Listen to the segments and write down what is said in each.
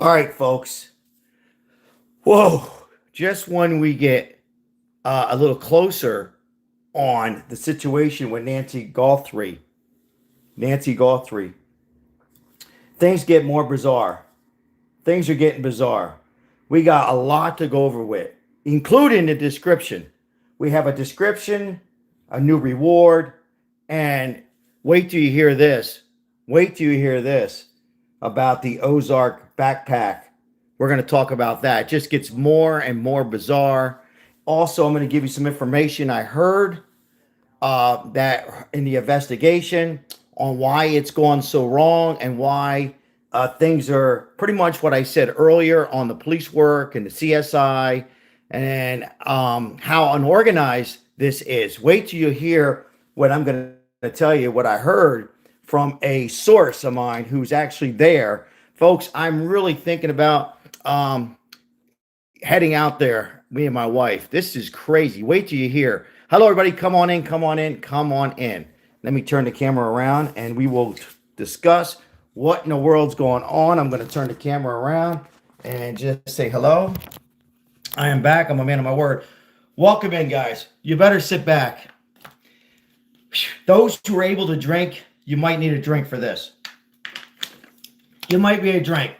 All right, folks. Whoa. Just when we get a little closer on the situation with Nancy Guthrie, things get more bizarre. Things are getting bizarre. We got a lot to go over with, including the description. We have a description, a new reward, and wait till you hear this. Wait till you hear this about the Ozark backpack. We're going to talk about that. It just gets more and more bizarre. Also, I'm going to give you some information I heard that in the investigation on why it's gone so wrong and why things are pretty much what I said earlier on the police work and the CSI and how unorganized this is. Wait till you hear what I'm going to tell you, what I heard from a source of mine who's actually there. Folks, I'm really thinking about heading out there, me and my wife. This is crazy. Wait till you hear. Hello, everybody. Come on in, come on in, come on in. Let me turn the camera around and we will discuss what in the world's going on. I'm going to turn the camera around and just say hello. I am back. I'm a man of my word. Welcome in, guys. You better sit back. Those who are able to drink, you might need a drink for this. You might be a drink.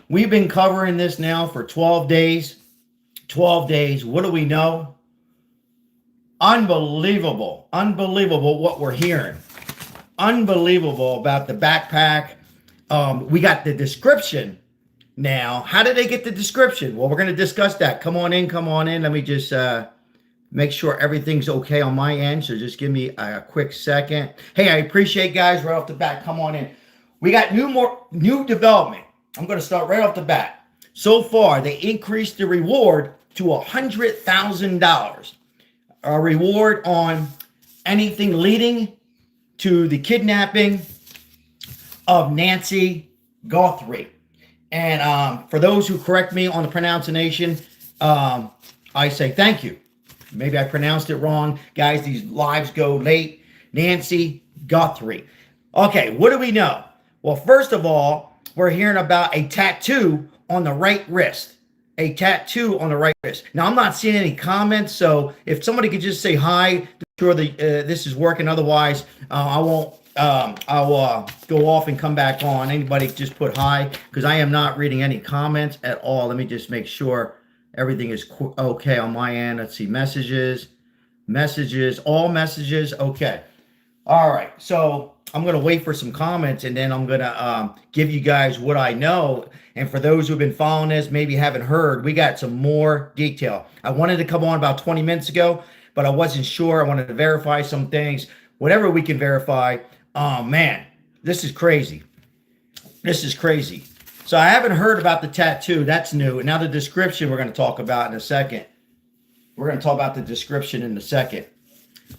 We've been covering this now for 12 days. 12 days. What do we know? Unbelievable. Unbelievable what we're hearing. Unbelievable about the backpack. We got the description now. How did they get the description? Well, we're going to discuss that. Come on in. Come on in. Let me just make sure everything's okay on my end. So just give me a quick second. Hey, I appreciate guys right off the bat. Come on in. We got new development. I'm going to start right off the bat. So far, they increased the reward to $100,000. A reward on anything leading to the kidnapping of Nancy Guthrie. And for those who correct me on the pronunciation, I say thank you. Maybe I pronounced it wrong. Guys, these lives go late. Nancy Guthrie. Okay, what do we know? Well, first of all, we're hearing about a tattoo on the right wrist. A tattoo on the right wrist. Now, I'm not seeing any comments, so if somebody could just say hi, sure this is working. Otherwise, I won't. I'll go off and come back on. Anybody just put hi, because I am not reading any comments at all. Let me just make sure everything is okay on my end. Let's see, messages, all messages. Okay. All right. So I'm going to wait for some comments and then I'm going to give you guys what I know. And for those who've been following this, maybe haven't heard, we got some more detail. I wanted to come on about 20 minutes ago, but I wasn't sure. I wanted to verify some things. Whatever we can verify. Oh, man, this is crazy. This is crazy. So I haven't heard about the tattoo. That's new. And now the description we're going to talk about in a second. We're going to talk about the description in a second.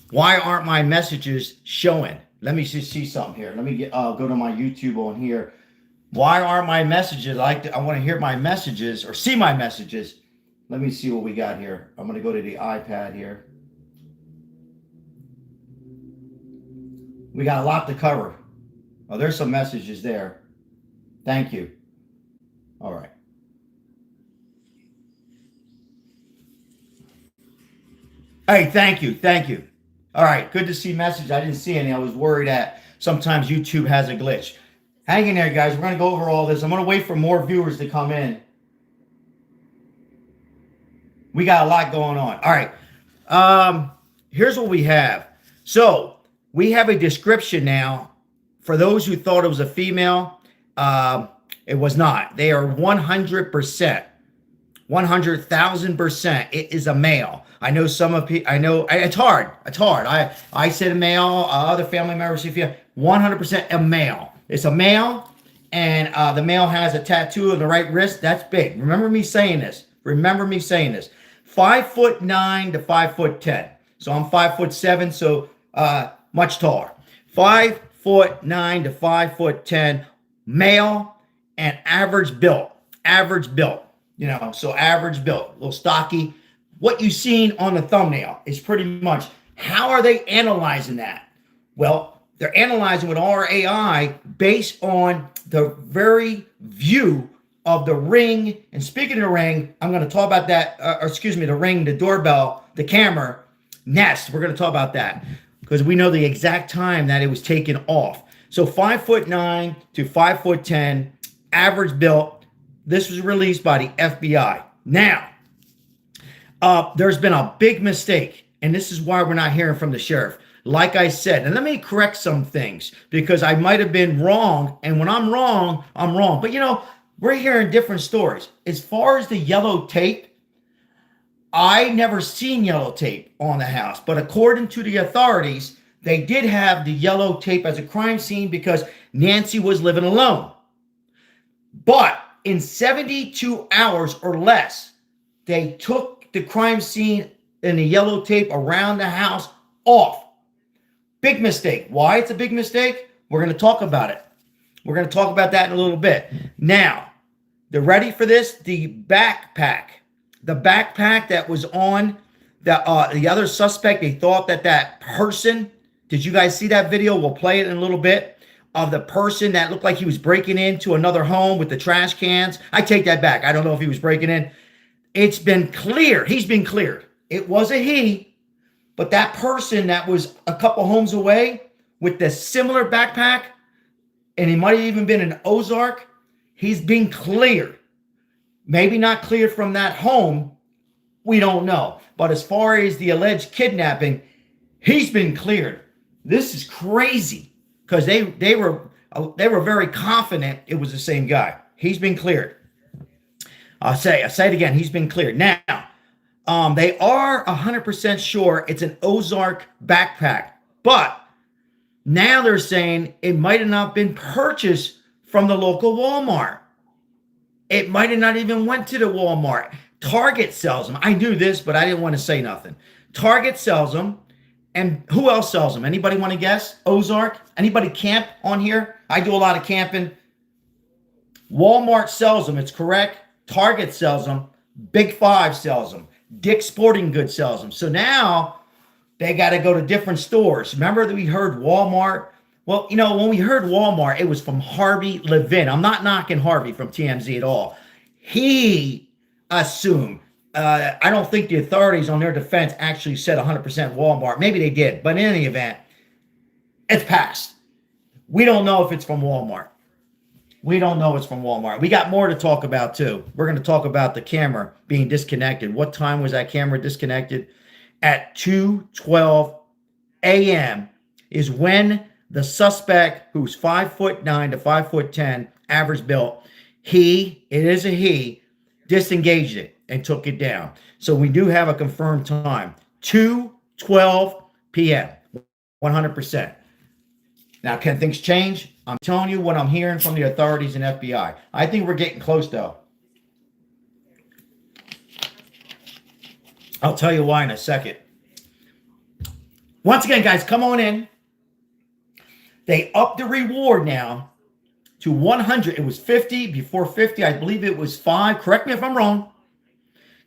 Why aren't my messages showing? Let me just see something here. Let me go to my YouTube on here. Why aren't my messages? I want to hear my messages or see my messages. Let me see what we got here. I'm going to go to the iPad here. We got a lot to cover. Oh, there's some messages there. Thank you. All right. Hey, thank you. Thank you. All right. Good to see messages. I didn't see any. I was worried that sometimes YouTube has a glitch. Hang in there, guys. We're going to go over all this. I'm going to wait for more viewers to come in. We got a lot going on. All right. Here's what we have. So we have a description now. For those who thought it was a female, it was not. They are 100%, 100,000%. It is a male. I know some of people. I know it's hard. It's hard. I said a male. Other family members, if you 100% a male. It's a male, and the male has a tattoo on the right wrist. That's big. Remember me saying this. Remember me saying this. 5'9" to 5'10". So I'm 5'7", so much taller. 5'9" to 5'10", male, and average built. Average built. You know, so average built, a little stocky. What you've seen on the thumbnail is pretty much how are they analyzing that? Well, they're analyzing with our AI based on the very view of the ring. And speaking of the ring, I'm going to talk about that, the ring, the doorbell, the camera, Nest. We're going to talk about that because we know the exact time that it was taken off. So 5'9" to 5'10", average built. This was released by the FBI. Now, there's been a big mistake, and this is why we're not hearing from the sheriff. Like I said, and let me correct some things because I might have been wrong, and when I'm wrong, I'm wrong. But we're hearing different stories. As far as the yellow tape, I never seen yellow tape on the house, but according to the authorities, they did have the yellow tape as a crime scene because Nancy was living alone. But in 72 hours or less, they took the crime scene and the yellow tape around the house off. Big mistake. Why it's a big mistake? We're going to talk about it. We're going to talk about that in a little bit. Now, they're ready for this? The backpack. The backpack that was on the other suspect, they thought that person, did you guys see that video? We'll play it in a little bit, of the person that looked like he was breaking into another home with the trash cans. I take that back. I don't know if he was breaking in. It's been cleared. He's been cleared. It was a he, but that person that was a couple homes away with the similar backpack, and he might have even been in Ozark, he's been cleared. Maybe not cleared from that home. We don't know. But as far as the alleged kidnapping, he's been cleared. This is crazy because they were very confident it was the same guy. He's been cleared. I say it again. He's been cleared. Now, they are 100% sure it's an Ozark backpack, but now they're saying it might have not been purchased from the local Walmart. It might have not even went to the Walmart. Target sells them. I knew this, but I didn't want to say nothing. Target sells them. And who else sells them? Anybody want to guess? Ozark? Anybody camp on here? I do a lot of camping. Walmart sells them. It's correct. Target sells them. Big Five sells them. Dick's Sporting Goods sells them. So now they got to go to different stores. Remember that we heard Walmart? Well, when we heard Walmart, it was from Harvey Levin. I'm not knocking Harvey from TMZ at all. He assumed. I don't think the authorities on their defense actually said 100% Walmart. Maybe they did. But in any event, it's passed. We don't know if it's from Walmart. We don't know it's from Walmart. We got more to talk about, too. We're going to talk about the camera being disconnected. What time was that camera disconnected? At 2:12 a.m. is when the suspect, who's 5'9" to 5'10", average built, it is a he, disengaged it and took it down. So we do have a confirmed time, 2:12 p.m., 100%. Now, can things change? I'm telling you what I'm hearing from the authorities and FBI. I think we're getting close, though. I'll tell you why in a second. Once again, guys, come on in. They upped the reward now to 100. It was 50 before 50. I believe it was 5. Correct me if I'm wrong.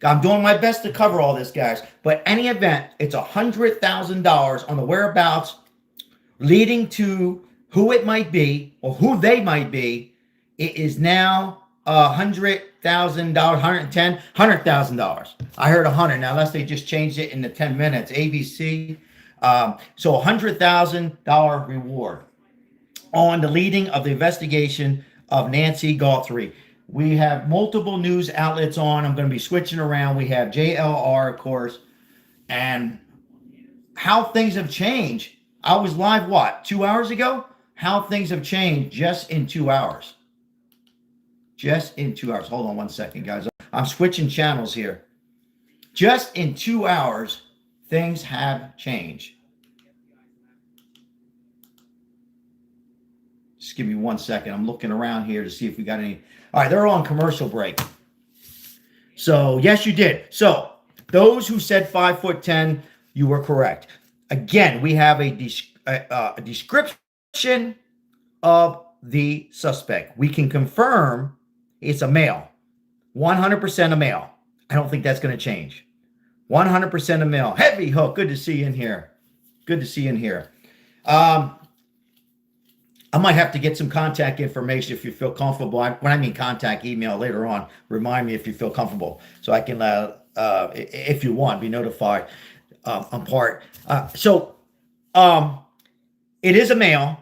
I'm doing my best to cover all this, guys. But any event, it's $100,000 on the whereabouts leading to who it might be or who they might be. It is now $100,000, $100,000. I heard 100 now, unless they just changed it in the 10 minutes. ABC. So $100,000 reward on the leading of the investigation of Nancy Guthrie. We have multiple news outlets on. I'm going to be switching around. We have JLR, of course, and how things have changed. I was live, 2 hours ago? How things have changed just in 2 hours. Just in 2 hours. Hold on one second, guys. I'm switching channels here. Just in 2 hours, things have changed. Just give me 1 second. I'm looking around here to see if we got any. All right, they're on commercial break. So, yes, you did. So, those who said 5'10", you were correct. Again, we have a description of the suspect. We can confirm it's a male. 100% a male. I don't think that's going to change. 100% a male. Heavy Hook, good to see you in here. Good to see you in here. I might have to get some contact information if you feel comfortable. When I mean contact, email later on. Remind me if you feel comfortable, so I can, if you want, be notified on part. Um, it is a male,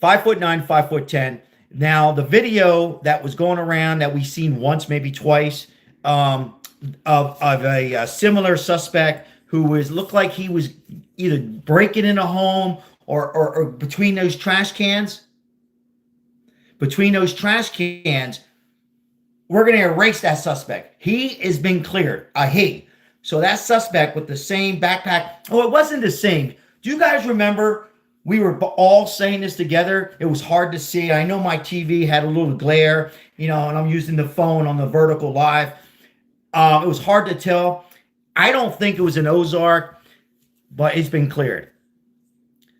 5'9", 5'10". Now the video that was going around that we seen once, maybe twice, of a similar suspect who was looked like he was either breaking in a home or between those trash cans. Between those trash cans, we're going to erase that suspect. He has been cleared. A he. So that suspect with the same backpack. Oh, it wasn't the same. Do you guys remember we were all saying this together? It was hard to see. I know my TV had a little glare, and I'm using the phone on the vertical live. It was hard to tell. I don't think it was an Ozark, but it's been cleared.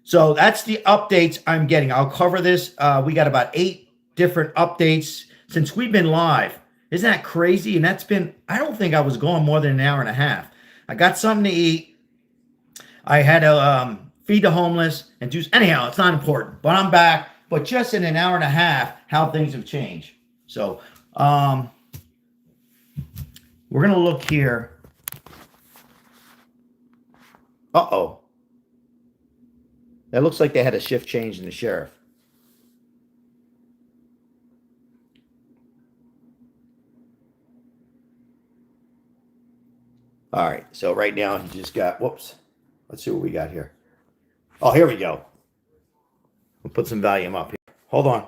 So that's the updates I'm getting. I'll cover this. We got about 8 different updates since we've been live. Isn't that crazy? And that's been, I don't think I was gone more than an hour and a half. I got something to eat. I had to feed the homeless and do, anyhow, it's not important, but I'm back. But just in an hour and a half, how things have changed. So we're going to look here. Uh-oh. It looks like they had a shift change in the sheriff. All right, so right now he just got, whoops. Let's see what we got here. Oh, here we go. We'll put some volume up here. Hold on.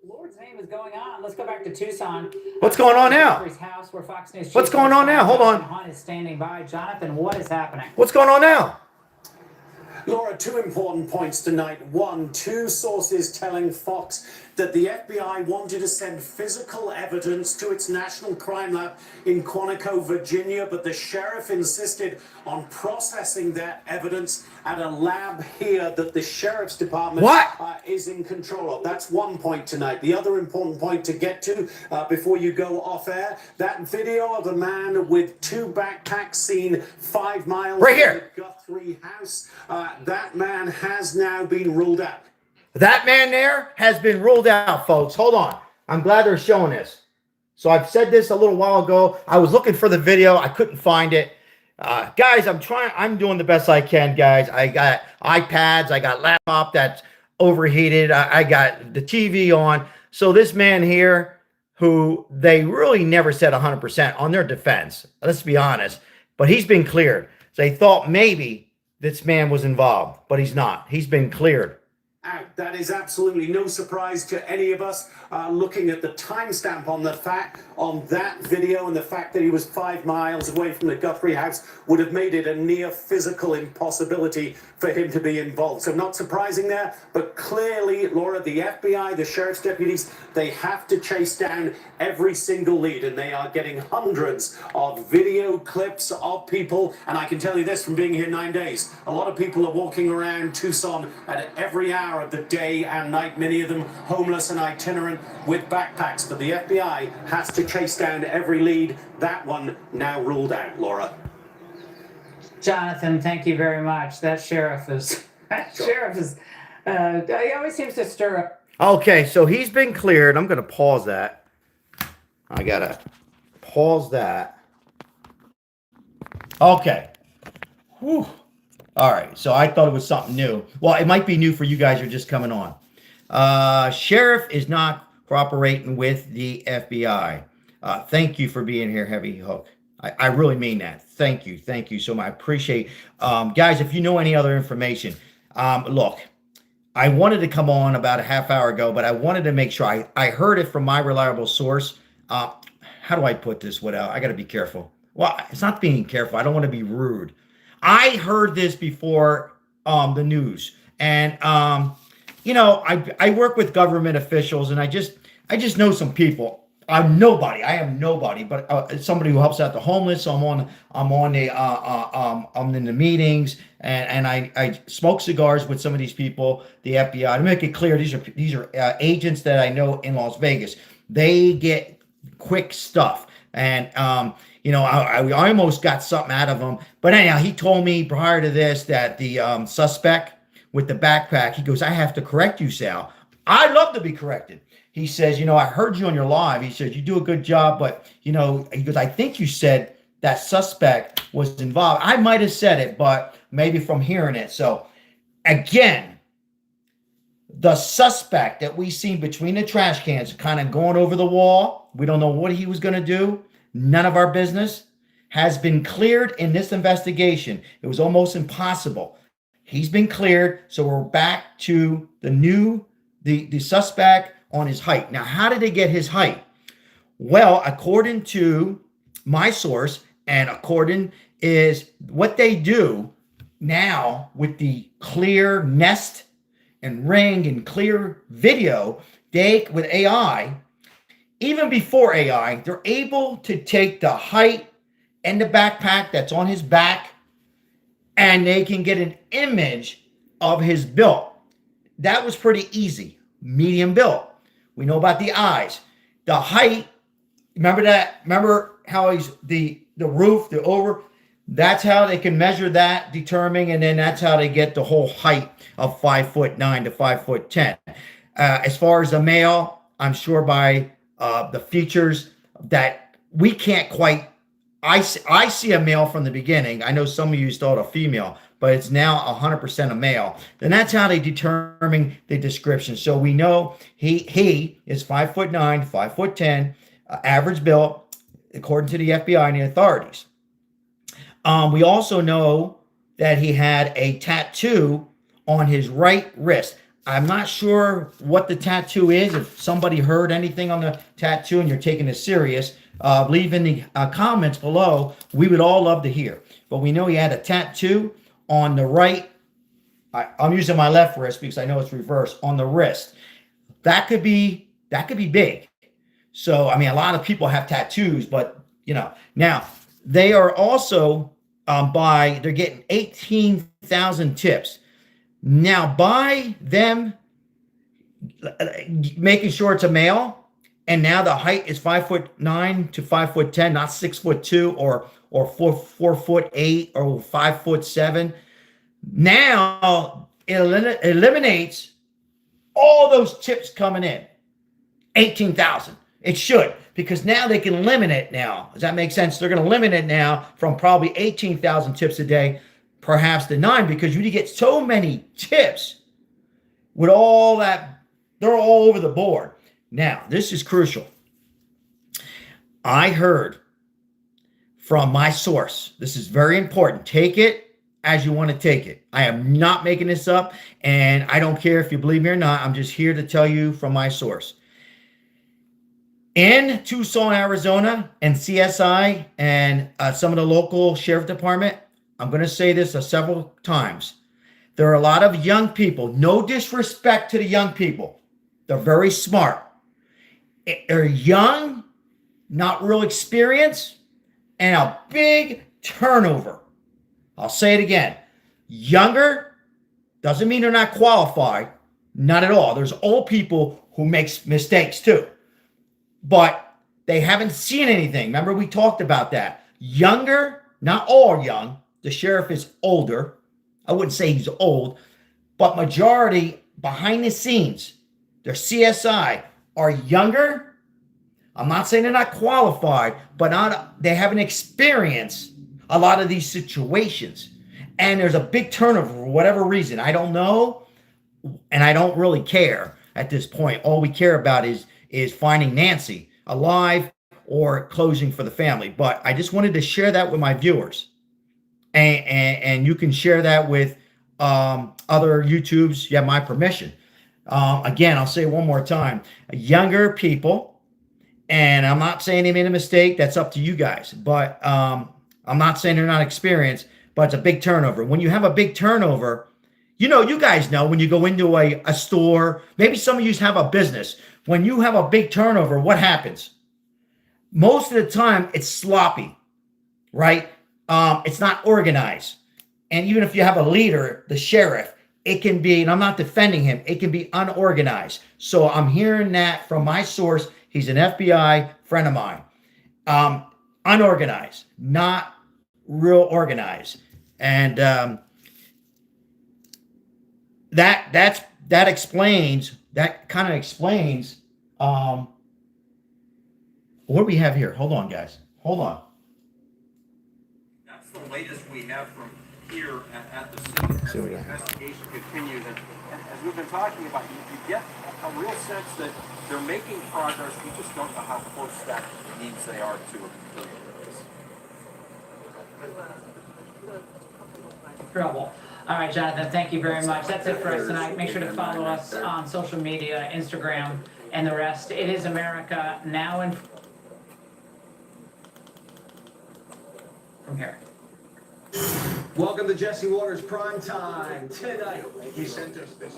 Lord's name is going on. Let's go back to Tucson. What's going on now? House where Fox News What's going on now? Hold on. Hunt is standing by. Jonathan, what is happening? What's going on now? Laura, 2 important points tonight. 1, 2 sources telling Fox that the FBI wanted to send physical evidence to its National Crime Lab in Quantico, Virginia, but the sheriff insisted on processing that evidence at a lab here that the sheriff's department is in control of. That's 1 point tonight. The other important point to get to before you go off air, that video of a man with 2 backpacks seen 5 miles right here from the Guthrie house, that man has now been ruled out. That man there has been ruled out, folks. Hold on. I'm glad they're showing this. So I've said this a little while ago. I was looking for the video. I couldn't find it. Guys, I'm doing the best I can, guys. I got iPads. I got laptop that's overheated. I got the TV on. So this man here, who they really never said 100% on their defense, let's be honest, but he's been cleared. So they thought maybe this man was involved, but he's not. He's been cleared. That is absolutely no surprise to any of us. Looking at the timestamp on that video and the fact that he was 5 miles away from the Guthrie house would have made it a near physical impossibility for him to be involved. So not surprising there, but clearly, Laura, the FBI, the sheriff's deputies, they have to chase down every single lead, and they are getting hundreds of video clips of people. And I can tell you this from being here 9 days, a lot of people are walking around Tucson at every hour of the day and night, many of them homeless and itinerant with backpacks, but the FBI has to chase down every lead. That one now ruled out, Laura. Jonathan, thank you very much. That sheriff is, he always seems to stir up. Okay, so he's been cleared. I'm going to pause that. I got to pause that. Okay. Whew. All right, so I thought it was something new. Well, it might be new for you guys who are just coming on. Sheriff is not cooperating with the FBI. Thank you for being here, Heavy Hook. I really mean that. Thank you. Thank you so much. I appreciate guys, if you know any other information, look, I wanted to come on about a half hour ago, but I wanted to make sure I heard it from my reliable source. How do I put this without? I got to be careful. Well, it's not being careful. I don't want to be rude. I heard this before the news, and I work with government officials, and I just know some people. I'm nobody. I am nobody, but somebody who helps out the homeless. So I'm in the meetings, and I smoke cigars with some of these people. The FBI. To make it clear, these are agents that I know in Las Vegas. They get quick stuff, and I almost got something out of him. But anyhow, he told me prior to this that the suspect with the backpack. He goes, I have to correct you, Sal. I love to be corrected. He says, I heard you on your live. He says, you do a good job, but, he goes, I think you said that suspect was involved. I might have said it, but maybe from hearing it. So again, the suspect that we seen between the trash cans kind of going over the wall, we don't know what he was going to do. None of our business, has been cleared in this investigation. It was almost impossible. He's been cleared. So we're back to the suspect on his height. Now, how did they get his height? Well, according to my source, and according is what they do now with the clear Nest and Ring and clear video, they, with AI, even before AI, they're able to take the height and the backpack that's on his back, and they can get an image of his build. That was pretty easy. Medium build. We know about the eyes. The height, remember that? Remember how he's the roof, the over? That's how they can measure that, determine, and then that's how they get the whole height of 5'9" to 5'10". As far as a male, I'm sure by the features that we can't quite. I see a male from the beginning. I know some of you thought a female, but it's now 100% a male. Then that's how they determine the description. So we know he is 5'9", 5'10", average build, according to the FBI and the authorities. We also know that he had a tattoo on his right wrist. I'm not sure what the tattoo is. If somebody heard anything on the tattoo and you're taking it serious, leave in the comments below. We would all love to hear. But we know he had a tattoo on the right. I'm using my left wrist because I know it's reversed on the wrist. That could be big. So, I mean, a lot of people have tattoos, but, now they are also they're getting 18,000 tips. Now, by them making sure it's a male, and now the height is 5'9" to 5'10", not 6'2" or 4'8" or 5'7". Now it eliminates all those tips coming in. 18,000. It should, because now they can limit it now. Does that make sense? They're going to limit it now from probably 18,000 tips a day, perhaps to 9, because you get so many tips with all that, they're all over the board. Now, this is crucial. I heard from my source, this is very important. Take it as you want to take it. I am not making this up, and I don't care if you believe me or not. I'm just here to tell you from my source. In Tucson, Arizona, and CSI and some of the local sheriff department, I'm going to say this several times. There are a lot of young people. No disrespect to the young people. They're very smart. They're young, not real experienced, and a big turnover. I'll say it again. Younger doesn't mean they're not qualified. Not at all. There's old people who make mistakes too. But they haven't seen anything. Remember, we talked about that. Younger, not all young. The sheriff is older. I wouldn't say he's old, but majority behind the scenes, their CSI are younger. I'm not saying they're not qualified, but they haven't experienced a lot of these situations. And there's a big turnover for whatever reason. I don't know, and I don't really care at this point. All we care about is finding Nancy alive or closing for the family. But I just wanted to share that with my viewers. And you can share that with other YouTubes. You have my permission. Again, I'll say it one more time. Younger people, and I'm not saying they made a mistake. That's up to you guys. But I'm not saying they're not experienced, but it's a big turnover. When you have a big turnover, you guys know when you go into a store, maybe some of you have a business. When you have a big turnover, what happens? Most of the time, it's sloppy, right? It's not organized. And even if you have a leader, the sheriff, it can be, and I'm not defending him, it can be unorganized. So I'm hearing that from my source. He's an FBI friend of mine. Unorganized, not real organized. And that explains, that kind of explains, what do we have here? Hold on, guys. Hold on. That's the latest we have from here at the scene. As the investigation continues, and as we've been talking about, you get a real sense that they're making progress. We just don't know how close that means they are to a conclusion. Trouble. All right, Jonathan, thank you very much. That's it for us tonight. Make sure to follow us on social media, Instagram, and the rest. It is America Now and from here. Welcome to Jesse Waters Prime Time tonight. He sent us this.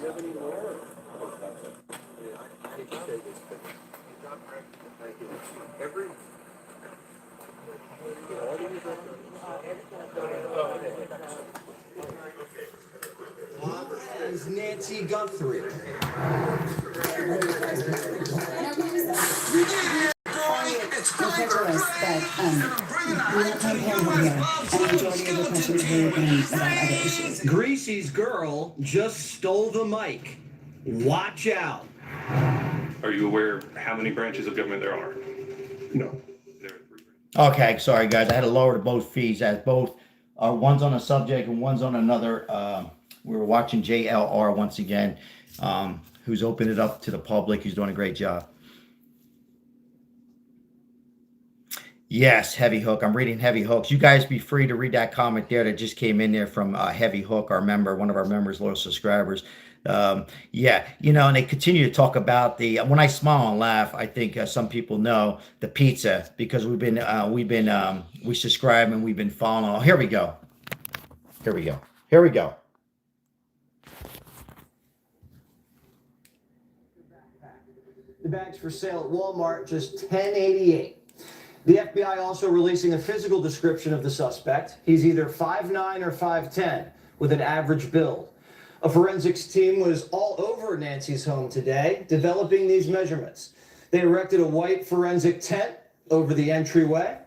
Is Nancy Guthrie. Greasy's girl just stole the mic. Watch out. Are you aware of how many branches of government there are? No. There are 3 branches. Okay, sorry guys, I had to lower both feeds as both one's on a subject and one's on another. We were watching JLR once again, who's opened it up to the public. He's doing a great job. Yes, Heavy Hook. I'm reading Heavy Hooks. You guys be free to read that comment there that just came in there from Heavy Hook, our member, one of our members, loyal subscribers. Yeah, you know, and they continue to talk about the, when I smile and laugh, I think some people know the pizza, because we subscribe and we've been following. Oh, here we go. Here we go. Here we go. The bags for sale at Walmart, just $10.88. The FBI also releasing a physical description of the suspect. He's either 5'9" or 5'10", with an average build. A forensics team was all over Nancy's home today, developing these measurements. They erected a white forensic tent over the entryway.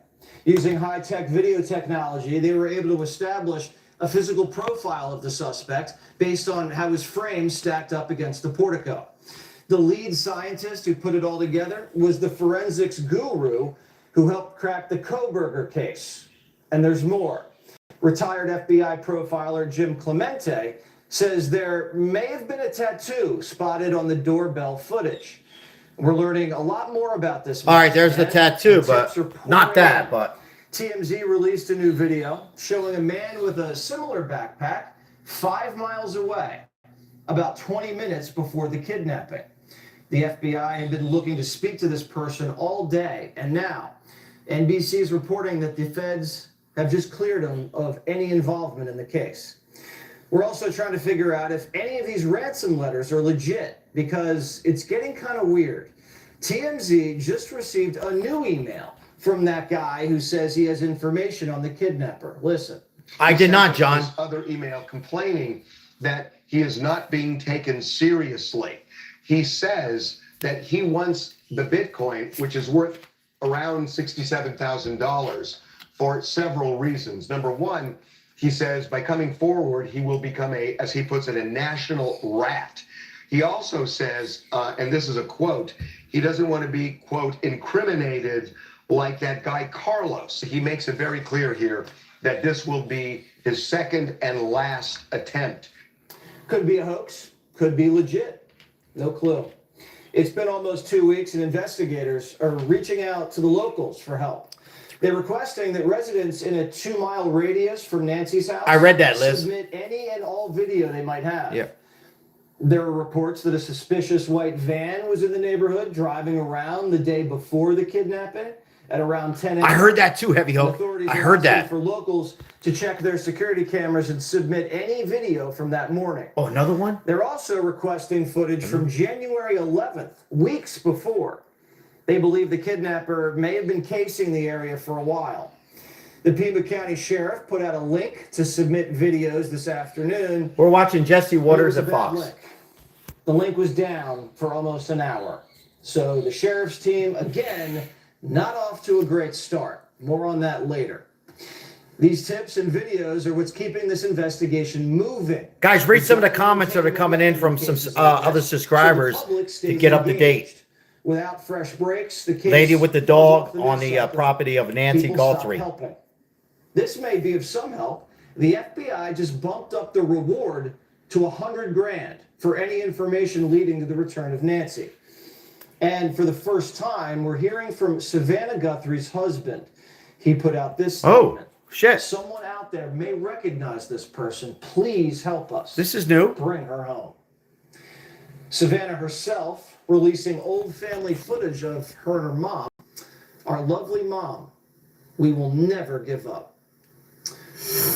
Using high-tech video technology, they were able to establish a physical profile of the suspect based on how his frame stacked up against the portico. The lead scientist who put it all together was the forensics guru who helped crack the Koberger case. And there's more. Retired FBI profiler Jim Clemente says there may have been a tattoo spotted on the doorbell footage. We're learning a lot more about this. All right, there's the tattoo, but not that, but. TMZ released a new video showing a man with a similar backpack 5 miles away, about 20 minutes before the kidnapping. The FBI had been looking to speak to this person all day, and now NBC is reporting that the feds have just cleared him of any involvement in the case. We're also trying to figure out if any of these ransom letters are legit, because it's getting kind of weird. TMZ just received a new email from that guy who says he has information on the kidnapper. Listen. I did not, John. This other email complaining that he is not being taken seriously. He says that he wants the Bitcoin, which is worth around $67,000, for several reasons. Number one, he says by coming forward, he will become a, as he puts it, a national rat. He also says, and this is a quote, he doesn't want to be, quote, incriminated like that guy Carlos. He makes it very clear here that this will be his second and last attempt. Could be a hoax, could be legit. No clue. It's been almost 2 weeks and investigators are reaching out to the locals for help. They're requesting that residents in a 2-mile radius from Nancy's house, I read that, Liz, submit any and all video they might have. Yeah. There are reports that a suspicious white van was in the neighborhood driving around the day before the kidnapping at around 10 a.m. I heard that too, Heavy Hope. I heard that. For locals to check their security cameras and submit any video from that morning. Oh, another one? They're also requesting footage from January 11th, weeks before. They believe the kidnapper may have been casing the area for a while. The Pima County Sheriff put out a link to submit videos this afternoon. We're watching Jesse Waters at Fox. Link. The link was down for almost an hour. So the sheriff's team, again, not off to a great start. More on that later. These tips and videos are what's keeping this investigation moving. Guys, read some of the comments that are coming in from some other subscribers to get up to date. Without fresh breaks, the case Lady with the goes dog off the on news the cycle. property of Nancy People stop Guthrie. helping. This may be of some help. The FBI just bumped up the reward to $100 grand for any information leading to the return of Nancy. And for the first time, we're hearing from Savannah Guthrie's husband. He put out this statement. Oh, shit. Someone out there may recognize this person. Please help us. This is new. Bring her home. Savannah herself releasing old family footage of her and her mom. Our lovely mom. We will never give up.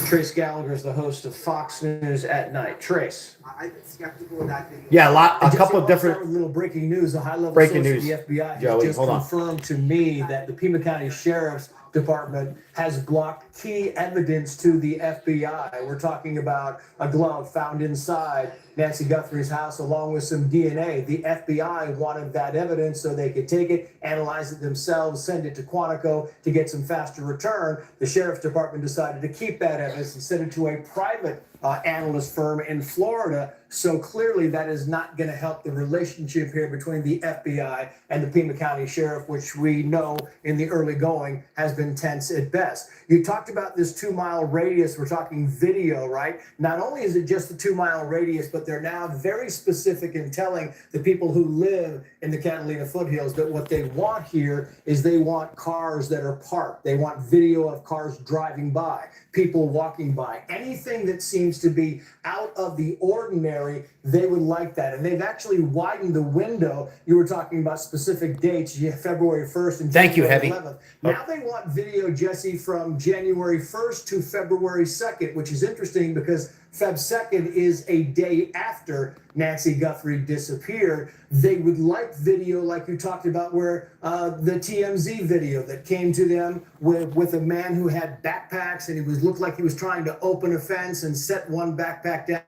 Trace Gallagher is the host of Fox News at Night. Trace. I'm skeptical of that video. Yeah, a couple of Start with different. a little breaking news. A high-level Breaking source news. of the FBI has Joey, just hold on. confirmed to me that the Pima County Sheriff's Department has blocked key evidence to the FBI. We're talking about a glove found inside Nancy Guthrie's house along with some DNA. The FBI wanted that evidence so they could take it, analyze it themselves, send it to Quantico to get some faster return. The Sheriff's Department decided to keep that evidence and send it to a private analyst firm in Florida. So clearly that is not going to help the relationship here between the FBI and the Pima County Sheriff, which we know in the early going has been tense at best. You talked about this 2-mile radius. We're talking video, right? Not only is it just the 2-mile radius, but they're now very specific in telling the people who live in the Catalina foothills that what they want here is they want cars that are parked. They want video of cars driving by, people walking by, anything that seems to be out of the ordinary. They would like that. And they've actually widened the window. You were talking about specific dates, February 1st and Thank you, January Heavy. 11th. Now they want video, Jesse, from January 1st to February 2nd, which is interesting because Feb 2nd is a day after Nancy Guthrie disappeared. They would like video like you talked about where the TMZ video that came to them with a man who had backpacks and looked like he was trying to open a fence and set one backpack down.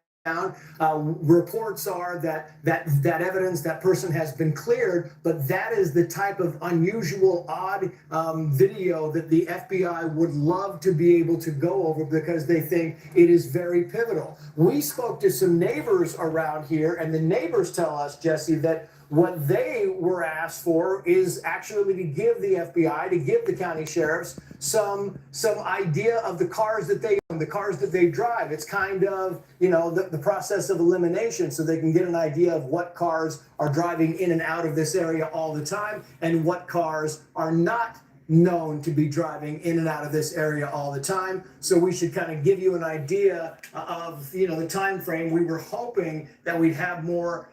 Reports are that evidence, that person has been cleared, but that is the type of unusual, odd video that the FBI would love to be able to go over because they think it is very pivotal. We spoke to some neighbors around here, and the neighbors tell us, Jesse, that what they were asked for is actually to give the FBI, to give the county sheriffs some idea of the cars that they own, the cars that they drive. It's kind of, the process of elimination so they can get an idea of what cars are driving in and out of this area all the time and what cars are not known to be driving in and out of this area all the time. So we should kind of give you an idea of, the time frame. We were hoping that we'd have more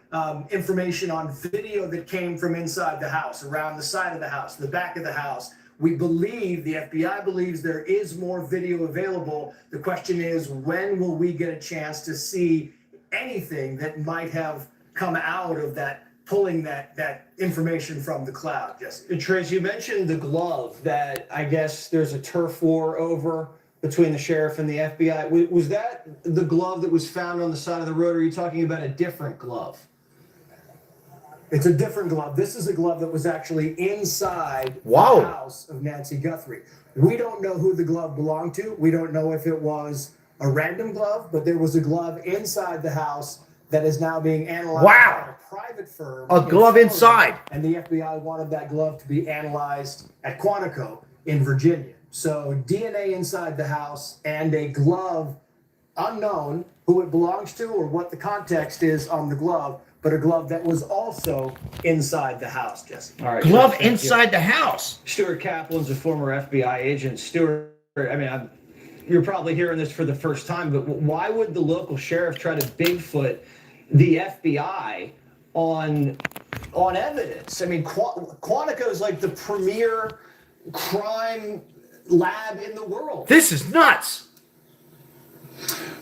information on video that came from inside the house, around the side of the house, the back of the house. We believe, the FBI believes there is more video available. The question is, when will we get a chance to see anything that might have come out of that, pulling that information from the cloud? Jesse. Trace, you mentioned the glove that I guess there's a turf war over between the sheriff and the FBI. Was that the glove that was found on the side of the road, or are you talking about a different glove? It's a different glove. This is a glove that was actually inside the house of Nancy Guthrie. We don't know who the glove belonged to. We don't know if it was a random glove, but there was a glove inside the house that is now being analyzed by a private firm. A glove inside. And the FBI wanted that glove to be analyzed at Quantico in Virginia. So DNA inside the house and a glove unknown who it belongs to or what the context is on the glove, but a glove that was also inside the house, Jesse. All right, glove inside the house. Stuart Kaplan's a former FBI agent. Stuart, you're probably hearing this for the first time, but why would the local sheriff try to Bigfoot the FBI on evidence? Quantico is like the premier crime lab in the world. This is nuts.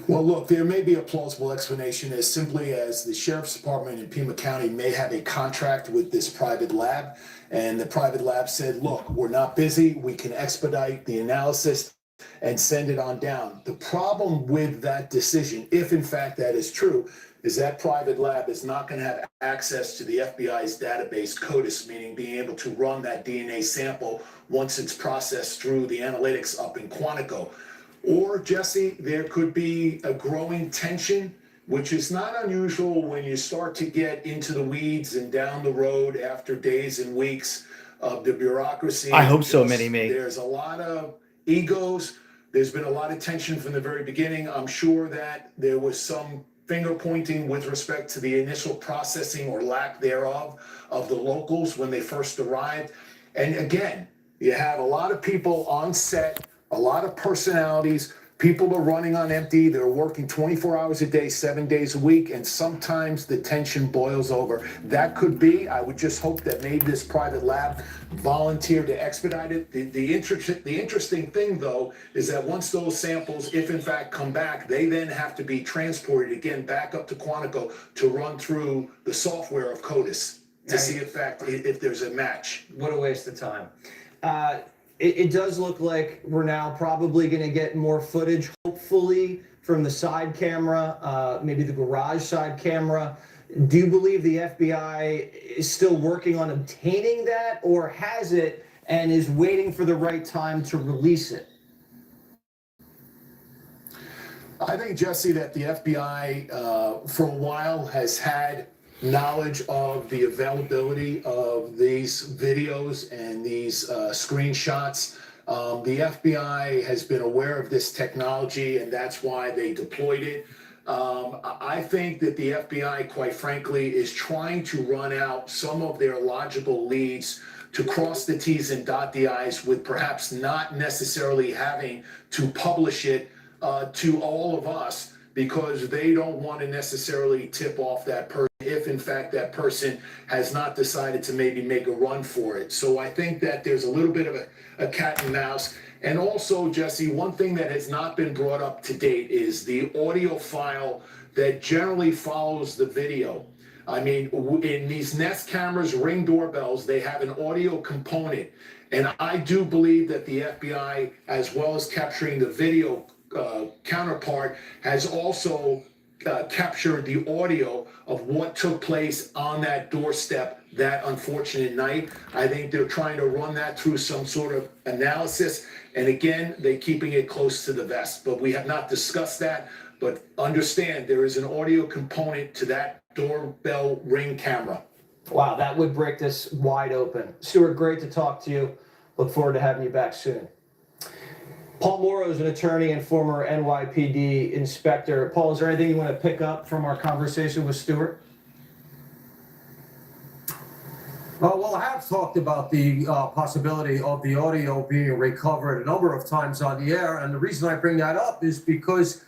Well, look, there may be a plausible explanation as simply as the Sheriff's Department in Pima County may have a contract with this private lab, and the private lab said, look, we're not busy, we can expedite the analysis and send it on down. The problem with that decision, if in fact that is true, is that private lab is not going to have access to the FBI's database CODIS, meaning being able to run that DNA sample once it's processed through the analytics up in Quantico. Or, Jesse, there could be a growing tension, which is not unusual when you start to get into the weeds and down the road after days and weeks of the bureaucracy. I hope so, Because Mini-Me. There's a lot of egos. There's been a lot of tension from the very beginning. I'm sure that there was some finger pointing with respect to the initial processing or lack thereof of the locals when they first arrived. And again, you have a lot of people on set, a lot of personalities. People are running on empty. They're working 24 hours a day, 7 days a week, and sometimes the tension boils over. That could be. I would just hope that maybe this private lab volunteered to expedite it. The interesting thing, though, is that once those samples, if in fact come back, they then have to be transported again back up to Quantico to run through the software of CODIS to see if there's a match. What a waste of time. It does look like we're now probably going to get more footage, hopefully, from the side camera, maybe the garage side camera. Do you believe the FBI is still working on obtaining that, or has it and is waiting for the right time to release it? I think, Jesse, that the FBI for a while has had knowledge of the availability of these videos and these screenshots. The FBI has been aware of this technology, and that's why they deployed it. I think that the FBI, quite frankly, is trying to run out some of their logical leads to cross the T's and dot the I's, with perhaps not necessarily having to publish it to all of us, because they don't want to necessarily tip off that person if in fact that person has not decided to maybe make a run for it. So I think that there's a little bit of a cat and mouse. And also, Jesse, one thing that has not been brought up to date is the audio file that generally follows the video. I mean, in these Nest cameras, Ring doorbells, they have an audio component. And I do believe that the FBI, as well as capturing the video counterpart, has also captured the audio of what took place on that doorstep that unfortunate night. I think they're trying to run that through some sort of analysis. And again, they're keeping it close to the vest. But we have not discussed that. But understand, there is an audio component to that doorbell Ring camera. Wow, that would break this wide open. Stuart, great to talk to you. Look forward to having you back soon. Paul Morrow is an attorney and former NYPD inspector. Paul, is there anything you want to pick up from our conversation with Stuart? Well, I have talked about the possibility of the audio being recovered a number of times on the air, and the reason I bring that up is because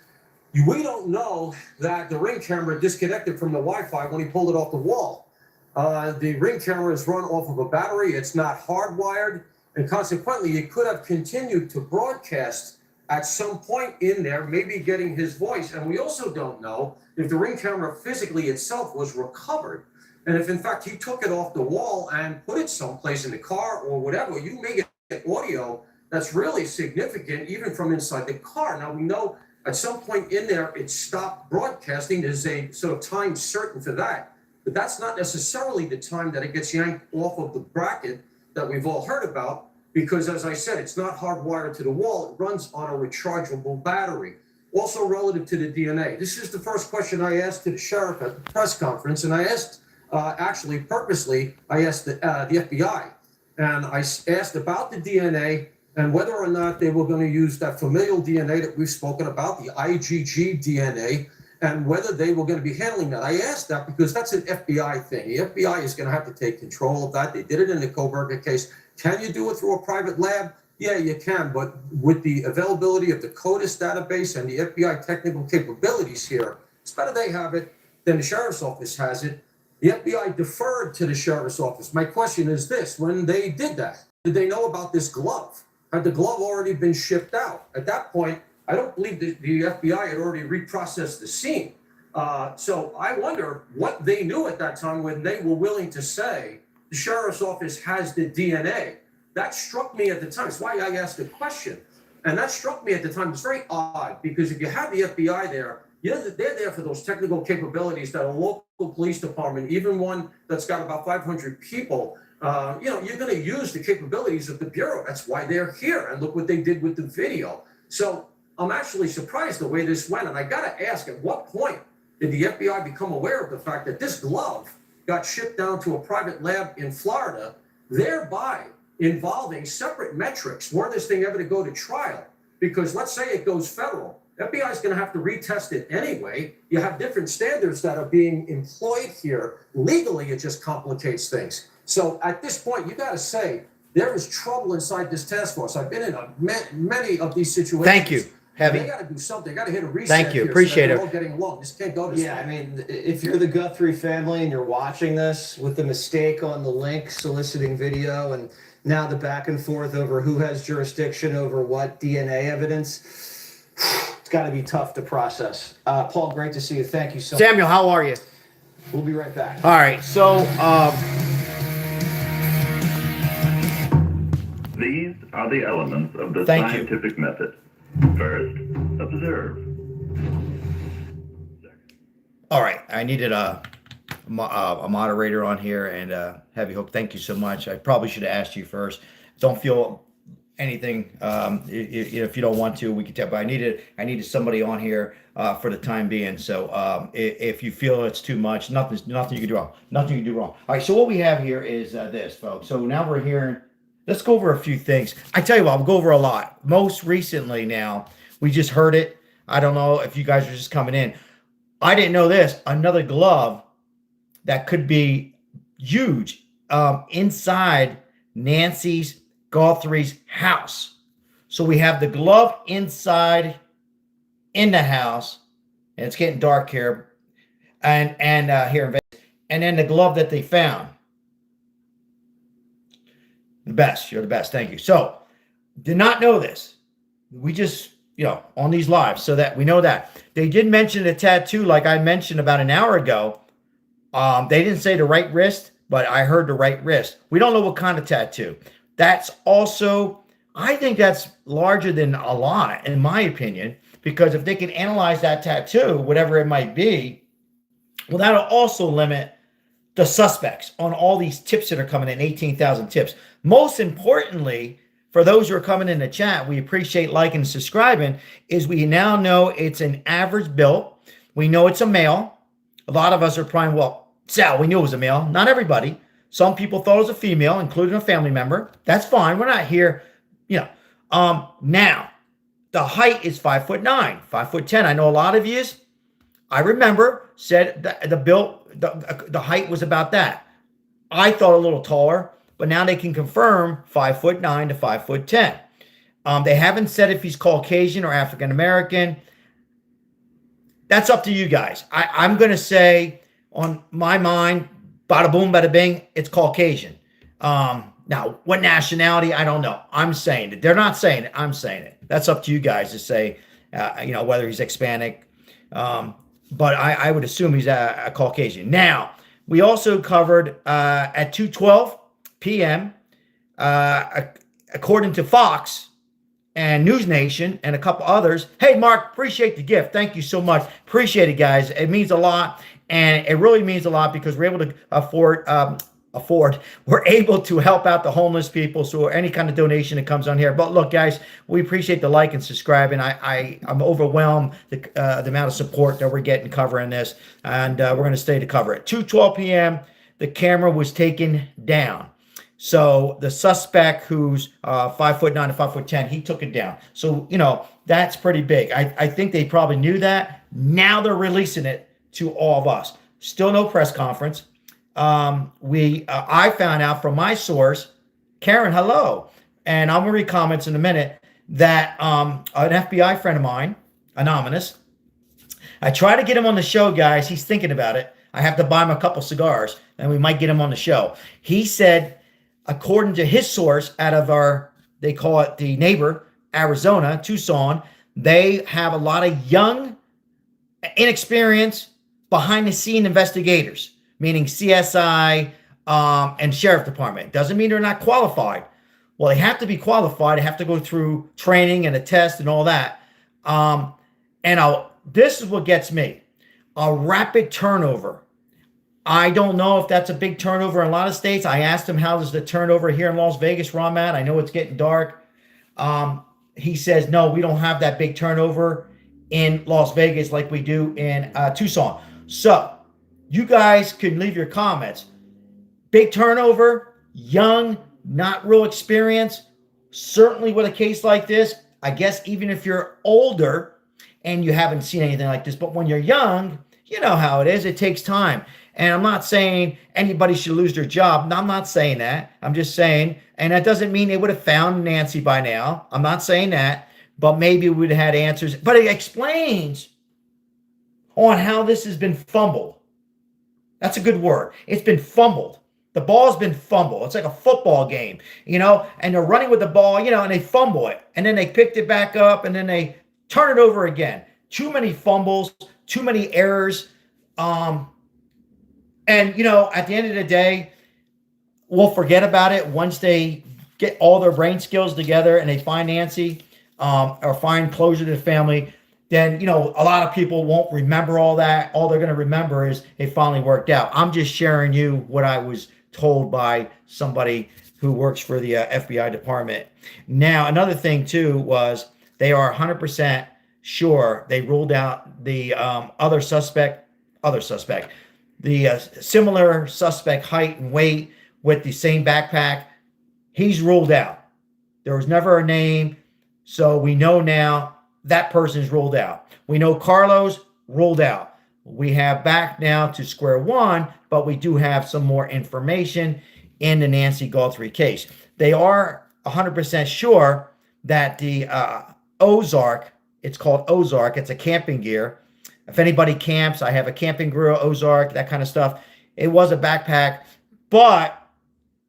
we don't know that the Ring camera disconnected from the Wi-Fi when he pulled it off the wall. The Ring camera is run off of a battery. It's not hardwired. And consequently, it could have continued to broadcast at some point in there, maybe getting his voice. And we also don't know if the Ring camera physically itself was recovered. And if, in fact, he took it off the wall and put it someplace in the car or whatever, you may get audio that's really significant, even from inside the car. Now, we know at some point in there, it stopped broadcasting. There's a sort of time certain for that. But that's not necessarily the time that it gets yanked off of the bracket that we've all heard about, because as I said, it's not hardwired to the wall. It runs on a rechargeable battery. Also relative to the DNA, this is the first question I asked to the sheriff at the press conference, and I asked, actually purposely, I asked the FBI, and I asked about the DNA and whether or not they were going to use that familial DNA that we've spoken about, the IgG DNA, and whether they were going to be handling that. I asked that because that's an FBI thing. The FBI is going to have to take control of that. They did it in the Koberger case. Can you do it through a private lab? Yeah, you can, but with the availability of the CODIS database and the FBI technical capabilities here, it's better they have it than the sheriff's office has it. The FBI deferred to the sheriff's office. My question is this: when they did that, did they know about this glove? Had the glove already been shipped out? At that point, I don't believe the FBI had already reprocessed the scene. So I wonder what they knew at that time when they were willing to say the sheriff's office has the DNA. That struck me at the time. That's why I asked the question. And that struck me at the time. It's very odd because if you have the FBI there, they're there for those technical capabilities that a local police department, even one that's got about 500 people, you're going to use the capabilities of the Bureau. That's why they're here. And look what they did with the video. So I'm actually surprised the way this went. And I got to ask, at what point did the FBI become aware of the fact that this glove got shipped down to a private lab in Florida, thereby involving separate metrics were this thing ever to go to trial? Because let's say it goes federal, FBI is going to have to retest it anyway. You have different standards that are being employed here. Legally, it just complicates things. So at this point, you got to say there is trouble inside this task force. I've been in many of these situations. Thank you. Heavy. They got to do something. They got to hit a reset. Thank you. Here Appreciate so that it. we're all getting along. This can't go this way. Yeah, I mean, if you're the Guthrie family and you're watching this with the mistake on the link soliciting video and now the back and forth over who has jurisdiction over what DNA evidence, it's got to be tough to process. Paul, great to see you. Thank you so much. Samuel, how are you? We'll be right back. All right. So, these are the elements of the Thank you. scientific method. First, observe. all right. I needed a moderator on here, and Heavy Hope, thank you so much. I probably should have asked you first. Don't feel anything if you don't want to. We could tell, but I needed somebody on here for the time being. So if you feel it's too much, nothing you can do wrong. Nothing you can do wrong. All right. So what we have here is this, folks. So now we're hearing. Let's go over a few things. I tell you what, I'll go over a lot. Most recently now, we just heard it. I don't know if you guys are just coming in. I didn't know this. Another glove that could be huge inside Nancy's Guthrie's house. So we have the glove inside in the house, and it's getting dark here, and here in Vegas, and then the glove that they found. The best. You're the best. Thank you. So, did not know this. We just, on these lives, so that we know that. They did mention a tattoo, like I mentioned about an hour ago. They didn't say the right wrist, but I heard the right wrist. We don't know what kind of tattoo. That's also, I think that's larger than a lot, in my opinion, because if they can analyze that tattoo, whatever it might be, well, that'll also limit the suspects on all these tips that are coming in, 18,000 tips. Most importantly, for those who are coming in the chat, we appreciate liking and subscribing, is we now know it's an average build. We know it's a male. A lot of us are probably, well, Sal, we knew it was a male. Not everybody. Some people thought it was a female, including a family member. That's fine. We're not here, Now, the height is 5'9", 5'10". I know a lot of you, I remember, said that the height was about that. I thought a little taller, but now they can confirm 5'9" to 5'10". They haven't said if he's Caucasian or African American. That's up to you guys. I'm going to say, on my mind, bada boom, bada bing, it's Caucasian. Now, what nationality? I don't know. I'm saying it. They're not saying it. I'm saying it. That's up to you guys to say, whether he's Hispanic. But I would assume he's a Caucasian. Now, we also covered at 2:12 p.m., according to Fox and News Nation and a couple others. Hey, Mark, appreciate the gift. Thank you so much. Appreciate it, guys. It means a lot. And it really means a lot because we're able to we're able to help out the homeless people. So any kind of donation that comes on here. But look, guys, we appreciate the like and subscribe. And I'm overwhelmed the amount of support that we're getting covering this. And we're going to stay to cover it. 2:12 p.m., the camera was taken down. So the suspect, who's 5'9" to 5'10", he took it down. So, that's pretty big. I think they probably knew that. Now they're releasing it to all of us. Still no press conference. I found out from my source, Karen, hello, and I'm gonna read comments in a minute, that an FBI friend of mine, anonymous, I try to get him on the show, guys. He's thinking about it. I have to buy him a couple cigars, and we might get him on the show. He said, according to his source, out of they call it the neighbor, Arizona, Tucson, they have a lot of young, inexperienced, behind-the-scene investigators, meaning CSI and Sheriff Department. Doesn't mean they're not qualified. Well, they have to be qualified. They have to go through training and a test and all that. This is what gets me. A rapid turnover. I don't know if that's a big turnover in a lot of states. I asked him, how does the turnover here in Las Vegas, where I'm at? I know it's getting dark. he says, no, we don't have that big turnover in Las Vegas like we do in Tucson. So you guys can leave your comments. Big turnover, young, not real experience. Certainly with a case like this, I guess even if you're older and you haven't seen anything like this, but when you're young, you know how it is. It takes time. And I'm not saying anybody should lose their job. No, I'm not saying that. I'm just saying, and that doesn't mean they would have found Nancy by now. I'm not saying that, but maybe we'd have had answers. But it explains on how this has been fumbled. That's a good word. It's been fumbled. The ball's been fumbled. It's like a football game, and they're running with the ball, and they fumble it. And then they picked it back up and then they turn it over again. Too many fumbles, too many errors. And, at the end of the day, we'll forget about it once they get all their brain skills together and they find Nancy or find closure to the family. Then, a lot of people won't remember all that. All they're going to remember is it finally worked out. I'm just sharing you what I was told by somebody who works for the FBI department. Now, another thing, too, was they are 100% sure they ruled out the other suspect, the similar suspect height and weight with the same backpack. He's ruled out. There was never a name, so we know now that person's ruled out. We know Carlos ruled out. We have back now to square one, but we do have some more information in the Nancy Guthrie case. They are 100% sure that the Ozark, it's called Ozark, it's a camping gear. If anybody camps, I have a camping grill, Ozark, that kind of stuff. It was a backpack, but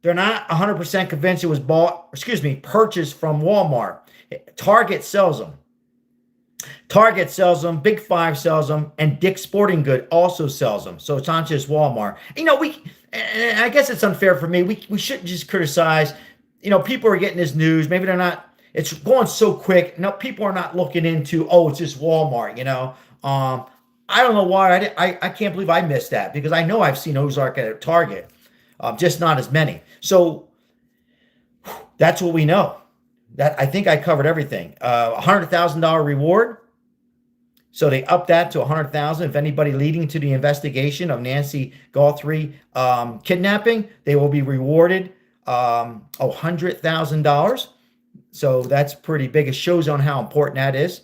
they're not 100% convinced it was purchased from Walmart. Target sells them. Big Five sells them, and Dick's Sporting Good also sells them. So it's not just Walmart. I guess it's unfair for me. We shouldn't just criticize. People are getting this news. Maybe they're not. It's going so quick. No, people are not looking into, it's just Walmart, I don't know why. I can't believe I missed that, because I know I've seen Ozark at Target, just not as many. So that's what we know. That I think I covered everything. $100,000 reward. So they upped that to $100,000. If anybody leading to the investigation of Nancy Guthrie kidnapping, they will be rewarded $100,000. So that's pretty big. It shows on how important that is.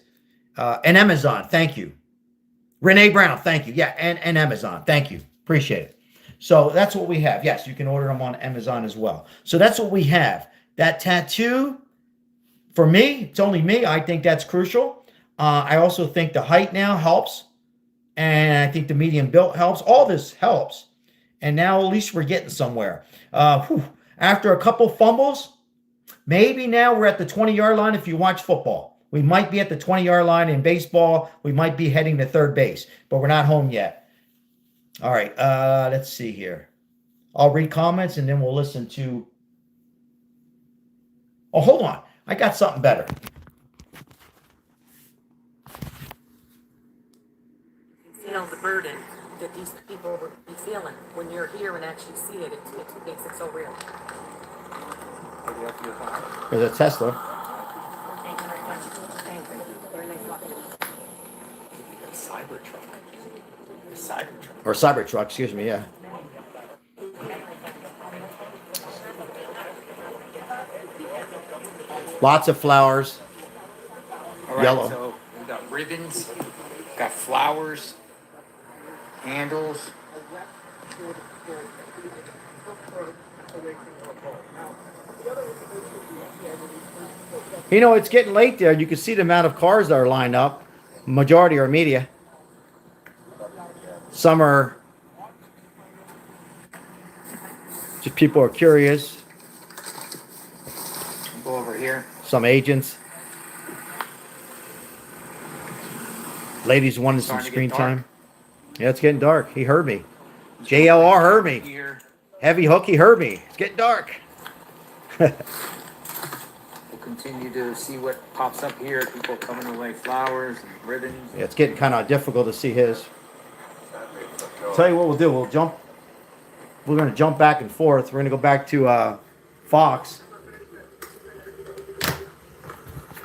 And Amazon, thank you. Renee Brown, thank you. Yeah, and Amazon, thank you. Appreciate it. So that's what we have. Yes, you can order them on Amazon as well. So that's what we have. That tattoo, for me, it's only me. I think that's crucial. I also think the height now helps. And I think the medium built helps. All this helps. And now at least we're getting somewhere. After a couple fumbles, maybe now we're at the 20-yard line if you watch football. We might be at the 20-yard line in baseball. We might be heading to third base, but we're not home yet. All right, let's see here. I'll read comments and then we'll listen to... Oh, hold on. I got something better. The burden that these people would be feeling when you're here and actually see it. It makes it so real. There's a Tesla. Thank you very much. Thank you. Very nice talking to you. Or Cybertruck, excuse me, yeah. Lots of flowers. All right, Yellow. so we've got ribbons, got flowers, candles. It's getting late there. You can see the amount of cars that are lined up. Majority are media. Some are just people are curious. Go over here. Some agents. Ladies wanted some Starting to screen get dark. time. Yeah, it's getting dark. He heard me. JLR heard me. Here. Heavy Hook, he heard me. It's getting dark. We'll continue to see what pops up here. People coming away, flowers and ribbons. Yeah, it's getting kind of difficult to see his. Tell you what we'll do. We're going to jump back and forth. We're going to go back to Fox.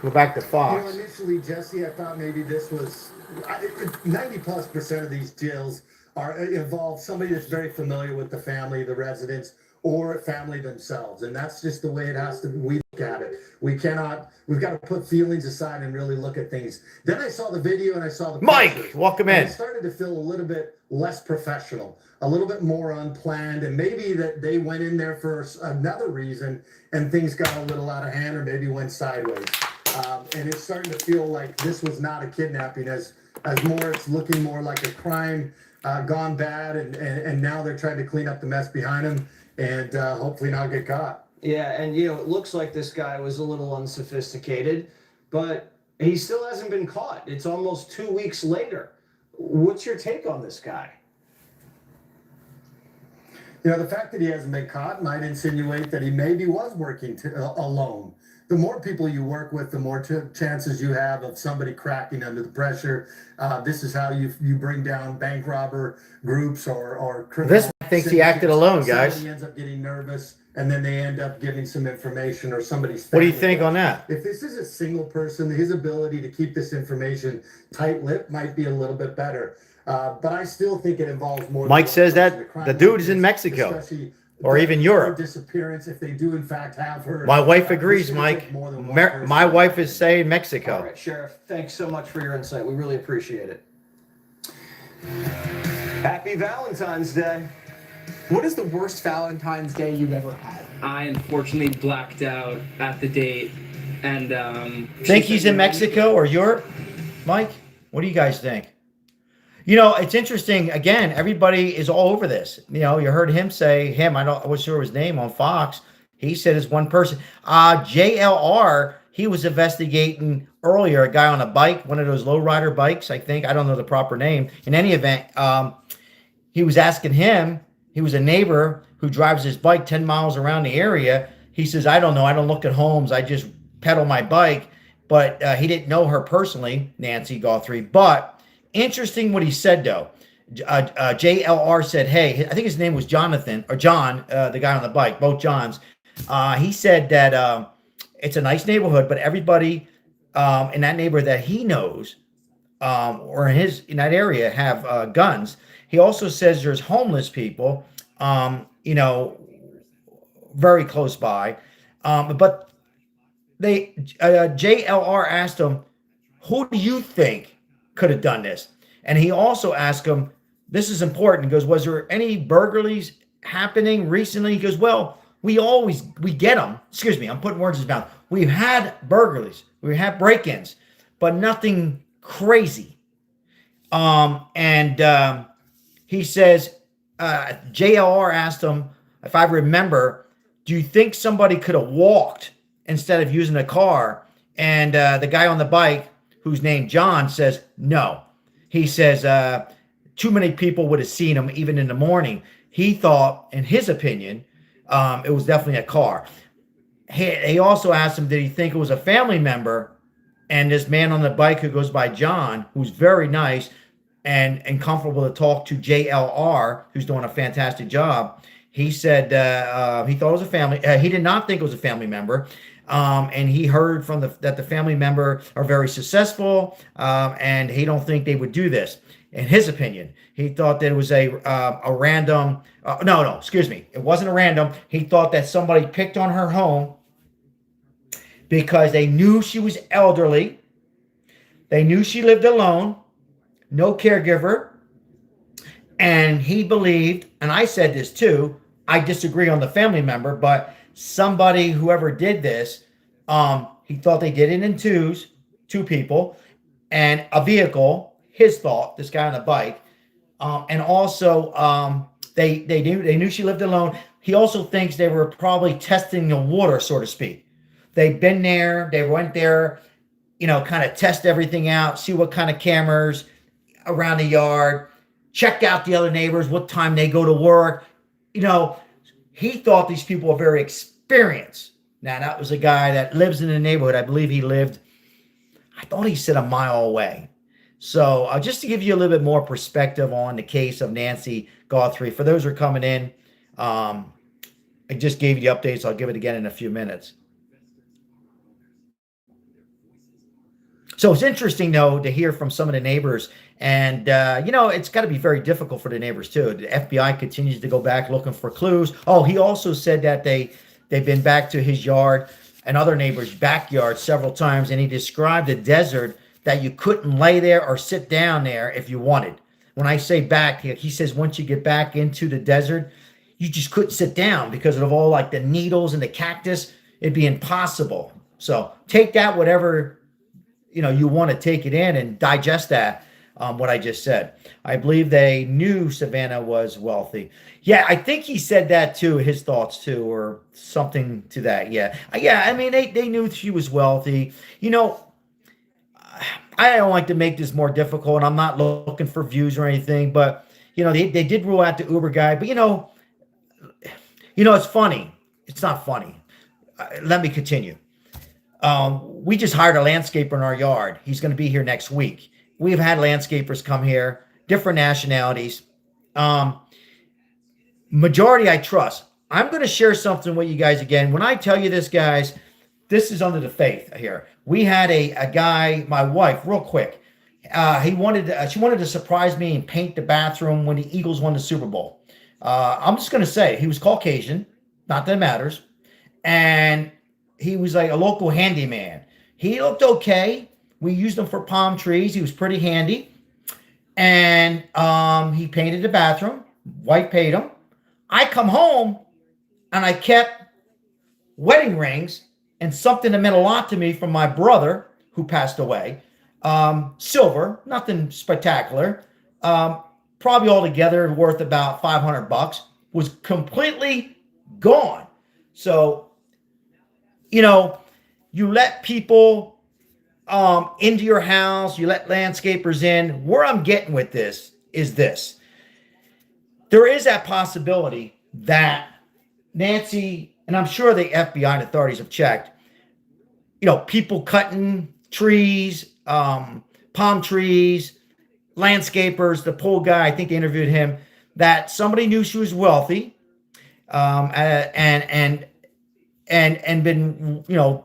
Go back to You know, Fox. initially, Jesse, I thought maybe this was 90+% of these deals involve somebody that's very familiar with the family, the residents, or family themselves, and that's just the way it has to. We look at it. We've got to put feelings aside and really look at things. Then I saw the video and I saw the Mike, pictures, welcome and in. it started to feel a little bit less professional, a little bit more unplanned, and maybe that they went in there for another reason and things got a little out of hand, or maybe went sideways. And it's starting to feel like this was not a kidnapping, as more it's looking more like a crime gone bad, and now they're trying to clean up the mess behind them and hopefully not get caught. Yeah, and it looks like this guy was a little unsophisticated, but he still hasn't been caught. It's almost 2 weeks later. What's your take on this guy? The fact that he hasn't been caught might insinuate that he maybe was working alone. The more people you work with, the more chances you have of somebody cracking under the pressure. This is how you bring down bank robber groups or criminal. This man thinks he acted alone, guys. Somebody ends up getting nervous, and then they end up giving some information, or somebody's. What do you think on that? If this is a single person, his ability to keep this information tight-lipped might be a little bit better. But I still think it involves more. Mike says that the dude is in Mexico. Or even Europe. Disappearance, if they do in fact have her. My wife agrees, Mike. My wife is saying Mexico. All right, Sheriff, thanks so much for your insight. We really appreciate it. Happy Valentine's Day. What is the worst Valentine's Day you've ever had? I unfortunately blacked out at the date, and think he's in Mexico or Europe, Mike? What do you guys think? It's interesting. Again, everybody is all over this. You heard him say I wasn't sure his name on Fox. He said it's one person. JLR, he was investigating earlier a guy on a bike, one of those lowrider bikes, I think. I don't know the proper name. In any event, he was asking him. He was a neighbor who drives his bike 10 miles around the area. He says, I don't know. I don't look at homes. I just pedal my bike. But he didn't know her personally, Nancy Guthrie. But interesting what he said, though. JLR said, hey, I think his name was Jonathan, or John, the guy on the bike, both Johns. He said that it's a nice neighborhood, but everybody in that neighborhood that he knows or in that area have guns. He also says there's homeless people, very close by. But JLR asked him, who do you think could have done this? And he also asked him, this is important. He goes, was there any burglaries happening recently? He goes, well, we get them. Excuse me, I'm putting words in his mouth. We've had burglaries. We've had break-ins, but nothing crazy. He says, JLR asked him, if I remember, do you think somebody could have walked instead of using a car? And the guy on the bike, who's named John, says, no. He says, too many people would have seen him even in the morning. He thought, in his opinion, it was definitely a car. He also asked him, did he think it was a family member? And this man on the bike who goes by John, who's very nice and comfortable to talk to JLR, who's doing a fantastic job. He said he thought it was a family. He did not think it was a family member. And he heard from that the family member are very successful, and he don't think they would do this. In his opinion, he thought that it was a random. No, excuse me. It wasn't a random. He thought that somebody picked on her home because they knew she was elderly. They knew she lived alone, no caregiver. And he believed, and I said this too, I disagree on the family member, but somebody, whoever did this, he thought they did it in two people, and a vehicle, his thought, this guy on the bike, and also they knew she lived alone. He also thinks they were probably testing the water, so to speak. They've been there, they went there, kind of test everything out, see what kind of cameras around the yard, check out the other neighbors, what time they go to work. He thought these people were very experienced. Now, that was a guy that lives in the neighborhood. I believe he lived, I thought he said a mile away. So just to give you a little bit more perspective on the case of Nancy Guthrie, for those who are coming in, I just gave you the updates. I'll give it again in a few minutes. So it's interesting, though, to hear from some of the neighbors. And, it's got to be very difficult for the neighbors, too. The FBI continues to go back looking for clues. Oh, he also said that they've been back to his yard and other neighbors' backyard several times. And he described a desert that you couldn't lay there or sit down there if you wanted. When I say back, he says once you get back into the desert, you just couldn't sit down because of all like the needles and the cactus. It'd be impossible. So take that, whatever you want to take it in and digest that, what I just said. I believe they knew Savannah was wealthy. Yeah, I think he said that too, his thoughts too, or something to that. Yeah. I mean, they knew she was wealthy. I don't like to make this more difficult, and I'm not looking for views or anything, but, they did rule out the Uber guy. But, it's funny. It's not funny. Let me continue. We just hired a landscaper in our yard. He's going to be here next week. We've had landscapers come here, different nationalities. Majority I trust. I'm going to share something with you guys again. When I tell you this, guys, this is under the faith here. We had a guy, my wife, real quick. She wanted to surprise me and paint the bathroom when the Eagles won the Super Bowl. I'm just going to say he was Caucasian. Not that it matters. And he was like a local handyman. He looked okay. We used him for palm trees. He was pretty handy. And he painted the bathroom. Wife paid him. I come home and I kept wedding rings and something that meant a lot to me from my brother who passed away. Silver, nothing spectacular. Probably altogether worth about $500. Was completely gone. So, you let people into your house, you let landscapers in. Where I'm getting with this is this. There is that possibility that Nancy, and I'm sure the FBI and authorities have checked, people cutting trees, palm trees, landscapers, the pool guy, I think they interviewed him, that somebody knew she was wealthy, and been,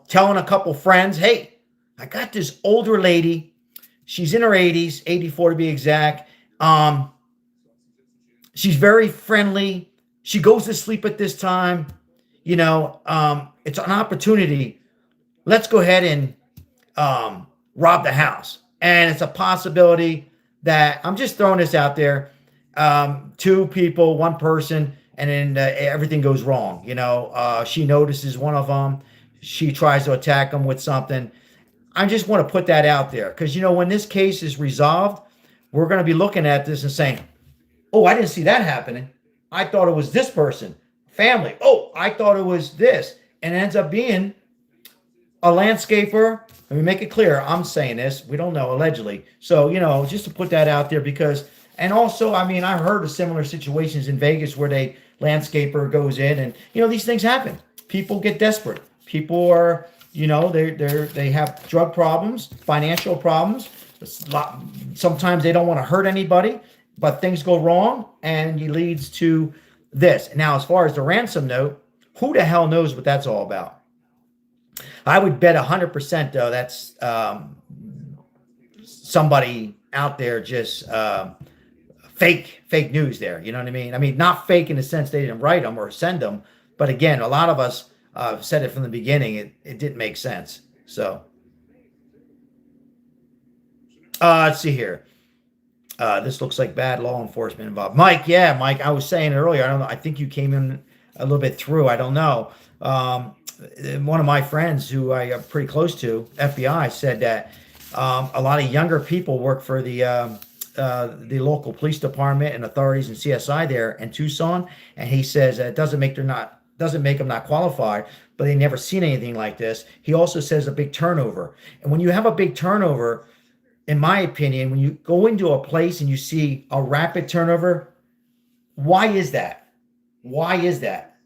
telling a couple friends, hey, I got this older lady. She's in her 80s, 84 to be exact. She's very friendly. She goes to sleep at this time. It's an opportunity. Let's go ahead and rob the house. And it's a possibility that I'm just throwing this out there. Two people, one person, and then everything goes wrong. She notices one of them. She tries to attack them with something. I just want to put that out there because, when this case is resolved, we're going to be looking at this and saying, oh, I didn't see that happening. I thought it was this person, family. Oh, I thought it was this. And it ends up being a landscaper. Let me make it clear. I'm saying this. We don't know, allegedly. So, just to put that out there because, and also, I heard of similar situations in Vegas where the landscaper goes in and, these things happen. People get desperate. People are, they have drug problems, financial problems. Sometimes they don't want to hurt anybody, but things go wrong and it leads to this. Now, as far as the ransom note, who the hell knows what that's all about? I would bet 100%, though, that's somebody out there just fake news there. You know what I mean? I mean, not fake in the sense they didn't write them or send them. But again, a lot of us said it from the beginning. It didn't make sense. So let's see here. This looks like bad law enforcement involved. Mike, yeah, Mike, I was saying earlier, I don't know. I think you came in a little bit through. I don't know. One of my friends who I am pretty close to, FBI, said that a lot of younger people work for the local police department and authorities and CSI there in Tucson, and he says that it doesn't make them not qualified, but they never seen anything like this. He also says a big turnover, and when you have a big turnover, in my opinion, when you go into a place and you see a rapid turnover, why is that? Why is that?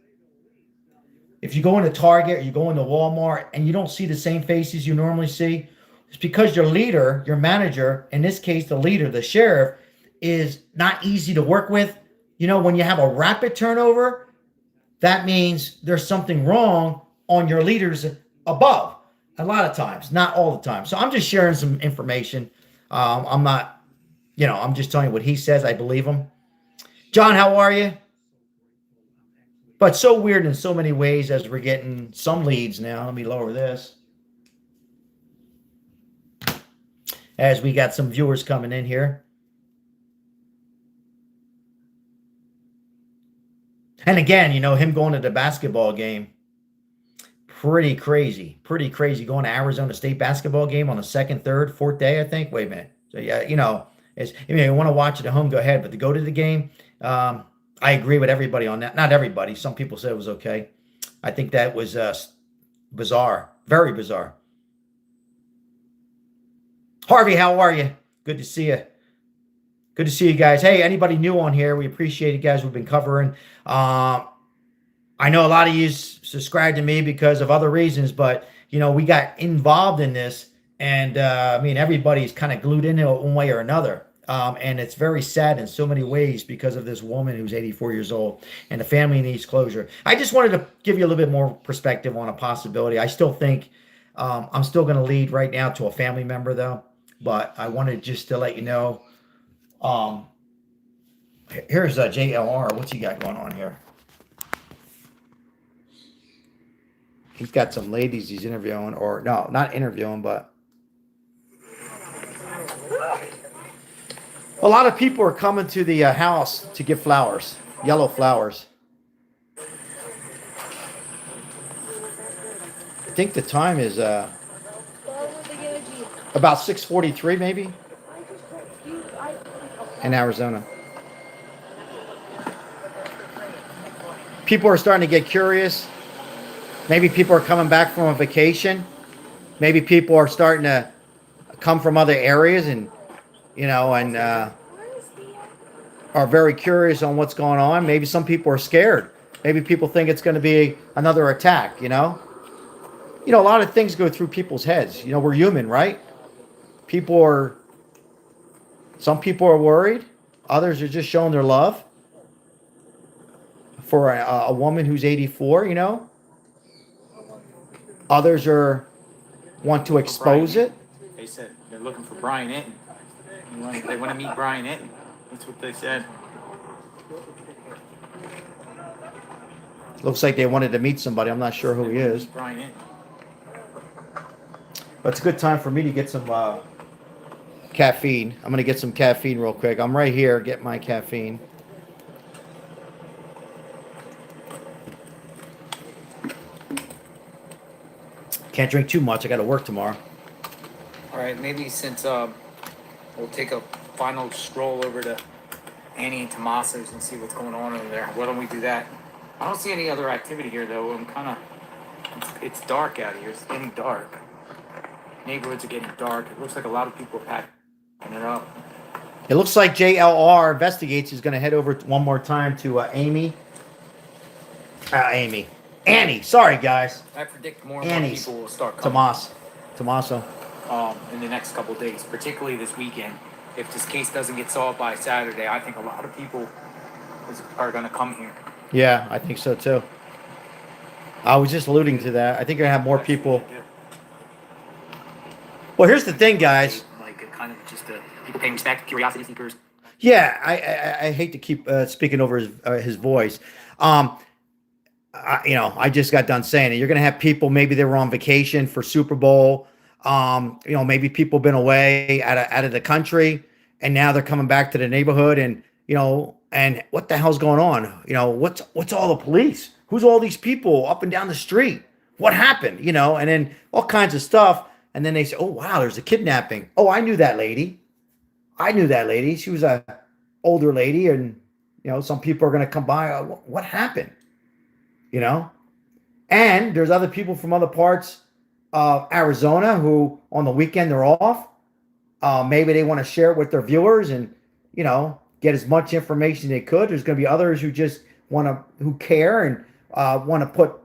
If you go into Target or you go into Walmart and you don't see the same faces you normally see, it's because your leader, your manager, in this case, the leader, the sheriff, is not easy to work with. When you have a rapid turnover, that means there's something wrong on your leaders above. A lot of times, not all the time. So I'm just sharing some information. I'm not, I'm just telling you what he says. I believe him. John, how are you? But so weird in so many ways as we're getting some leads now. Let me lower this. As we got some viewers coming in here. And again, him going to the basketball game. Pretty crazy. Pretty crazy going to Arizona State basketball game on the second, third, fourth day, I think. Wait a minute. So, yeah, you want to watch it at home, go ahead. But to go to the game, I agree with everybody on that. Not everybody. Some people said it was okay. I think that was bizarre. Very bizarre. Harvey, how are you? Good to see you. Good to see you guys. Hey, anybody new on here, we appreciate it, guys. We've been covering. I know a lot of you subscribe to me because of other reasons, but, we got involved in this. And, everybody's kind of glued into it one way or another. And it's very sad in so many ways because of this woman who's 84 years old and the family needs closure. I just wanted to give you a little bit more perspective on a possibility. I still think I'm still going to lead right now to a family member, though. But I wanted just to let you know. Here's JLR. What's he got going on here? He's got some ladies he's interviewing, or no, not interviewing, but a lot of people are coming to the house to get flowers, yellow flowers. I think the time is about 6:43, maybe, in Arizona. People are starting to get curious. Maybe people are coming back from a vacation. Maybe people are starting to come from other areas and are very curious on what's going on. Maybe some people are scared. Maybe people think it's going to be another attack, a lot of things go through people's heads. We're human, right? Some people are worried. Others are just showing their love for a woman who's 84, Others want to expose it. They said they're looking for Brian Inton. They want to meet Brian Inton. That's what they said. Looks like they wanted to meet somebody. I'm not sure who he is. Brian Inton. But it's a good time for me to get some caffeine. I'm going to get some caffeine real quick. I'm right here. Get my caffeine. Can't drink too much. I got to work tomorrow. All right, maybe since we'll take a final stroll over to Annie and Tommaso's and see what's going on over there. Why don't we do that? I don't see any other activity here, though. It's dark out here. It's getting dark. Neighborhoods are getting dark. It looks like a lot of people are packing it up. It looks like JLR Investigates is going to head over one more time to Annie. Sorry, guys. I predict more and more people will start coming. Tommaso. In the next couple of days, particularly this weekend. If this case doesn't get solved by Saturday, I think a lot of people are going to come here. Yeah, I think so too. I was just alluding to that. I think you're going to have more people. Well, here's the thing, guys. Like kind of just people paying respect, curiosity seekers. Yeah, I hate to keep speaking over his voice. I just got done saying it. You're going to have people, maybe they were on vacation for Super Bowl. Maybe people been away out of the country, and now they're coming back to the neighborhood, and and what the hell's going on? What's all the police? Who's all these people up and down the street? What happened? And then all kinds of stuff. And then they say, oh, wow, there's a kidnapping. Oh, I knew that lady. She was a older lady, and some people are going to come by. What happened? And there's other people from other parts of Arizona who on the weekend they're off. Maybe they want to share it with their viewers and, get as much information they could. There's going to be others who just who care and want to put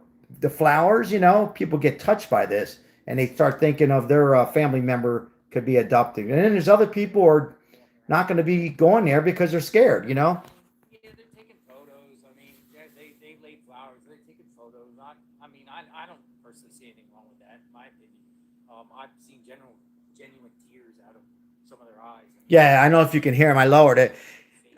the flowers, people get touched by this and they start thinking of their family member could be adopted. And then there's other people who are not going to be going there because they're scared, Yeah, they're taking photos. I mean, they laid flowers. They're taking photos. I don't personally see anything wrong with that, in my opinion. I've seen genuine tears out of some of their eyes. Yeah, I don't know if you can hear him. I lowered it.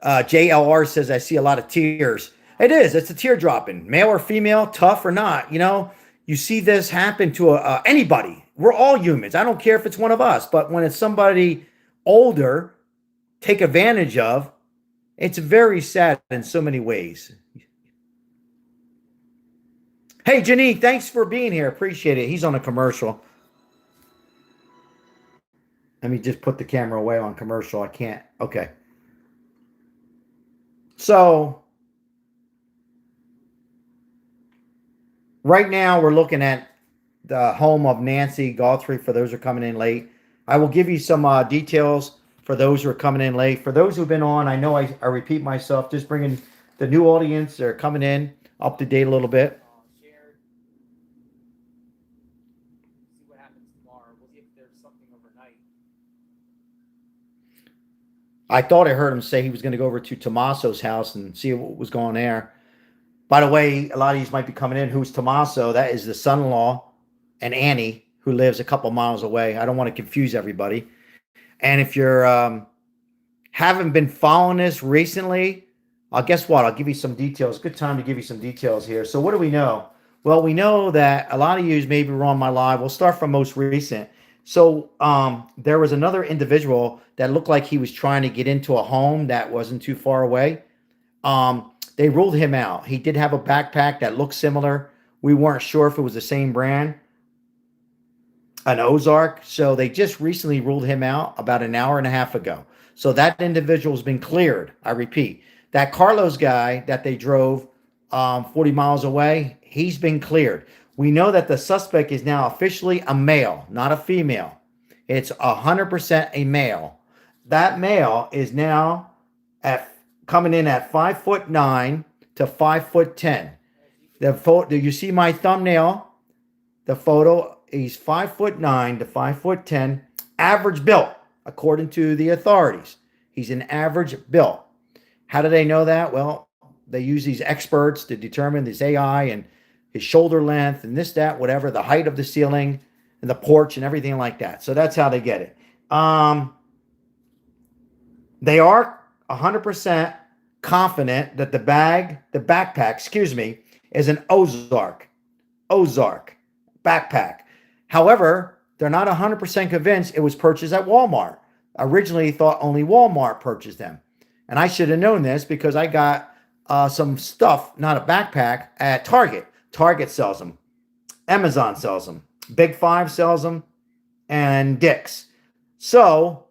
JLR says, I see a lot of tears. It is. It's a tear dropping. Male or female, tough or not. You know, you see this happen to anybody. We're all humans. I don't care if it's one of us. But when it's somebody older, take advantage of, it's very sad in so many ways. Hey, Janine, thanks for being here. Appreciate it. He's on a commercial. Let me just put the camera away on commercial. I can't. Okay. So right now we're looking at the home of Nancy Guthrie for those who are coming in late. I will give you some details for those who are coming in late. For those who've been on, I know I repeat myself, just bringing the new audience that are coming in up to date a little bit. Shared. See what happens tomorrow. We'll see if there's something overnight. I thought I heard him say he was going to go over to Tommaso's house and see what was going on there. By the way, a lot of these might be coming in. Who's Tommaso? That is the son-in-law, and Annie, who lives a couple miles away. I don't want to confuse everybody. And if you're haven't been following this recently, guess what? I'll give you some details. Good time to give you some details here. So what do we know? Well, we know that a lot of you maybe were on my live. We'll start from most recent. So there was another individual that looked like he was trying to get into a home that wasn't too far away. They ruled him out. He did have a backpack that looked similar. We weren't sure if it was the same brand, an Ozark. So they just recently ruled him out about an hour and a half ago. So that individual has been cleared. I repeat, that Carlos guy that they drove 40 miles away, he's been cleared. We know that the suspect is now officially a male, not a female. It's 100% a male. That male is now coming in at 5'9" to 5'10". The photo, you see my thumbnail? The photo, he's 5'9" to 5'10", average built, according to the authorities. He's an average built. How do they know that? Well, they use these experts to determine this AI and his shoulder length and this, that, whatever, the height of the ceiling and the porch and everything like that. So that's how they get it. They are 100% confident that the backpack, is an Ozark backpack. However, they're not 100% convinced it was purchased at Walmart. Originally thought only Walmart purchased them. And I should have known this because I got some stuff, not a backpack, at Target. Target sells them. Amazon sells them. Big Five sells them. And Dick's. So,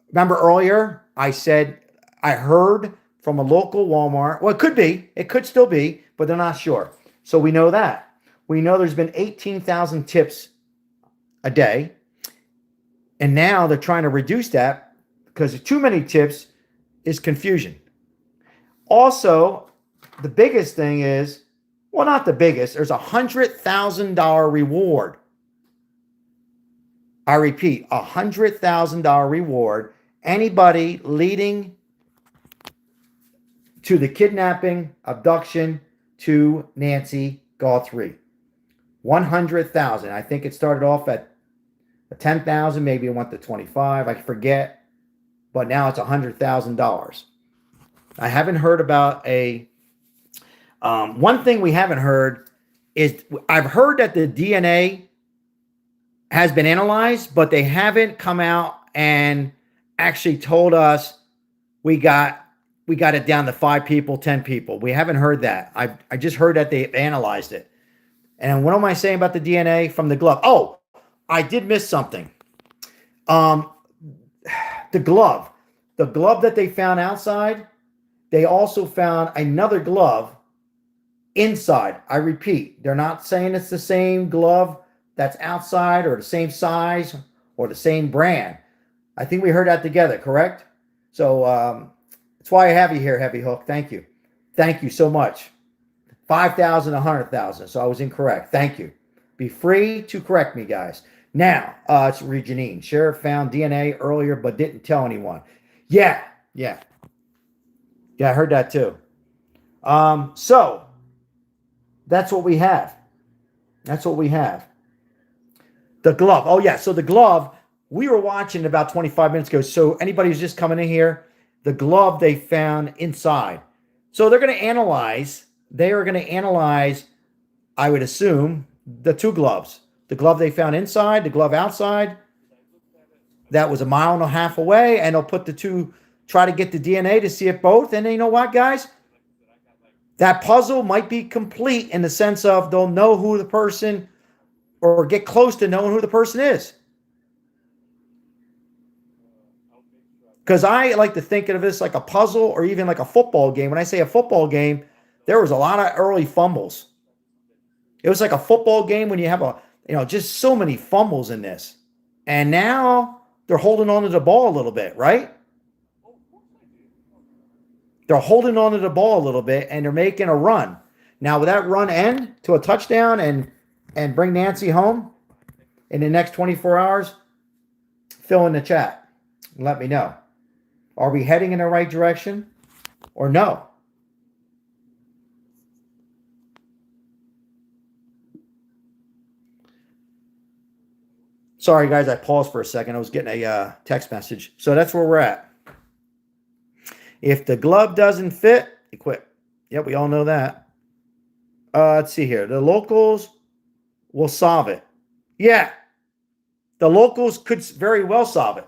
remember earlier I said I heard from a local Walmart. Well, it could be. It could still be, but they're not sure. So we know that. We know there's been 18,000 tips a day. And now they're trying to reduce that because too many tips is confusion. Also, the biggest thing is, well, not the biggest, there's a $100,000 reward. I repeat, a $100,000 reward. Anybody leading to the kidnapping, abduction to Nancy Guthrie. 100,000. I think it started off at 10,000, maybe it went to 25, I forget. But now it's $100,000. I haven't heard about one thing we haven't heard is, I've heard that the DNA has been analyzed, but they haven't come out and actually told us we got it down to 5 people, 10 people. We haven't heard that. I just heard that they analyzed it. And what am I saying about the DNA from the glove? Oh, I did miss something. The glove that they found outside, they also found another glove inside. I repeat, they're not saying it's the same glove that's outside or the same size or the same brand. I think we heard that together, correct? So that's why I have you here, Heavy Hook. Thank you. Thank you so much. 5,000, 100,000. So I was incorrect. Thank you. Be free to correct me, guys. Now, it's Janine. Sheriff found DNA earlier but didn't tell anyone. Yeah, I heard that too. So, that's what we have. The The glove. Oh, yeah. So the glove, we were watching about 25 minutes ago. So anybody who's just coming in here, the glove they found inside. So they're going to analyze. They are going to analyze, I would assume, the two gloves. The glove they found inside, the glove outside. That was 1.5 miles away. And they'll put the two, try to get the DNA to see if both. And you know what, guys? That puzzle might be complete in the sense of they'll know who the person, or get close to knowing who the person is. Because I like to think of this like a puzzle or even like a football game. When I say a football game, there was a lot of early fumbles. It was like a football game when you have just so many fumbles in this. And now they're holding on to the ball a little bit, right? They're holding on to the ball a little bit and they're making a run. Now, will that run end to a touchdown and bring Nancy home in the next 24 hours? Fill in the chat and let me know. Are we heading in the right direction or no? Sorry, guys, I paused for a second. I was getting a text message. So that's where we're at. If the glove doesn't fit, you quit. Yep, we all know that. Let's see here. The locals will solve it. Yeah, the locals could very well solve it.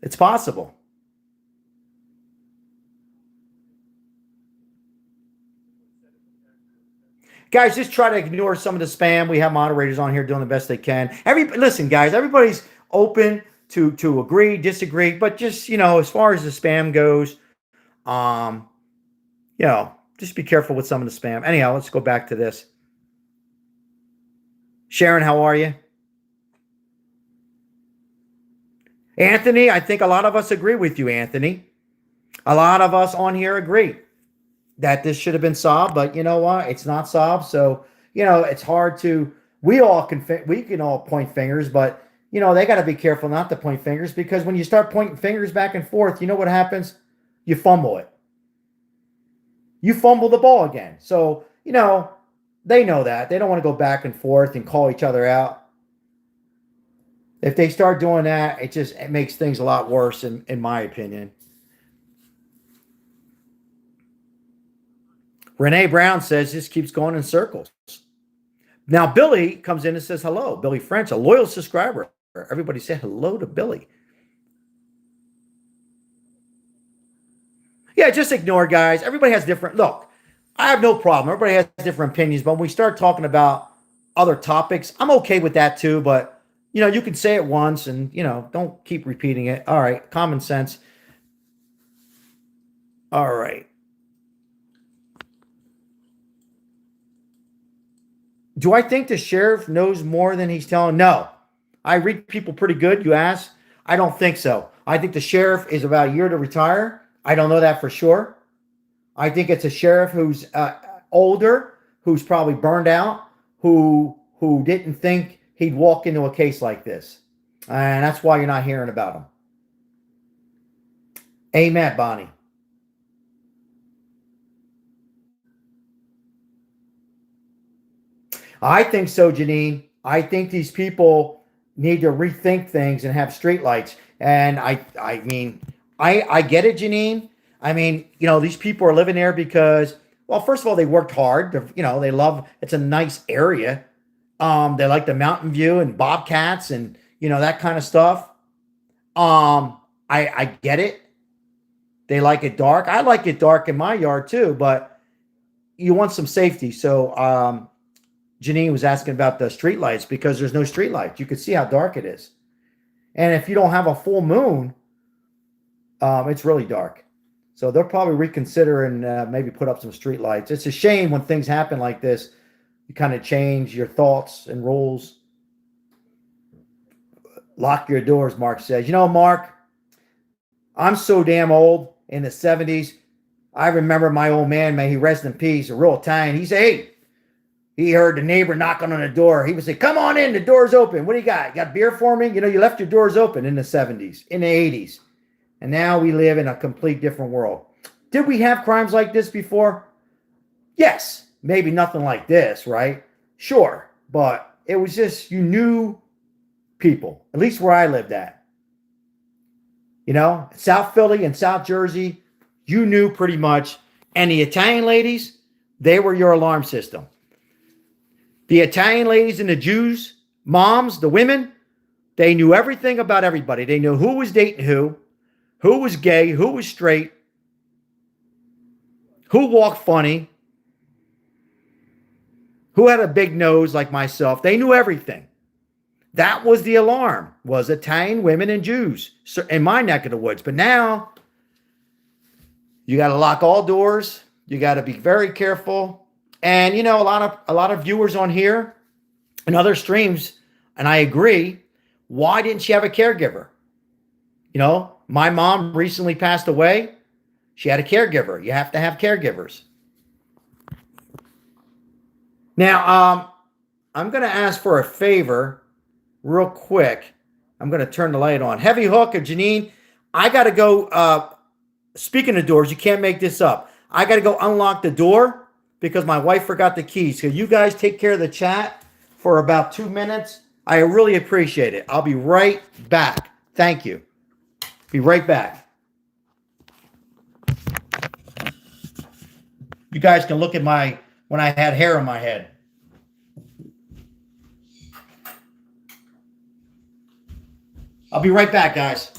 It's possible. Guys, just try to ignore some of the spam. We have moderators on here doing the best they can. Listen, guys, everybody's open to agree, disagree, but just, as far as the spam goes, just be careful with some of the spam. Anyhow, let's go back to this. Sharon, how are you? Anthony, I think a lot of us agree with you, Anthony. A lot of us on here agree that this should have been solved, but you know what? It's not solved. So, it's hard to, we can all point fingers, but they got to be careful not to point fingers, because when you start pointing fingers back and forth, you know what happens? You fumble it. You fumble the ball again. So, they know that. They don't want to go back and forth and call each other out. If they start doing that, it makes things a lot worse, in my opinion. Renee Brown says this keeps going in circles. Now, Billy comes in and says hello. Billy French, a loyal subscriber. Everybody say hello to Billy. Yeah, just ignore, guys. Everybody has different... Look, I have no problem. Everybody has different opinions, but when we start talking about other topics, I'm okay with that too, but... you can say it once and, don't keep repeating it. All right. Common sense. All right. Do I think the sheriff knows more than he's telling? No. I read people pretty good, you ask. I don't think so. I think the sheriff is about a year to retire. I don't know that for sure. I think it's a sheriff who's older, who's probably burned out, who didn't think he'd walk into a case like this. And that's why you're not hearing about him. Amen, Bonnie. I think so, Janine. I think these people need to rethink things and have streetlights. And I get it, Janine. I mean, these people are living there because, well, first of all, they worked hard. They love, it's a nice area. They like the mountain view and bobcats and, that kind of stuff. I get it. They like it dark. I like it dark in my yard too, but you want some safety. So, Janine was asking about the street lights because there's no street lights. You can see how dark it is. And if you don't have a full moon, it's really dark. So they'll probably reconsider and maybe put up some street lights. It's a shame when things happen like this. You kind of change your thoughts and rules. Lock your doors, Mark says. Mark, I'm so damn old. In the 70s, I remember my old man, may he rest in peace, a real Italian. He said, hey, he heard the neighbor knocking on the door. He would say, come on in, the door's open. What do you got? You got beer for me? You left your doors open in the 70s, in the 80s. And now we live in a complete different world. Did we have crimes like this before? Yes. Maybe nothing like this, right? Sure. but it was just, you knew people, at least where I lived at. You know, South Philly and South Jersey, you knew pretty much. And the Italian ladies, they were your alarm system. The Italian ladies and the Jews, moms, the women, they knew everything about everybody. They knew who was dating who was gay, who was straight, who walked funny, who had a big nose like myself. They knew everything. That was the alarm, was Italian women and Jews in my neck of the woods. But now you got to lock all doors. You got to be very careful. And you know, a lot of viewers on here and other streams, and I agree, why didn't she have a caregiver? You know, my mom recently passed away. She had a caregiver. You have to have caregivers. Now, I'm going to ask for a favor real quick. I'm going to turn the light on. Heavy Hook and Janine, I got to go. Speaking of doors, you can't make this up. I got to go unlock the door because my wife forgot the keys. So you guys take care of the chat for about 2 minutes. I really appreciate it. I'll be right back. Thank you. Be right back. You guys can look at when I had hair on my head. I'll be right back, guys.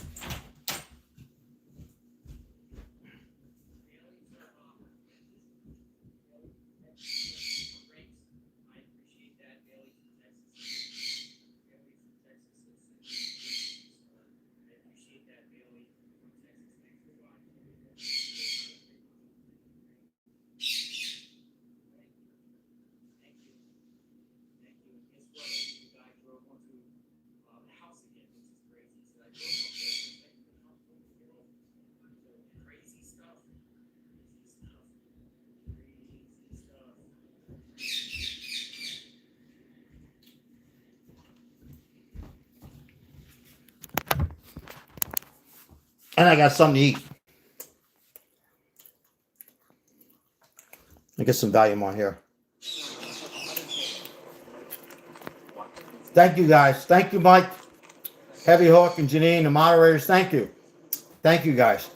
And I got something to eat. I get some volume on here. Thank you, guys. Thank you, Mike, Heavy Hook, and Janine, the moderators. Thank you. Thank you, guys.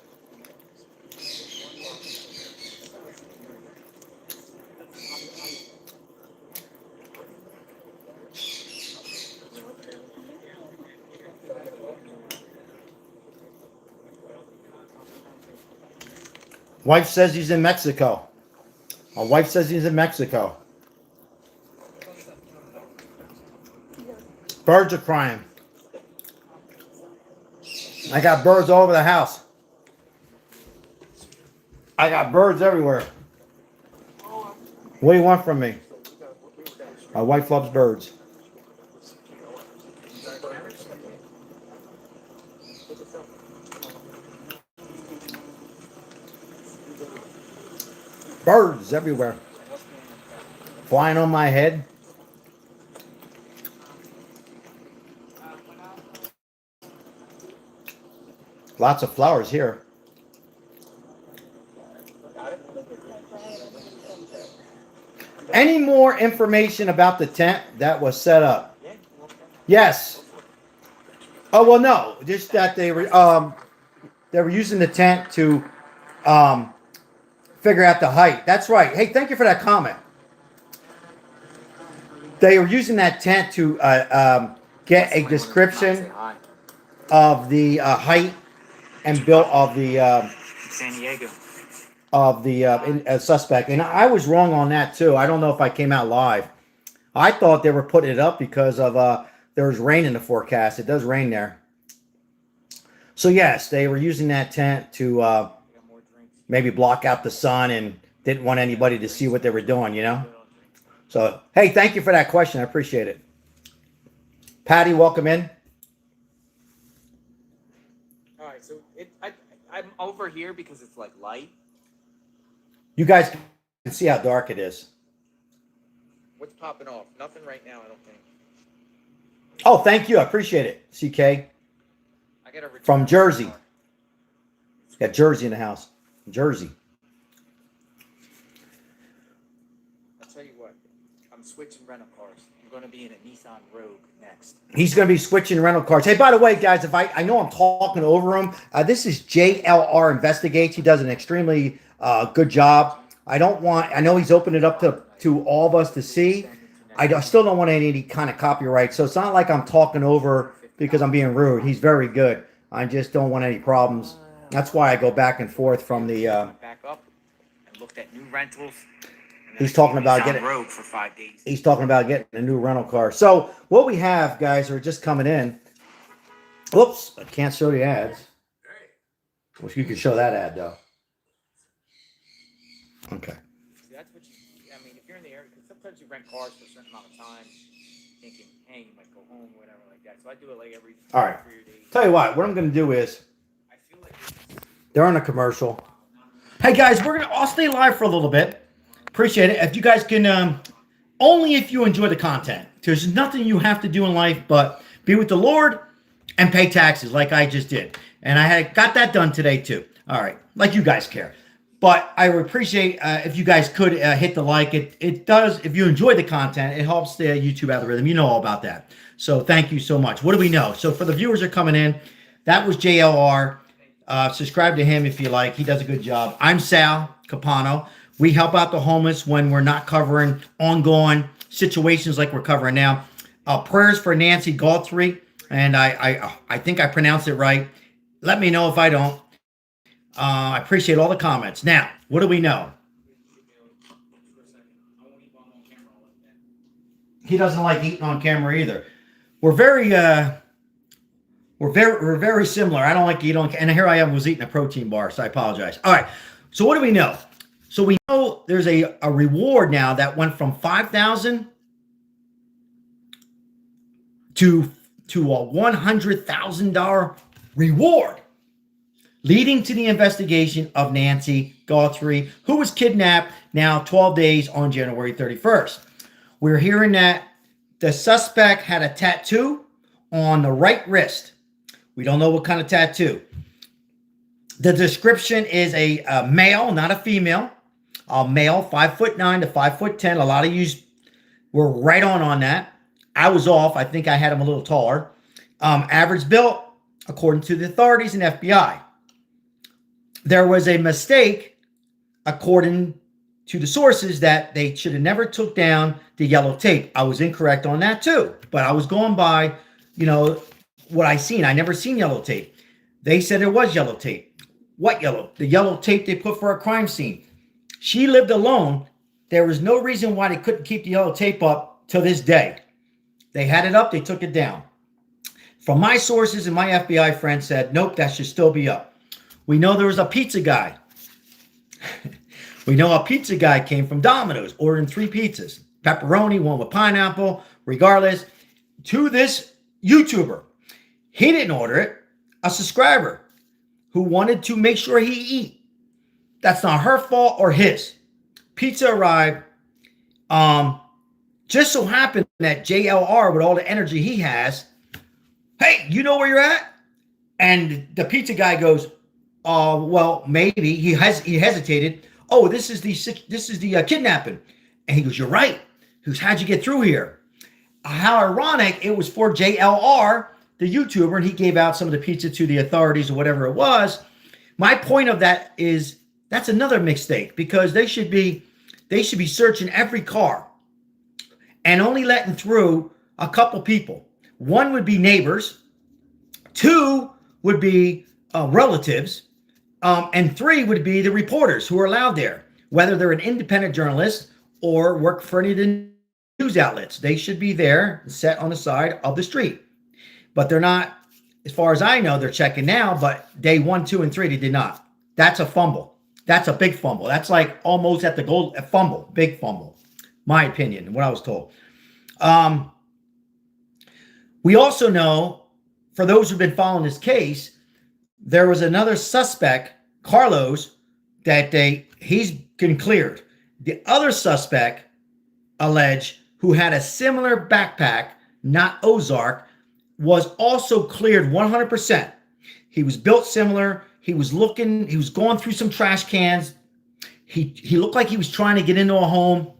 Wife says he's in Mexico. My wife says he's in Mexico. Birds are crying. I got birds all over the house. I got birds everywhere. What do you want from me? My wife loves birds. Birds everywhere. Flying on my head. Lots of flowers here. Any more information about the tent that was set up? Yes. Oh, well, no. Just that they were using the tent to figure out the height. That's right. Hey, thank you for that comment. They were using that tent to get a description of the height and build of the San Diego. Of the suspect. And I was wrong on that too. I don't know if I came out live. I thought they were putting it up because of there was rain in the forecast. It does rain there. So yes, they were using that tent to maybe block out the sun and didn't want anybody to see what they were doing, you know? So, hey, thank you for that question. I appreciate it. Patty, welcome in. All right, so I'm over here because it's like light. You guys can see how dark it is. What's popping off? Nothing right now, I don't think. Oh, thank you. I appreciate it, CK. I gotta From Jersey. Got Jersey in the house. Jersey. I'll tell you what. I'm I'm switching rental cars. I'm going to be in a Nissan Rogue next. He's going to be switching rental cars. Hey, by the way, guys, if I know I'm talking over him, this is JLR Investigates. He does an extremely good job. I know he's opened it up to all of us to see. Still don't want any kind of copyright. So it's not like I'm talking over because I'm being rude. He's very good. I just don't want any problems. That's why I go back and forth from the. Back up and looked at new rentals. He's talking about getting Rogue for 5 days. He's talking about getting a new rental car. So what we have, guys, are just coming in. Whoops, I can't show the ads. Wish you could show that ad though. Okay. See, that's what I mean, if you're in the area, because sometimes you rent cars for a certain amount of time, thinking, hey, you might go home, whatever like that. So I do it like every 3 All right. or 4 days. Tell you what I'm going to do is they're on a commercial. Hey guys, I'll stay live for a little bit. Appreciate it. If you guys can, only if you enjoy the content. There's nothing you have to do in life but be with the Lord and pay taxes like I just did. And I got that done today too. All right. Like you guys care. But I would appreciate if you guys could hit the like. It does, if you enjoy the content, it helps the YouTube algorithm. You know all about that. So thank you so much. What do we know? So for the viewers that are coming in, that was JLR. Subscribe to him if you like. He does a good job. I'm Sal Capano. We help out the homeless when we're not covering ongoing situations like we're covering now. Prayers for Nancy Guthrie, and I think I pronounced it right. Let me know if I don't. I appreciate all the comments. Now, what do we know? He doesn't like eating on camera either. We're very similar. I don't like to eat on, and here I was eating a protein bar, so I apologize. All right. So what do we know? So we know there's a reward now that went from $5,000 to a $100,000 reward, leading to the investigation of Nancy Guthrie, who was kidnapped now 12 days on January 31st. We're hearing that the suspect had a tattoo on the right wrist. We don't know what kind of tattoo. The description is a male, not a female. A male, 5'9" to 5'10". A lot of you were right on that. I was off. I think I had him a little taller. Average built, according to the authorities and FBI. There was a mistake, according to the sources, that they should have never took down the yellow tape. I was incorrect on that too, but I was going by, what I seen. I never seen yellow tape. They said there was yellow tape. What yellow? The yellow tape they put for a crime scene. She lived alone. There was no reason why they couldn't keep the yellow tape up to this day. They had it up. They took it down. From my sources and my FBI friends said, nope, that should still be up. We know there was a pizza guy. We know a pizza guy came from Domino's, ordering 3 pizzas. Pepperoni, one with pineapple, regardless. To this YouTuber. He didn't order it. A subscriber who wanted to make sure he eat. That's not her fault or his. Pizza arrived. Just so happened that JLR, with all the energy he has, hey, you know where you're at? And the pizza guy goes, well, maybe. He hesitated. Oh, this is the kidnapping. And he goes, you're right. He goes, how'd you get through here? How ironic, it was for JLR, the YouTuber, and he gave out some of the pizza to the authorities or whatever it was. My point of that is that's another mistake, because they should be searching every car and only letting through a couple people. 1 would be neighbors, 2 would be relatives, and 3 would be the reporters who are allowed there, whether they're an independent journalist or work for any of the news outlets. They should be there, set on the side of the street. But they're not, as far as I know, they're checking now, but day 1, 2, and 3, they did not. That's a fumble. That's a big fumble. That's like almost at the goal, a fumble, big fumble, my opinion, and what I was told. We also know, for those who've been following this case, there was another suspect, Carlos, that he's been cleared. The other suspect, alleged, who had a similar backpack, not Ozark, was also cleared 100%. He was built similar. He was going through some trash cans. He looked like he was trying to get into a home.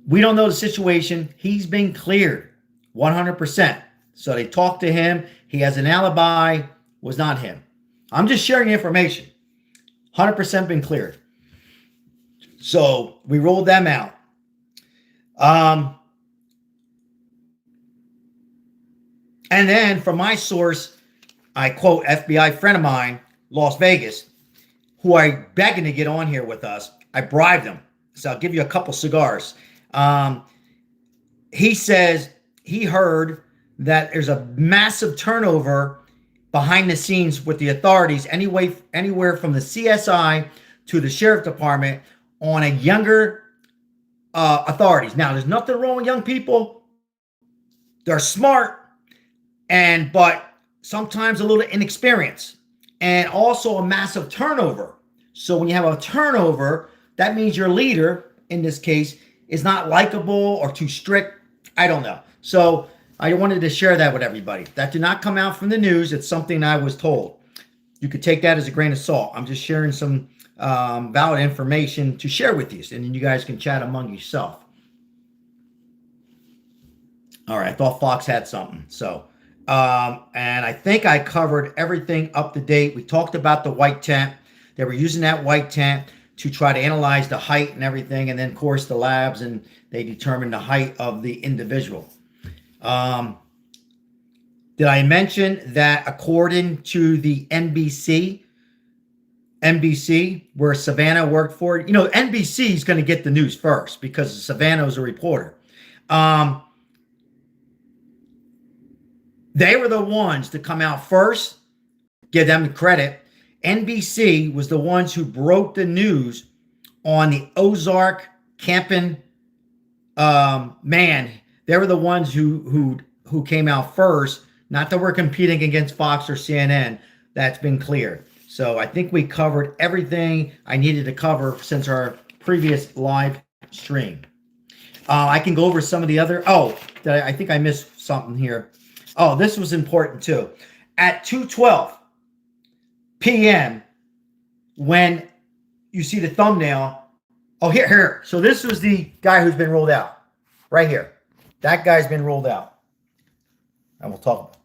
We don't know the situation. He's been cleared 100%. So they talked to him. He has an alibi. Was not him. I'm just sharing information. 100% been cleared. So we rolled them out. And then from my source, I quote FBI friend of mine, Las Vegas, who I begging to get on here with us. I bribed him. So I'll give you a couple cigars. He says he heard that there's a massive turnover behind the scenes with the authorities, anywhere from the CSI to the sheriff department on a younger authorities. Now, there's nothing wrong with young people. They're smart, but sometimes a little inexperienced, and also a massive turnover. So when you have a turnover, that means your leader, in this case, is not likable or too strict. I don't know. So I wanted to share that with everybody. That did not come out from the news. It's something I was told. You could take that as a grain of salt. I'm just sharing some valid information to share with you, and then you guys can chat among yourself. All right, I thought Fox had something. So, and I think I covered everything up to date. We talked about the white tent. They were using that white tent to try to analyze the height and everything, and then, of course, the labs, and they determined the height of the individual. Did I mention that according to the NBC, where Savannah worked for, NBC is going to get the news first because Savannah was a reporter. They were the ones to come out first, give them the credit. NBC was the ones who broke the news on the Ozark camping man. They were the ones who came out first. Not that we're competing against Fox or CNN. That's been cleared. So I think we covered everything I needed to cover since our previous live stream. I can go over some of the other. I think I missed something here. Oh, this was important too. At 2:12 p.m., when you see the thumbnail. Oh, here. So this was the guy who's been rolled out. Right here. That guy's been rolled out. And we'll talk about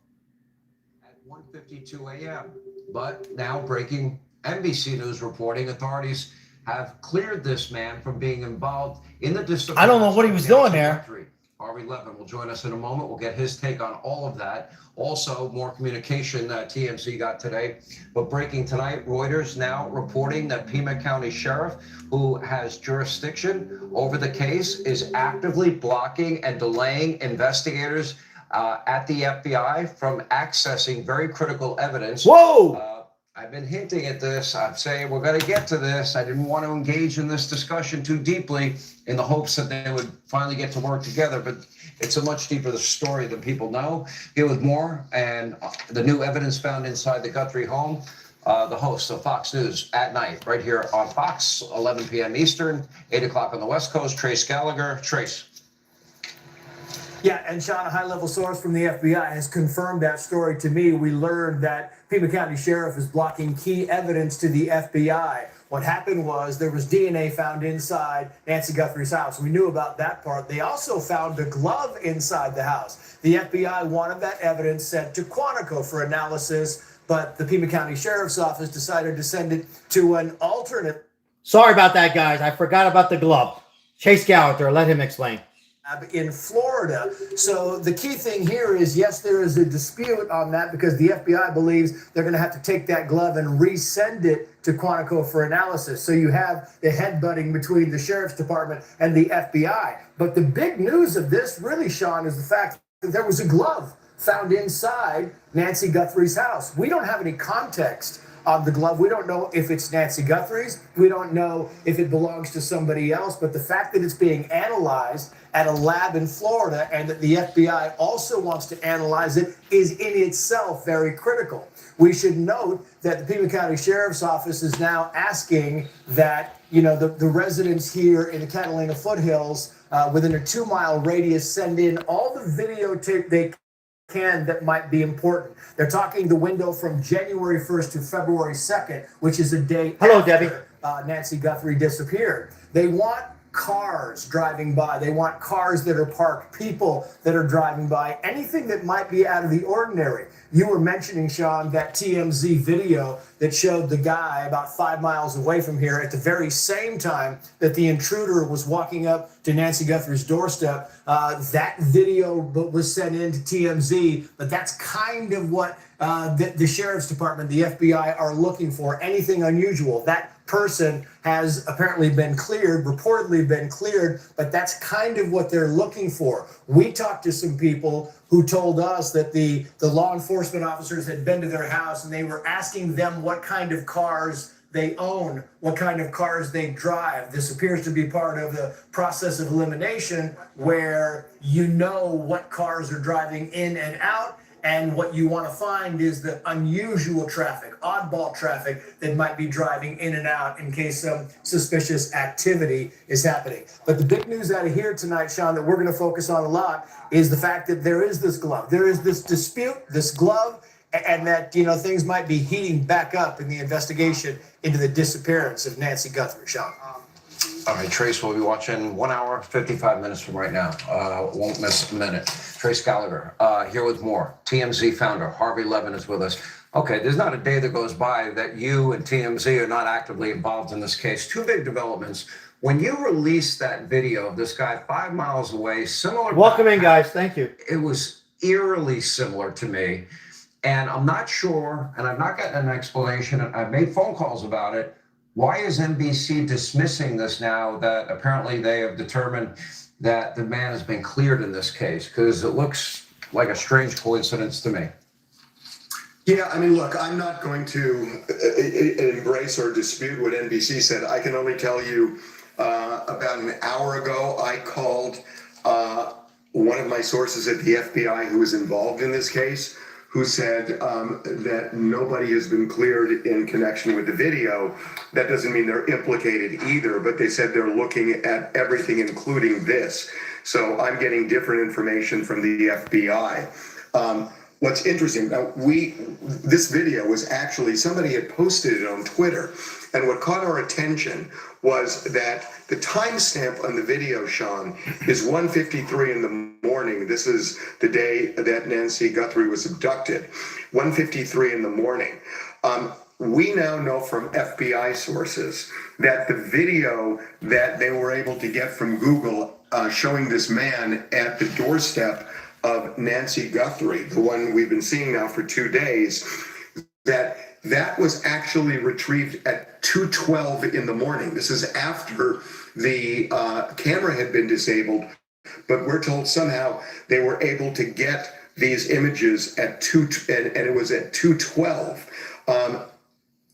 it. At 1:52 a.m. But now breaking NBC News reporting, authorities have cleared this man from being involved in the disappearance. I don't know what he was doing there. Guthrie. RV11 will join us in a moment. We'll get his take on all of that. Also, more communication that TMZ got today. But breaking tonight, Reuters now reporting that Pima County Sheriff, who has jurisdiction over the case, is actively blocking and delaying investigators at the FBI from accessing very critical evidence. Whoa! I've been hinting at this. I'm saying we're going to get to this. I didn't want to engage in this discussion too deeply in the hopes that they would finally get to work together. But it's a much deeper story than people know. Here with more and the new evidence found inside the Guthrie home. The host of Fox News at night, right here on Fox, 11 p.m. Eastern, 8 o'clock on the West Coast. Trace Gallagher. Trace. Yeah, and Sean, a high-level source from the FBI has confirmed that story to me. We learned that Pima County Sheriff is blocking key evidence to the FBI. What happened was there was DNA found inside Nancy Guthrie's house. We knew about that part. They also found a glove inside the house. The FBI wanted that evidence sent to Quantico for analysis, but the Pima County Sheriff's Office decided to send it to an alternate. Sorry about that, guys. I forgot about the glove. Chase Gallagher, let him explain. In Florida. So the key thing here is, yes, there is a dispute on that because the FBI believes they're going to have to take that glove and resend it to Quantico for analysis. So you have the headbutting between the Sheriff's Department and the FBI. But the big news of this really, Sean, is the fact that there was a glove found inside Nancy Guthrie's house. We don't have any context on the glove. We don't know if it's Nancy Guthrie's. We don't know if it belongs to somebody else. But the fact that it's being analyzed at a lab in Florida and that the FBI also wants to analyze it is in itself very critical. We should note that the Pima County Sheriff's Office is now asking that, the residents here in the Catalina foothills within a 2-mile radius send in all the videotape they can that might be important. They're talking the window from January 1st to February 2nd, which is a day Hello, after Debbie. Nancy Guthrie disappeared. They want cars driving by. They want cars that are parked, people that are driving by, anything that might be out of the ordinary. You were mentioning, Sean, that TMZ video that showed the guy about 5 miles away from here at the very same time that the intruder was walking up to Nancy Guthrie's doorstep. That video was sent in to TMZ, but that's kind of what the Sheriff's Department, the FBI are looking for, anything unusual. That person has apparently been cleared, reportedly been cleared, but that's kind of what they're looking for. We talked to some people who told us that the law enforcement officers had been to their house and they were asking them what kind of cars they own, what kind of cars they drive. This appears to be part of the process of elimination where you know what cars are driving in and out. And what you want to find is the unusual traffic, oddball traffic that might be driving in and out in case some suspicious activity is happening. But the big news out of here tonight, Sean, that we're going to focus on a lot is the fact that there is this glove. There is this dispute, this glove, and that, you know, things might be heating back up in the investigation into the disappearance of Nancy Guthrie, Sean. All right, Trace, we'll be watching 1 hour, 55 minutes from right now. Won't miss a minute. Trace Gallagher, here with more. TMZ founder Harvey Levin is with us. Okay, there's not a day that goes by that you and TMZ are not actively involved in this case. Two big developments. When you released that video of this guy 5 miles away, similar. Welcome in, guys. Thank you. It was eerily similar to me. And I'm not sure, and I've not gotten an explanation, and I've made phone calls about it. Why is NBC dismissing this now that apparently they have determined that the man has been cleared in this case? Because it looks like a strange coincidence to me. Yeah, I mean, look, I'm not going to embrace or dispute what NBC said. I can only tell you about an hour ago, I called one of my sources at the FBI who was involved in this case, who said that nobody has been cleared in connection with the video. That doesn't mean they're implicated either, but they said they're looking at everything, including this. So I'm getting different information from the FBI. What's interesting, now this video was actually, somebody had posted it on Twitter, and what caught our attention was that the timestamp on the video, Sean, is 1:53 in the morning. This is the day that Nancy Guthrie was abducted, 1:53 in the morning. We now know from FBI sources that the video that they were able to get from Google showing this man at the doorstep of Nancy Guthrie, the one we've been seeing now for 2 days, that was actually retrieved at 2:12 in the morning. This is after the camera had been disabled, but we're told somehow they were able to get these images at and it was at 2:12.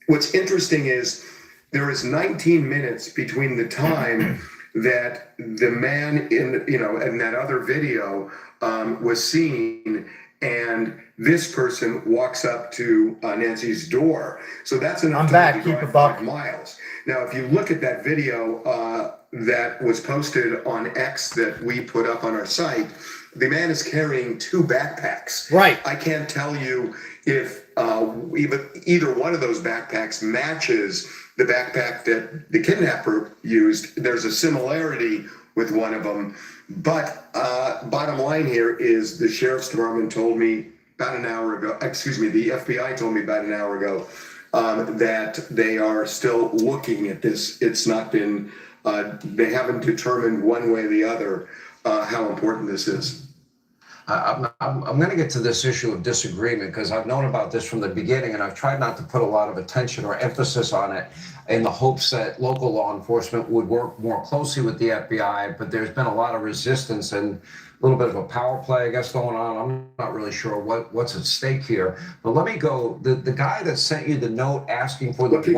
What's interesting is there is 19 minutes between the time that the man in that other video was seen and this person walks up to Nancy's door. So that's enough time to drive 5 miles. Now, if you look at that video that was posted on X that we put up on our site, the man is carrying 2 backpacks. Right. I can't tell you if either one of those backpacks matches the backpack that the kidnapper used. There's a similarity with one of them. But bottom line here is the Sheriff's Department told me about an hour ago, the FBI told me about an hour ago that they are still looking at this. It's not been, they haven't determined one way or the other how important this is. I'm going to get to this issue of disagreement because I've known about this from the beginning, and I've tried not to put a lot of attention or emphasis on it in the hopes that local law enforcement would work more closely with the FBI, but there's been a lot of resistance and a little bit of a power play, I guess, going on. I'm not really sure what's at stake here. But let me go. The guy that sent you the note asking for the Can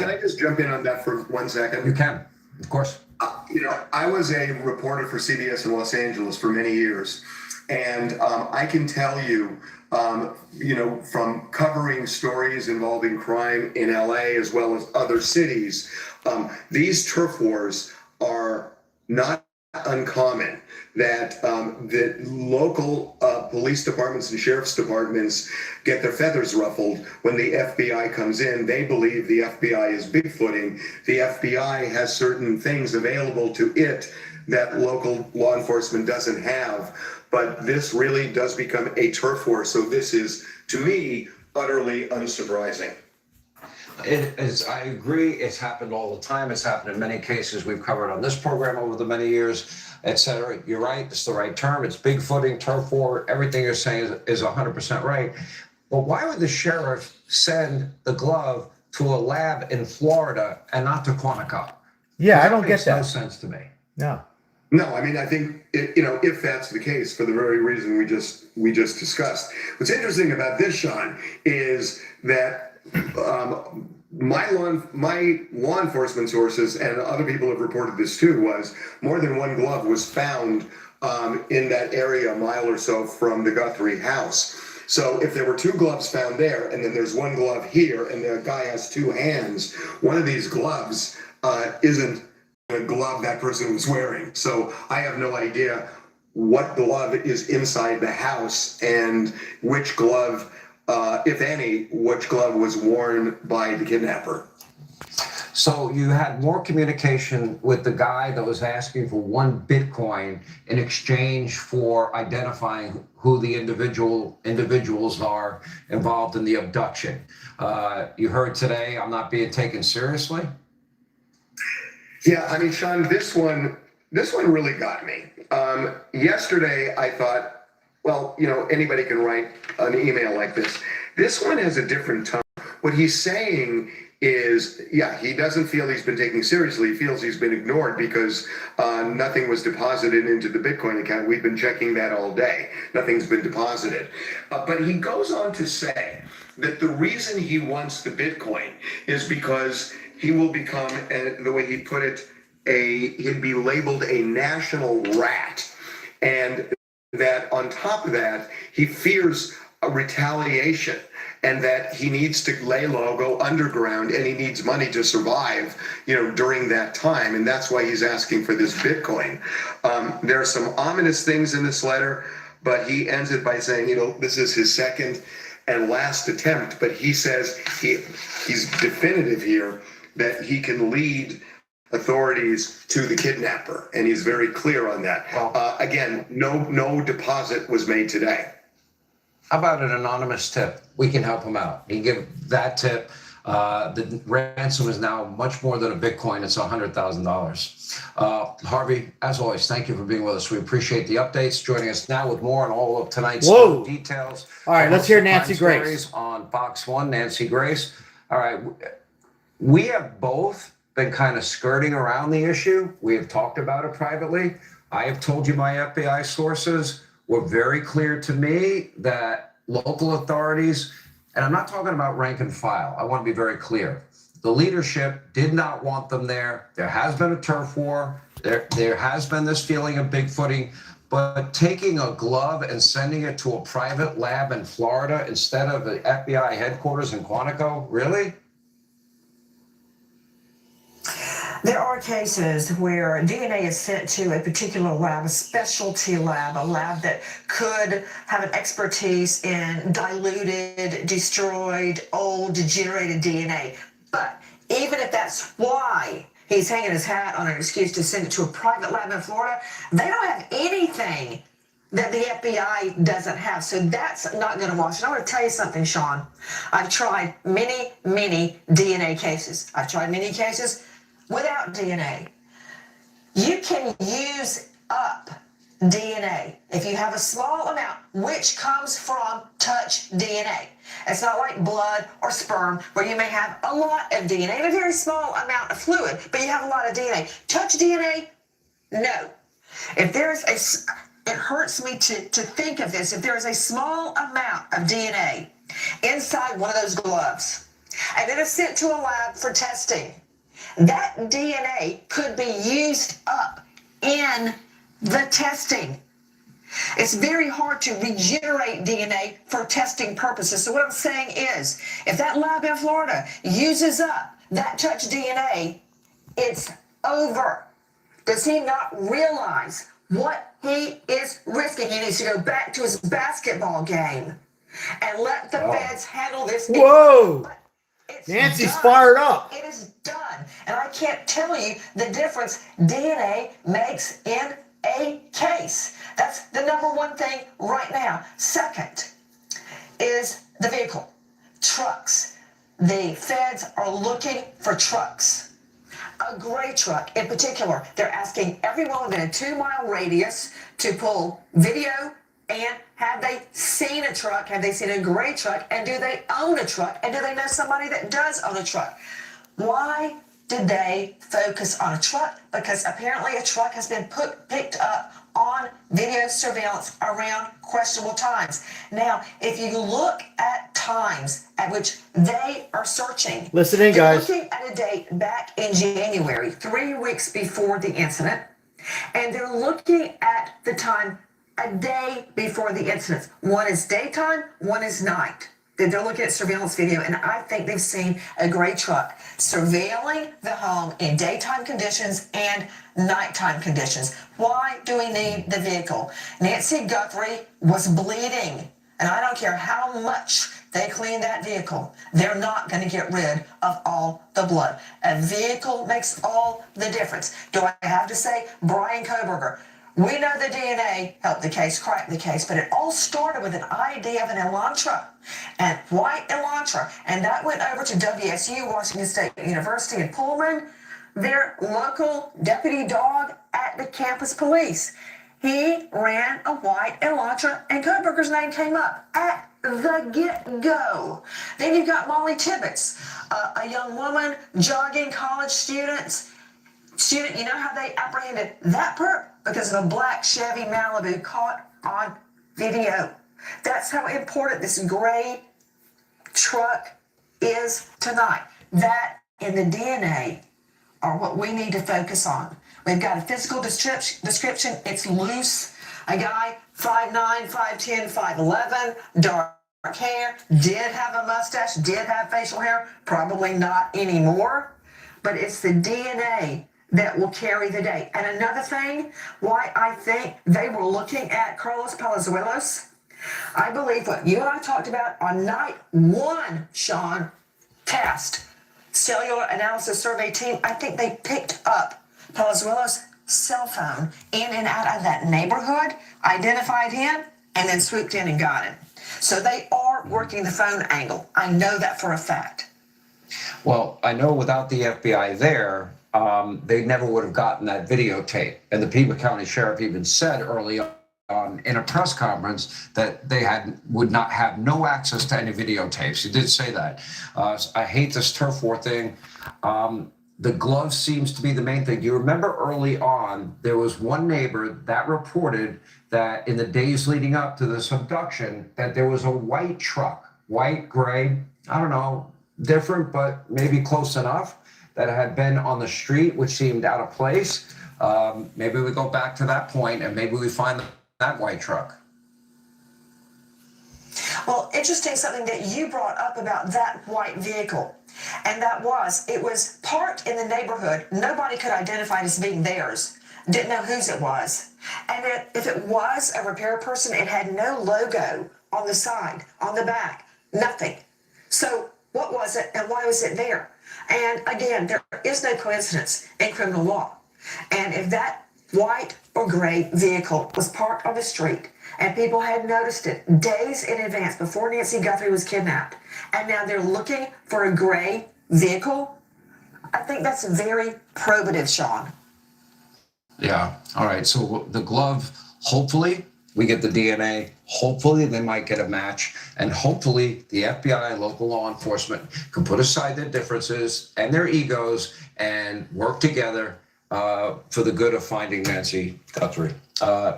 I just jump in on that for 1 second? You can, of course. I was a reporter for CBS in Los Angeles for many years. And I can tell you, from covering stories involving crime in LA as well as other cities, these turf wars are not uncommon. That local police departments and sheriff's departments get their feathers ruffled when the FBI comes in. They believe the FBI is Bigfooting. The FBI has certain things available to it that local law enforcement doesn't have. But this really does become a turf war. So this is, to me, utterly unsurprising. It is, I agree, it's happened all the time. It's happened in many cases we've covered on this program over the many years, et cetera. You're right, it's the right term. It's Bigfooting, turf war, everything you're saying is 100% right. But why would the sheriff send the glove to a lab in Florida and not to Quantico? Yeah, I don't get makes that. no sense to me. No. No, I mean, I think, if that's the case, for the very reason we just discussed. What's interesting about this, Sean, is that my law enforcement sources, and other people have reported this too, was more than one glove was found in that area a mile or so from the Guthrie house. So if there were two gloves found there, and then there's one glove here, and the guy has two hands, one of these gloves isn't a glove that person was wearing. So I have no idea what glove is inside the house and which glove, if any, which glove was worn by the kidnapper. So you had more communication with the guy that was asking for 1 Bitcoin in exchange for identifying who the individuals are involved in the abduction. You heard today, I'm not being taken seriously? Yeah, I mean, Sean, this one really got me. Yesterday, I thought, well, anybody can write an email like this. This one has a different tone. What he's saying is, yeah, he doesn't feel he's been taken seriously. He feels he's been ignored because nothing was deposited into the Bitcoin account. We've been checking that all day. Nothing's been deposited. But he goes on to say that the reason he wants the Bitcoin is because he will become, the way he put it, he'd be labeled a national rat. And that on top of that, he fears a retaliation, and that he needs to lay low, go underground, and he needs money to survive, during that time. And that's why he's asking for this Bitcoin. There are some ominous things in this letter, but he ends it by saying, this is his second and last attempt. But he says he's definitive here that he can lead authorities to the kidnapper, and he's very clear on that. Again, no deposit was made today. How about an anonymous tip? We can help him out. He give that tip. The ransom is now much more than a Bitcoin. It's $100,000. Harvey, as always, thank you for being with us. We appreciate the updates. Joining us now with more on all of tonight's details. All right, let's hear Nancy Grace on Fox 1. Nancy Grace. All right, we have both been kind of skirting around the issue. We have talked about it privately. I have told you my FBI sources were very clear to me that local authorities, and I'm not talking about rank and file, I want to be very clear. The leadership did not want them there. There has been a turf war. There has been this feeling of Bigfooting, but taking a glove and sending it to a private lab in Florida instead of the FBI headquarters in Quantico, really? There are cases where DNA is sent to a particular lab, a specialty lab, a lab that could have an expertise in diluted, destroyed, old, degenerated DNA. But even if that's why he's hanging his hat on an excuse to send it to a private lab in Florida, they don't have anything that the FBI doesn't have. So that's not going to wash. And I want to tell you something, Sean. I've tried many DNA cases. I've tried many cases without DNA. You can use up DNA if you have a small amount, which comes from touch DNA. It's not like blood or sperm where you may have a lot of DNA and a very small amount of fluid, but you have a lot of DNA. Touch DNA, no. If there's it hurts me to think of this, if there is a small amount of DNA inside one of those gloves, and then it's sent to a lab for testing, that DNA could be used up in the testing. It's very hard to regenerate DNA for testing purposes. So what I'm saying is, if that lab in Florida uses up that touch DNA, it's over. Does he not realize what he is risking? asking he needs to go back to his basketball game and let the feds handle this. Whoa! It's Nancy's done. fired up. It is done. And I can't tell you the difference DNA makes in a case. That's the number one thing right now. Second is the vehicle. Trucks. The feds are looking for trucks. A gray truck in particular. They're asking everyone within a 2-mile radius to pull video and have they seen a truck? Have they seen a gray truck? And do they own a truck? And do they know somebody that does own a truck? Why did they focus on a truck? Because apparently a truck has been picked up on video surveillance around questionable times. Now, if you look at times at which they are searching, listen in, they're guys. looking at a date back in January, 3 weeks before the incident, and they're looking at the time a day before the incident. One is daytime, one is night. They're looking at surveillance video, and I think they've seen a gray truck surveilling the home in daytime conditions and nighttime conditions. Why do we need the vehicle? Nancy Guthrie was bleeding, and I don't care how much they clean that vehicle, they're not going to get rid of all the blood. A vehicle makes all the difference. Do I have to say Brian Koberger? We know the DNA helped the case, cracked the case, but it all started with an ID of an Elantra, and white Elantra, and that went over to WSU, Washington State University in Pullman, their local deputy dog at the campus police. He ran a white Elantra, and Koberger's name came up at the get-go. Then you've got Molly Tibbetts, a young woman, jogging, college student, you know how they apprehended that perp? Because of a black Chevy Malibu caught on video. That's how important this gray truck is tonight. That and the DNA are what we need to focus on. We've got a physical description. It's loose. A guy, 5'9", 5'10", 5'11", dark hair, did have a mustache, did have facial hair, probably not anymore. But it's the DNA that will carry the day. And another thing, why I think they were looking at Carlos Palazuelos, I believe what you and I talked about on night 1, Sean, test, cellular analysis survey team, I think they picked up Palazuelos' cell phone in and out of that neighborhood, identified him, and then swooped in and got him. So they are working the phone angle. I know that for a fact. Well, I know without the FBI there, they never would have gotten that videotape. And the Pima County Sheriff even said early on in a press conference that they would not have no access to any videotapes. He did say that. I hate this turf war thing. The glove seems to be the main thing. You remember early on, there was one neighbor that reported that in the days leading up to this abduction, that there was a white truck, white, gray, I don't know, different, but maybe close enough, that had been on the street, which seemed out of place. Maybe we go back to that point and maybe we find that white truck. Well, interesting something that you brought up about that white vehicle. And it was parked in the neighborhood. Nobody could identify it as being theirs. Didn't know whose it was. And if it was a repair person, it had no logo on the side, on the back, nothing. So what was it and why was it there? And again, there is no coincidence in criminal law. And if that white or gray vehicle was parked on the street and people had noticed it days in advance before Nancy Guthrie was kidnapped, and now they're looking for a gray vehicle, I think that's very probative, Sean. Yeah. All right. So the glove, hopefully we get the DNA. Hopefully they might get a match. And hopefully the FBI and local law enforcement can put aside their differences and their egos and work together for the good of finding Nancy Guthrie.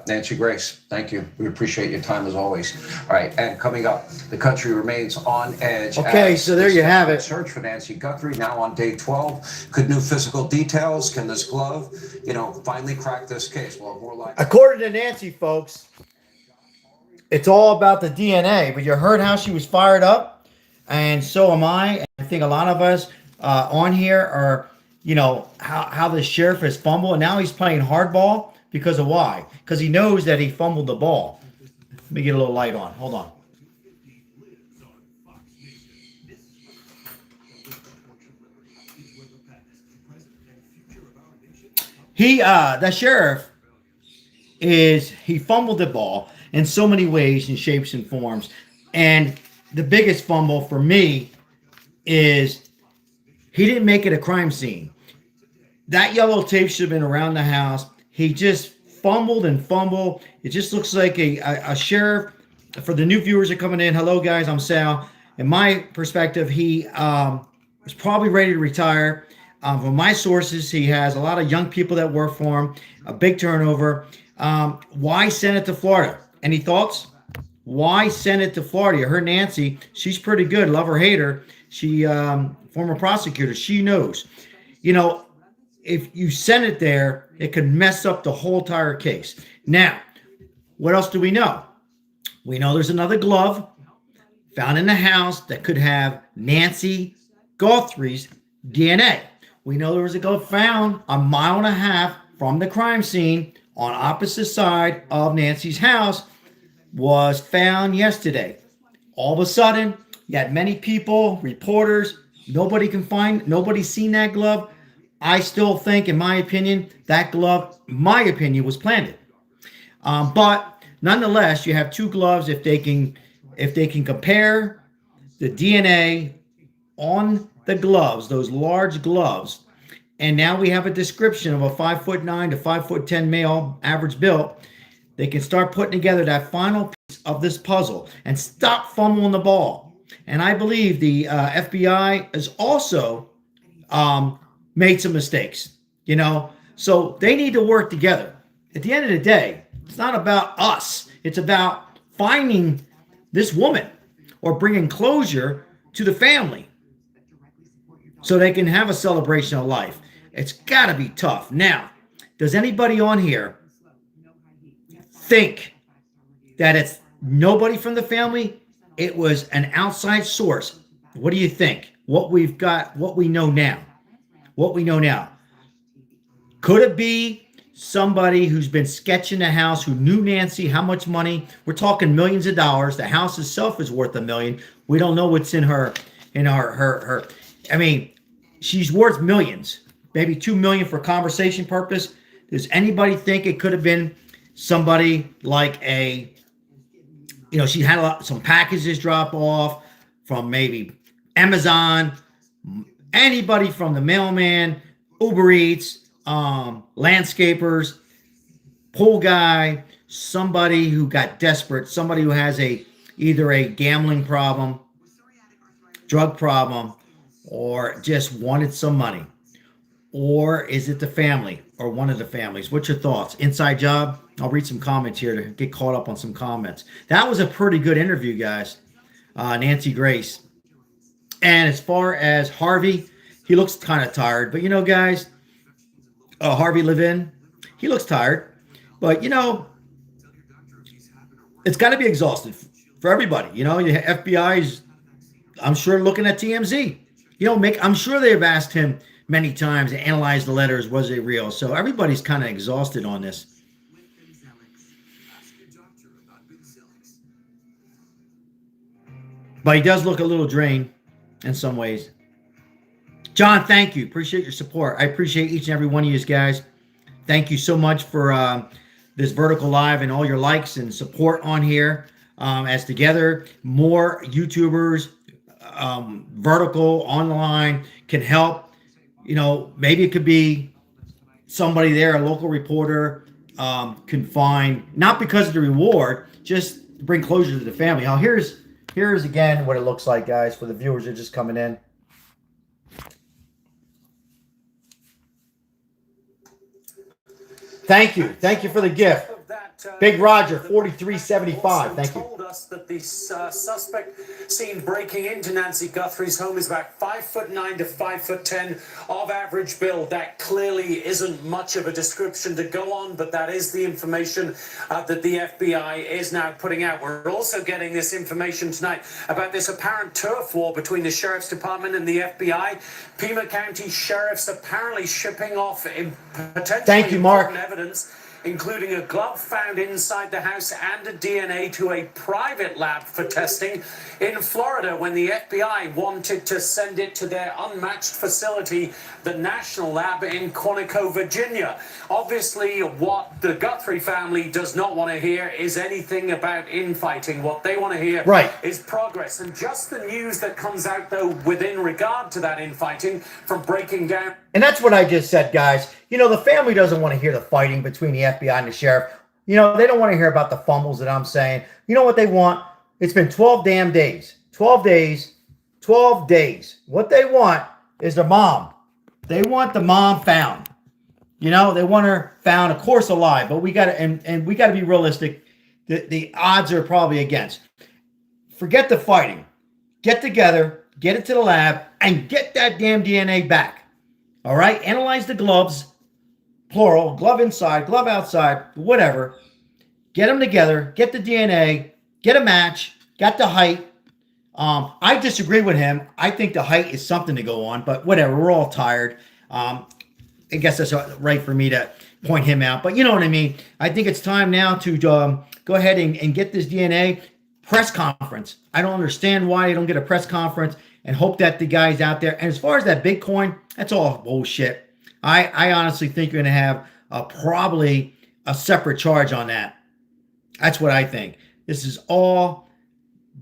Nancy Grace, thank you. We appreciate your time as always. All right, and coming up, the country remains on edge. Okay, so there you have it. Search for Nancy Guthrie now on day 12. Could new physical details, can this glove, finally crack this case? Well, more like according to Nancy, folks, it's all about the DNA. But you heard how she was fired up, and so am I. And I think a lot of us on here are, how the sheriff has fumbled, and now he's playing hardball. because of why? Because he knows that he fumbled the ball. Let me get a little light on. Hold on. The sheriff he fumbled the ball in so many ways and shapes and forms. And the biggest fumble for me is he didn't make it a crime scene. That yellow tape should have been around the house. He just fumbled and fumbled. It just looks like a sheriff. For the new viewers that are coming in, hello guys, I'm Sal. In my perspective, he was probably ready to retire. From my sources, he has a lot of young people that work for him, a big turnover. Why send it to Florida? Any thoughts? Why send it to Florida? You heard Nancy. She's pretty good. Love her, hate her. She, former prosecutor. She knows. You know, if you send it there, it could mess up the whole entire case. Now, what else do we know? We know there's another glove found in the house that could have Nancy Guthrie's DNA. We know there was a glove found a mile and a half from the crime scene on opposite side of Nancy's house, was found yesterday. All of a sudden, you had many people, reporters, nobody's seen that glove. I still think, in my opinion, that glove, was planted. But nonetheless, you have two gloves. If they can compare the DNA on the gloves, those large gloves, and now we have a description of a 5'9" to 5'10" male, average built, they can start putting together that final piece of this puzzle and stop fumbling the ball. And I believe the FBI has also made some mistakes, so they need to work together. At the end of the day, it's not about us. It's about finding this woman or bringing closure to the family so they can have a celebration of life. It's got to be tough. Now, does anybody on here think that it's nobody from the family? It was an outside source. What do you think? What we've got, what we know now. Could it be somebody who's been sketching the house, who knew Nancy, how much money? We're talking millions of dollars. The house itself is worth $1 million. We don't know what's in her. I mean, she's worth millions, maybe $2 million for conversation purpose. Does anybody think it could have been somebody like she had some packages drop off from maybe Amazon, anybody from the mailman, Uber Eats, landscapers, pool guy, somebody who got desperate, somebody who has either a gambling problem, drug problem, or just wanted some money? Or is it the family or one of the families? What's your thoughts? Inside job? I'll read some comments here to get caught up on some comments. That was a pretty good interview, guys. Nancy Grace. And as far as Harvey, he looks kind of tired. But, guys, Harvey Levin, he looks tired. But, it's got to be exhausted for everybody. The FBI is, I'm sure, looking at TMZ. I'm sure they've asked him many times to analyze the letters. Was it real? So everybody's kind of exhausted on this. But he does look a little drained in some ways. John, thank you. Appreciate your support. I appreciate each and every one of you guys. Thank you so much for this Vertical Live and all your likes and support on here. As together, more YouTubers, Vertical online can help. Maybe it could be somebody there, a local reporter, can find, not because of the reward, just to bring closure to the family. Now, here's again what it looks like, guys, for the viewers that are just coming in. Thank you. Thank you for the gift. Big Roger, 4375. Thank you. Told us that the suspect seen breaking into Nancy Guthrie's home is about 5'9" to 5'10" of average build. That clearly isn't much of a description to go on, but that is the information that the FBI is now putting out. We're also getting this information tonight about this apparent turf war between the Sheriff's Department and the FBI. Pima County Sheriff's apparently shipping off potentially Thank you, Mark. important evidence including a glove found inside the house and a DNA to a private lab for testing in Florida when the FBI wanted to send it to their unmatched facility, the National Lab in Quantico, Virginia. Obviously, what the Guthrie family does not want to hear is anything about infighting. What they want to hear is progress. And just the news that comes out, though, within regard to that infighting from breaking down. And that's what I just said, guys. You know, the family doesn't want to hear the fighting between the FBI and the sheriff. You know, they don't want to hear about the fumbles that I'm saying. You know what they want? It's been 12 damn days. 12 days. 12 days. What they want is the mom. They want the mom found. You know, they want her found, of course, alive. But we got to, and we got to be realistic. The odds are probably against. Forget the fighting. Get together, get it to the lab, and get that damn DNA back. All right? Analyze the gloves, plural, glove inside, glove outside, whatever. Get them together, get the DNA, get a match, got the height. I disagree with him. I think the height is something to go on, but whatever. We're all tired. I guess that's right for me to point him out, but you know what I mean. I think it's time now to go ahead and get this DNA press conference. I don't understand why they don't get a press conference and hope that the guy's out there. And as far as that Bitcoin, that's all bullshit. I honestly think you're going to have probably a separate charge on that. That's what I think. This is all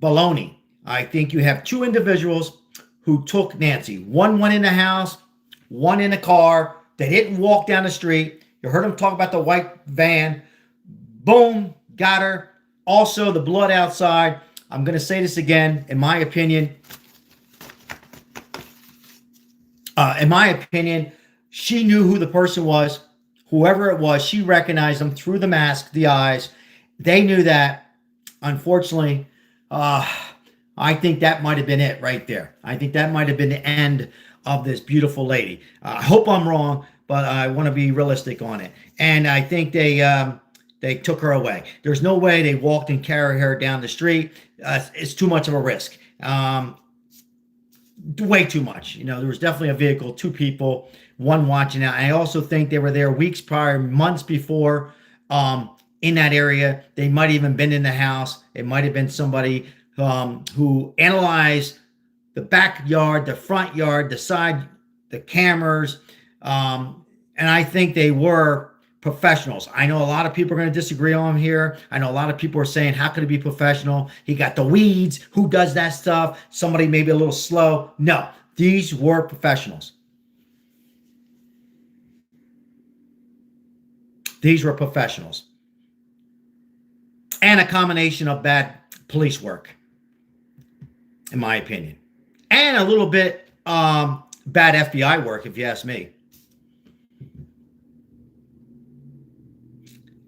baloney. I think you have two individuals who took Nancy. One went in the house, one in the car. They didn't walk down the street. You heard them talk about the white van. Boom, got her. Also, the blood outside. I'm going to say this again. In my opinion, she knew who the person was. Whoever it was, she recognized them through the mask, the eyes. They knew that. Unfortunately, I think that might have been it right there. I think that might have been the end of this beautiful lady. I hope I'm wrong, but I want to be realistic on it. And I think they took her away. There's no way they walked and carried her down the street. It's too much of a risk. Way too much. You know, there was definitely a vehicle, two people, one watching out. I also think they were there weeks prior, months before, in that area. They might have even been in the house. It might have been somebody who analyzed the backyard, the front yard, the side, the cameras. And I think they were professionals. I know a lot of people are going to disagree on him here. I know a lot of people are saying, how could it be professional? He got the weeds. Who does that stuff? Somebody maybe a little slow. No, these were professionals. These were professionals. And a combination of bad police work, in my opinion. And a little bit bad FBI work, if you ask me.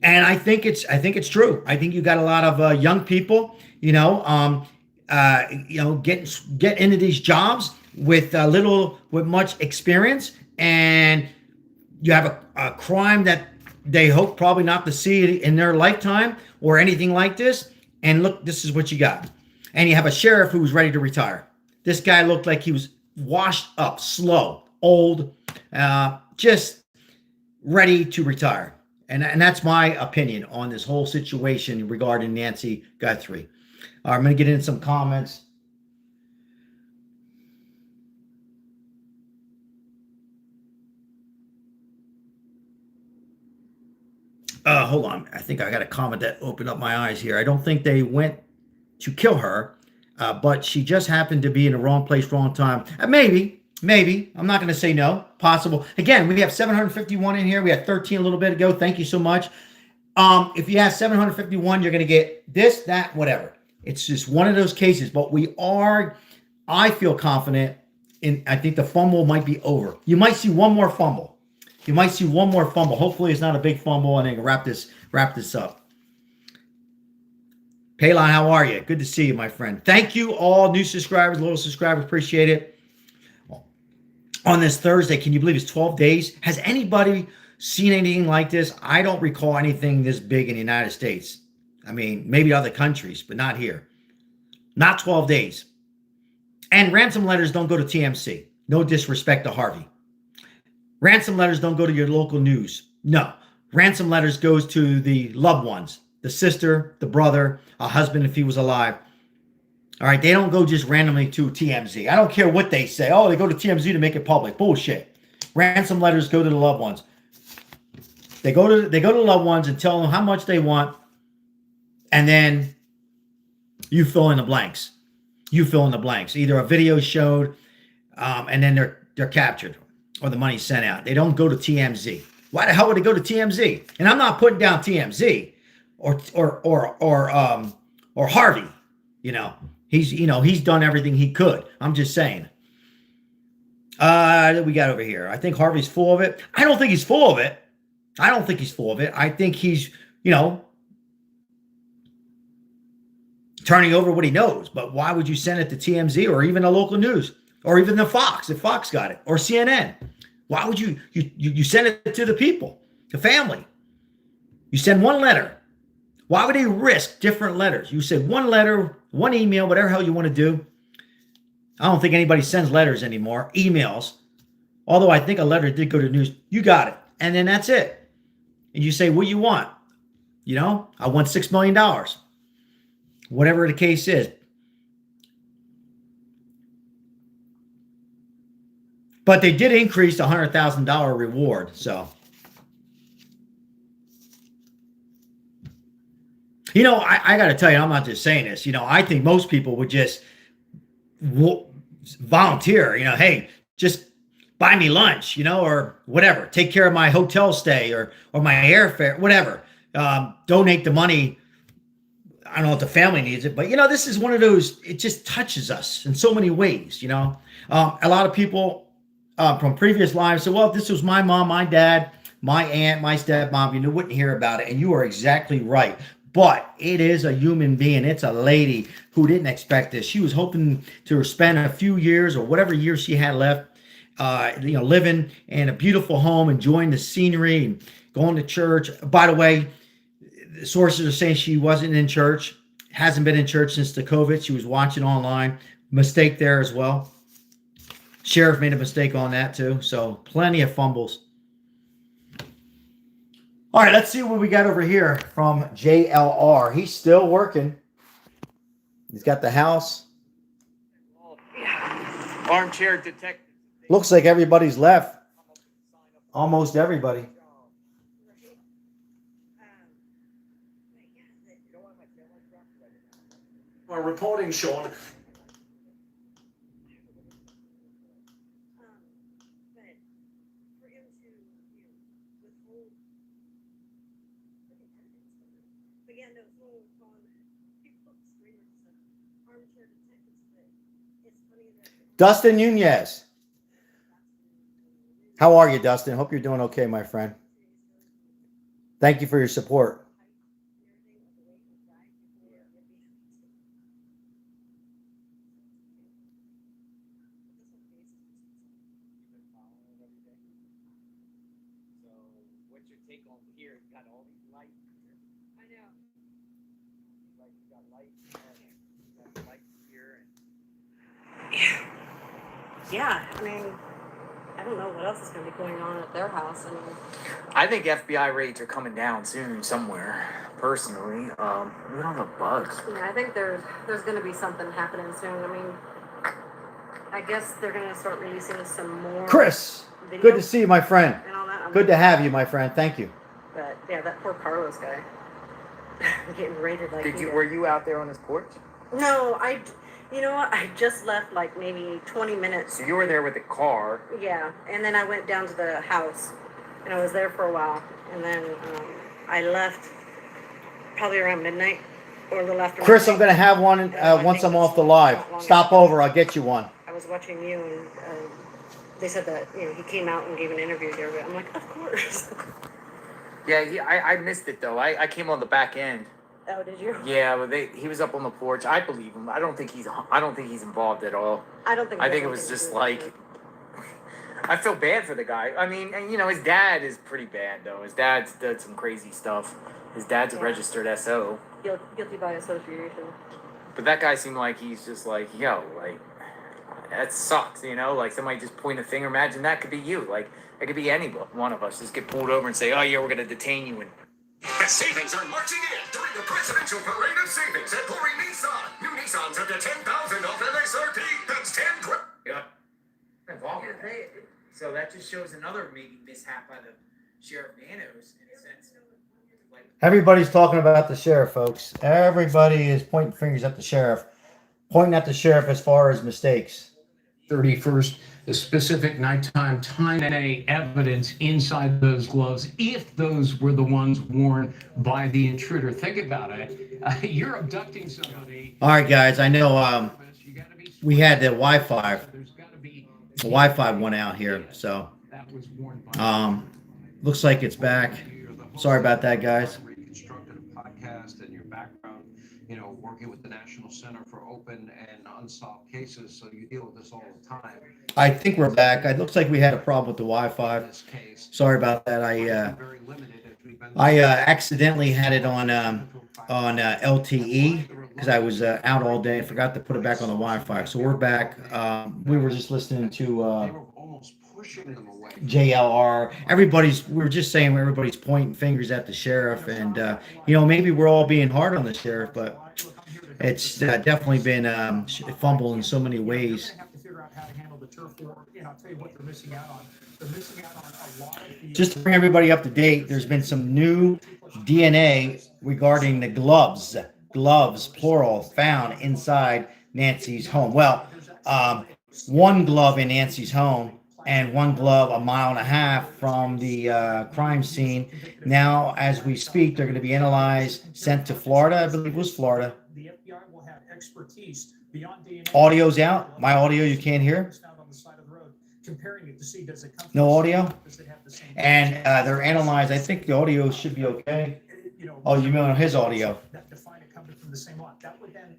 And I think it's true. I think you got a lot of young people, get into these jobs with much experience, and you have a crime that they hope probably not to see in their lifetime or anything like this. And look, this is what you got. And you have a sheriff who was ready to retire. This guy looked like he was washed up, slow, old, just ready to retire. And that's my opinion on this whole situation regarding Nancy Guthrie. I'm going to get into some comments. Hold on. I think I got a comment that opened up my eyes here. I don't think they went to kill her, but she just happened to be in the wrong place, wrong time. Maybe. I'm not going to say no. Possible. Again, we have 751 in here. We had 13 a little bit ago. Thank you so much. If you have 751, you're going to get this, that, whatever. It's just one of those cases. But I feel confident I think the fumble might be over. You might see one more fumble. Hopefully it's not a big fumble, and then wrap this up. Palon, how are you? Good to see you, my friend. Thank you, all new subscribers, little subscribers. Appreciate it. On this Thursday, can you believe it's 12 days? Has anybody seen anything like this? I don't recall anything this big in the United States. I mean, maybe other countries, but not here. Not 12 days. And ransom letters don't go to TMC. No disrespect to Harvey. Ransom letters don't go to your local news. No. ransom letters goes to the loved ones, the sister, the brother, a husband if he was alive. All right, they don't go just randomly to TMZ. I don't care what they say. Oh, they go to TMZ to make it public. Bullshit. Ransom letters go to the loved ones. They go to the loved ones and tell them how much they want, and then you fill in the blanks. You fill in the blanks. Either a video showed, and then they're captured, or the money's sent out. They don't go to TMZ. Why the hell would they go to TMZ? And I'm not putting down TMZ or Harvey. You know, he's done everything he could. I'm just saying. What we got over here? I think Harvey's full of it. I don't think he's full of it. I don't think he's full of it. I think he's, turning over what he knows. But why would you send it to TMZ or even the local news or even the Fox if Fox got it or CNN? Why would you send it to the people, the family? You send one letter. Why would they risk different letters? You send one letter, one email, whatever hell you want to do. I don't think anybody sends letters anymore, emails. Although I think a letter did go to news. You got it. And then that's it. And you say, what do you want? I want $6 million. Whatever the case is. But they did increase the $100,000 reward. So, I got to tell you, I'm not just saying this. I think most people would just volunteer, hey, just buy me lunch, or whatever. Take care of my hotel stay or my airfare, whatever. Donate the money. I don't know if the family needs it, but this is one of those, it just touches us in so many ways, A lot of people from previous lives say, well, if this was my mom, my dad, my aunt, my stepmom, you wouldn't hear about it. And you are exactly right. But it is a human being. It's a lady who didn't expect this. She was hoping to spend a few years or whatever years she had left, living in a beautiful home, enjoying the scenery and going to church. By the way, the sources are saying she wasn't in church, hasn't been in church since the COVID. She was watching online. Mistake there as well. Sheriff made a mistake on that too. So plenty of fumbles. All right, let's see what we got over here from JLR. He's still working. He's got the house. Armchair detective. Looks like everybody's left. Almost everybody. Reporting, Sean. Dustin Nunez. How are you, Dustin? Hope you're doing okay, my friend. Thank you for your support. What's your take on here? It's got all these lights. I know. Like you got lights, you got lights here. Yeah, I mean, I don't know what else is going to be going on at their house. I mean, I think FBI rates are coming down soon somewhere. Personally, we don't have bugs. I think there's going to be something happening soon. I mean, I guess they're going to start releasing some more. Chris, video good to see you, my friend. and all that. Good to have you, my friend. Thank you. But yeah, that poor Carlos guy getting raided like. Were you out there on his porch? No, you know what? I just left like maybe 20 minutes. So you were there with the car. Yeah, and then I went down to the house, and I was there for a while, and then I left probably around midnight or a little after. Chris, I'm going to have one once I'm off the live. Stop over. I'll get you one. I was watching you, and they said that he came out and gave an interview there. But I'm like, of course. Yeah, I missed it though. I came on the back end. Oh, did you? Yeah, but he was up on the porch. I believe him. I don't think he's involved at all. I don't think. I think it was just like. I feel bad for the guy. I mean, and his dad is pretty bad though. His dad's did some crazy stuff. His dad's a registered SO. Guilty by association. But that guy seemed like he's just like, yo, like, that sucks, like somebody just point a finger. Imagine that could be you. Like, It could be any one of us. Just get pulled over and say, "Oh yeah, we're going to detain you." And Savings are marching in during the presidential parade of savings at Lori Nissan. New Nissans up to $10,000 off MSRP. That's 10 grand. yeah, so that just shows another maybe mishap by the Sheriff Nanos in a sense. Like, Everybody's talking about the sheriff, folks. Everybody is pointing fingers at the sheriff, pointing at the sheriff as far as mistakes. 31st, the specific nighttime time day evidence inside those gloves, if those were the ones worn by the intruder. Think about it. You're abducting somebody. All right, guys. I know we had the Wi-Fi. The Wi-Fi went out here, so looks like it's back. Sorry about that, guys. Reconstructed a podcast and your background, working with the National Center for Open and Unsolved Cases, so you deal with this all the time. I think we're back. It looks like we had a problem with the Wi-Fi. Sorry about that. I accidentally had it on LTE because I was out all day and forgot to put it back on the Wi-Fi. So we're back. We were just listening to JLR. We were just saying everybody's pointing fingers at the sheriff, and maybe we're all being hard on the sheriff, but it's definitely been fumbled in so many ways. Just to bring everybody up to date, there's been some new DNA regarding the gloves, plural, found inside Nancy's home. Well, one glove in Nancy's home and one glove a mile and a half from the crime scene. Now, as we speak, they're going to be analyzed, sent to Florida. I believe it was Florida. The FBI will have expertise beyond DNA. Audio's out. My audio you can't hear. Comparing it to see does it come No audio. And they're analyzed. I think the audio should be okay. Oh, you mean on his audio? That define it coming from the same lot. That would then.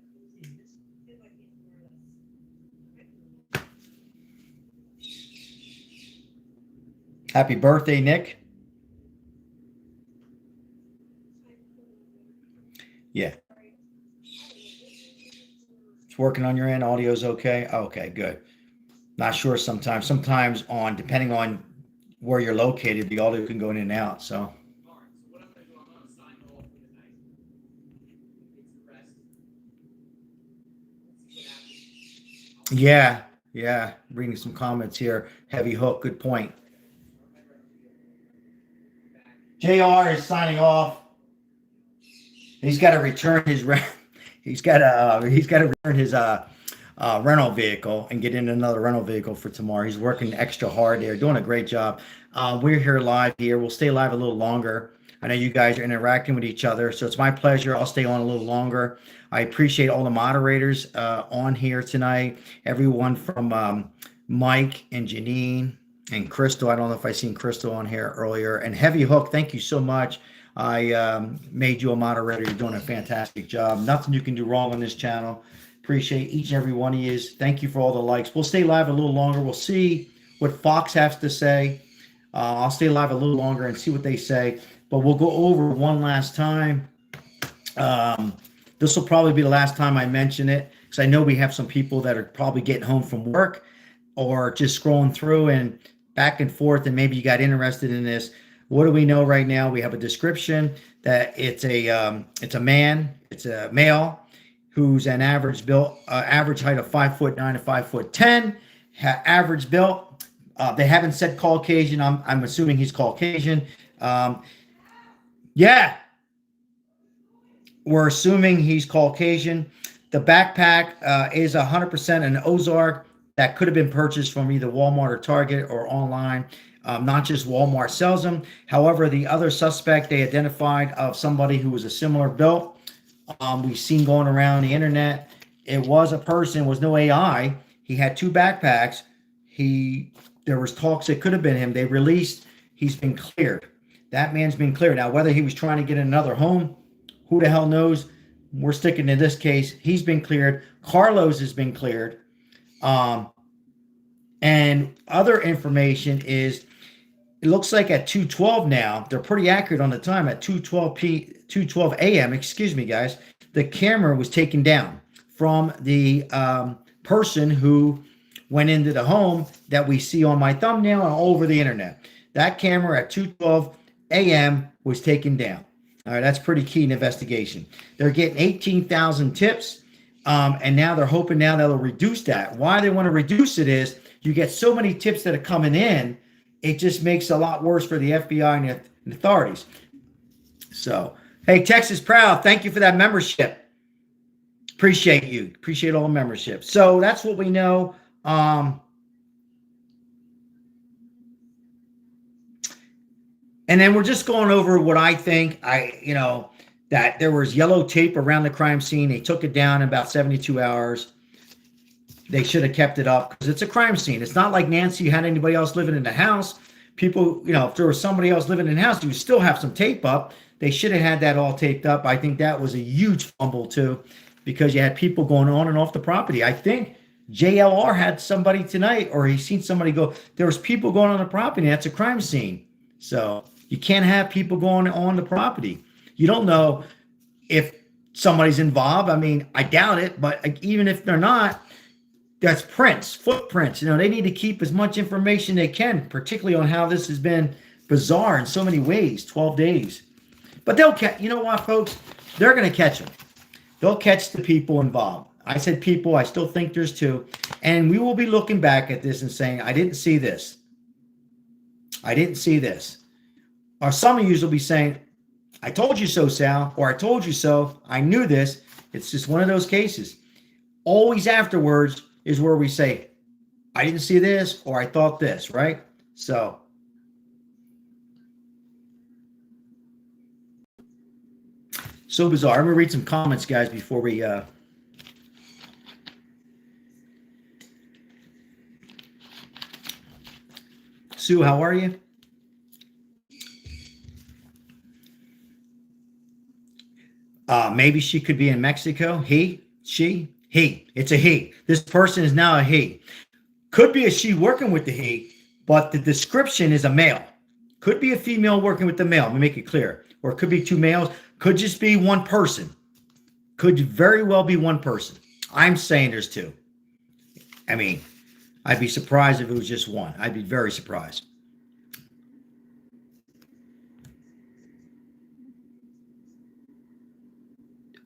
Happy birthday, Nick. Yeah. It's working on your end. Audio's okay. Okay, good. Not sure sometimes. Sometimes depending on where you're located, the audio can go in and out. So. Yeah. Reading some comments here. Heavy hook. Good point. JR is signing off. He's got to return his he's got to return his rental vehicle and get in another rental vehicle for tomorrow. He's working extra hard there, doing a great job. We're here live here. We'll stay live a little longer. I know you guys are interacting with each other, so it's my pleasure. I'll stay on a little longer. I appreciate all the moderators on here tonight. Everyone from Mike and Janine and Crystal. I don't know if I seen Crystal on here earlier. And Heavy Hook, thank you so much. I made you a moderator. You're doing a fantastic job. Nothing you can do wrong on this channel. Appreciate each and every one of you. Thank you for all the likes. We'll stay live a little longer. We'll see what Fox has to say. I'll stay live a little longer and see what they say. But we'll go over one last time. This will probably be the last time I mention it because I know we have some people that are probably getting home from work or just scrolling through and back and forth, and maybe you got interested in this. What do we know right now? We have a description that it's a male who's an average height of 5'9" to 5'10", average built. They haven't said Caucasian. I'm assuming he's Caucasian. Yeah, we're assuming he's Caucasian. The backpack is 100% an Ozark that could have been purchased from either Walmart or Target or online. Not just Walmart sells them. However, the other suspect they identified of somebody who was a similar build. We've seen going around the internet. It was a person, was no AI. He had two backpacks. There was talks it could have been him. They released. He's been cleared. That man's been cleared. Now, whether he was trying to get another home, who the hell knows? We're sticking to this case. He's been cleared. Carlos has been cleared. And other information is, it looks like at 2:12 now, they're pretty accurate on the time, at 2:12 a.m., excuse me, guys, the camera was taken down from the person who went into the home that we see on my thumbnail and all over the internet. That camera at 2:12 a.m. was taken down. All right, that's pretty key in investigation. They're getting 18,000 tips, and now they're hoping now they'll reduce that. Why they want to reduce it is you get so many tips that are coming in, it just makes it a lot worse for the FBI and the authorities. So, hey, Texas Proud, thank you for that membership. Appreciate you. Appreciate all the membership. So that's what we know. And then we're just going over what I think. That there was yellow tape around the crime scene. They took it down in about 72 hours. They should have kept it up because it's a crime scene. It's not like Nancy had anybody else living in the house. People, if there was somebody else living in the house, you would still have some tape up. They should have had that all taped up. I think that was a huge fumble too, because you had people going on and off the property. I think JLR had somebody tonight, or he's seen somebody go, there was people going on the property. That's a crime scene. So you can't have people going on the property. You don't know if somebody's involved. I mean, I doubt it, but even if they're not, that's prints, footprints. They need to keep as much information they can, particularly on how this has been bizarre in so many ways, 12 days. But they'll catch, you know what, folks? They're going to catch them. They'll catch the people involved. I said people, I still think there's two. And we will be looking back at this and saying, I didn't see this. I didn't see this. Or some of you will be saying, I told you so, Sal, or I told you so. I knew this. It's just one of those cases. Always afterwards is where we say, I didn't see this, or I thought this, right? So bizarre. I'm going to read some comments, guys, before we Sue, how are you? Maybe she could be in Mexico. He, she, he. It's a he. This person is now a he. Could be a she working with the he, but the description is a male. Could be a female working with the male. Let me make it clear. Or it could be two males. Could just be one person. Could very well be one person. I'm saying there's two. I mean, I'd be surprised if it was just one. I'd be very surprised.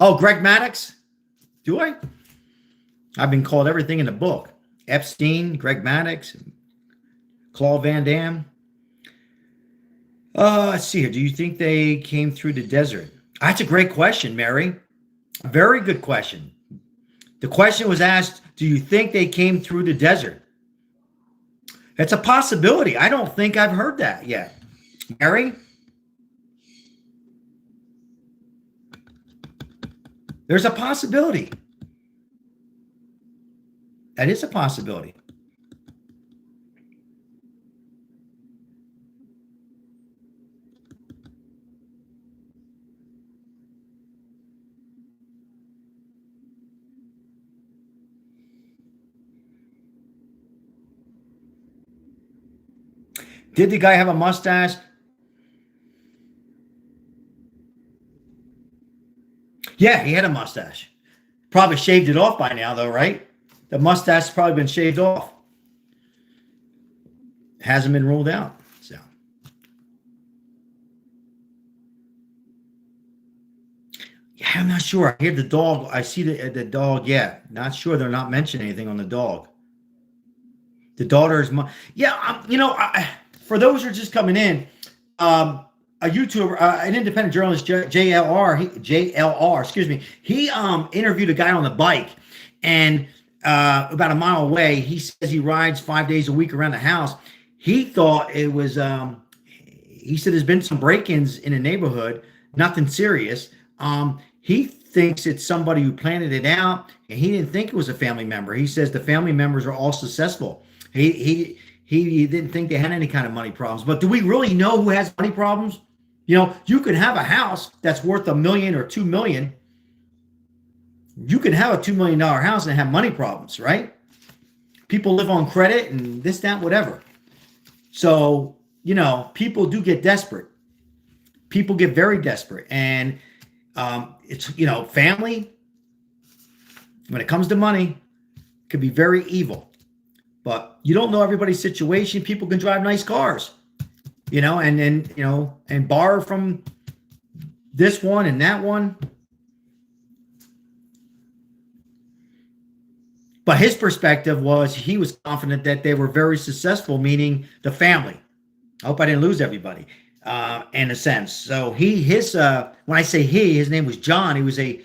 Oh, Greg Maddox? Do I? I've been called everything in the book. Epstein, Greg Maddox, Claude Van Damme. Let's see here. Do you think they came through the desert? That's a great question, Mary. Very good question. The question was asked, do you think they came through the desert? It's a possibility. I don't think I've heard that yet. Mary? There's a possibility. That is a possibility. Did the guy have a mustache? Yeah, he had a mustache. Probably shaved it off by now, though, right? The mustache has probably been shaved off. Hasn't been ruled out. So, yeah, I'm not sure. I hear the dog. I see the dog. Yeah, not sure. They're not mentioning anything on the dog. The daughter is for those who are just coming in, a YouTuber, an independent journalist, JLR, excuse me, he interviewed a guy on the bike, and about a mile away, he says he rides 5 days a week around the house. He thought it was, he said there's been some break-ins in the neighborhood, nothing serious. He thinks it's somebody who planted it out, and he didn't think it was a family member. He says the family members are all successful. He didn't think they had any kind of money problems. But do we really know who has money problems? You could have a house that's worth $1 million or $2 million. You can have a $2 million house and have money problems, right? People live on credit and this, that, whatever. So, people do get desperate. People get very desperate. And it's, family, when it comes to money, can be very evil. But you don't know everybody's situation. People can drive nice cars, and then, and borrow from this one and that one. But his perspective was he was confident that they were very successful, meaning the family. I hope I didn't lose everybody, in a sense. So when I say his name was John. He was a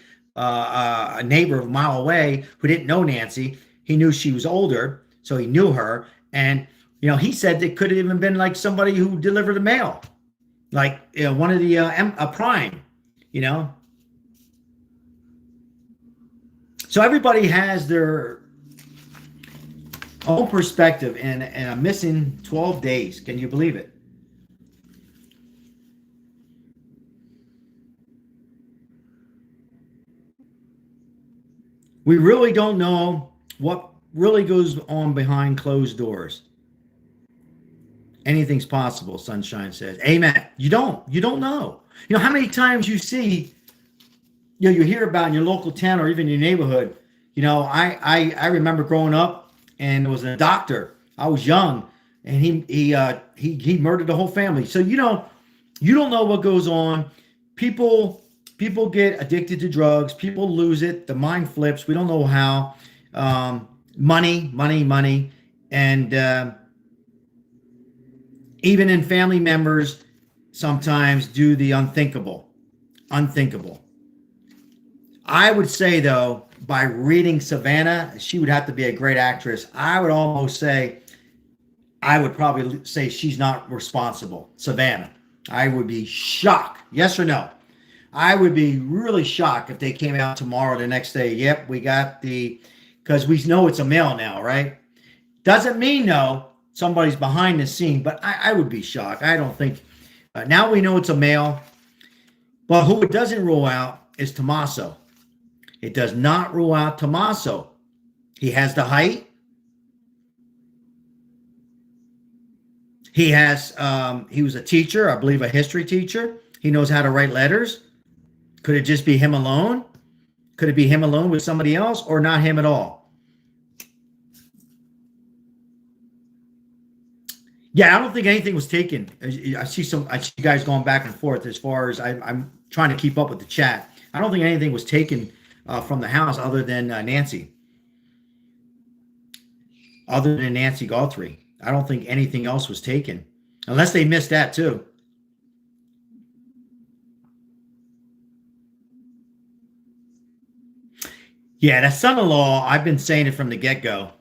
neighbor a mile away who didn't know Nancy. He knew she was older, so he knew her. And, he said it could have even been like somebody who delivered the mail, like one of the Prime, So everybody has their own perspective, and I'm missing 12 days. Can you believe it? We really don't know what really goes on behind closed doors. Anything's possible, Sunshine says. Amen. You don't know. How many times you see, you hear about in your local town or even your neighborhood. I remember growing up, and there was a doctor. I was young, and he murdered the whole family. So you don't know what goes on. People get addicted to drugs. People lose it. The mind flips. We don't know how. Money, and even in family members, sometimes do the unthinkable. I would say, though, by reading Savannah, she would have to be a great actress. I would probably say she's not responsible. Savannah. I would be shocked. Yes or no? I would be really shocked if they came out tomorrow, the next day. Yep, we got because we know it's a male now, right? Doesn't mean, no, somebody's behind the scene, but I would be shocked. I don't think. Now we know it's a male. But who it doesn't rule out is Tommaso. It does not rule out Tommaso. He has the height. He was a teacher, I believe a history teacher. He knows how to write letters. Could it just be him alone? Could it be him alone with somebody else, or not him at all? Yeah, I don't think anything was taken. I see you guys going back and forth as far as I'm trying to keep up with the chat. I don't think anything was taken from the house other than Nancy. Other than Nancy Guthrie. I don't think anything else was taken. Unless they missed that too. Yeah, that son-in-law, I've been saying it from the get-go,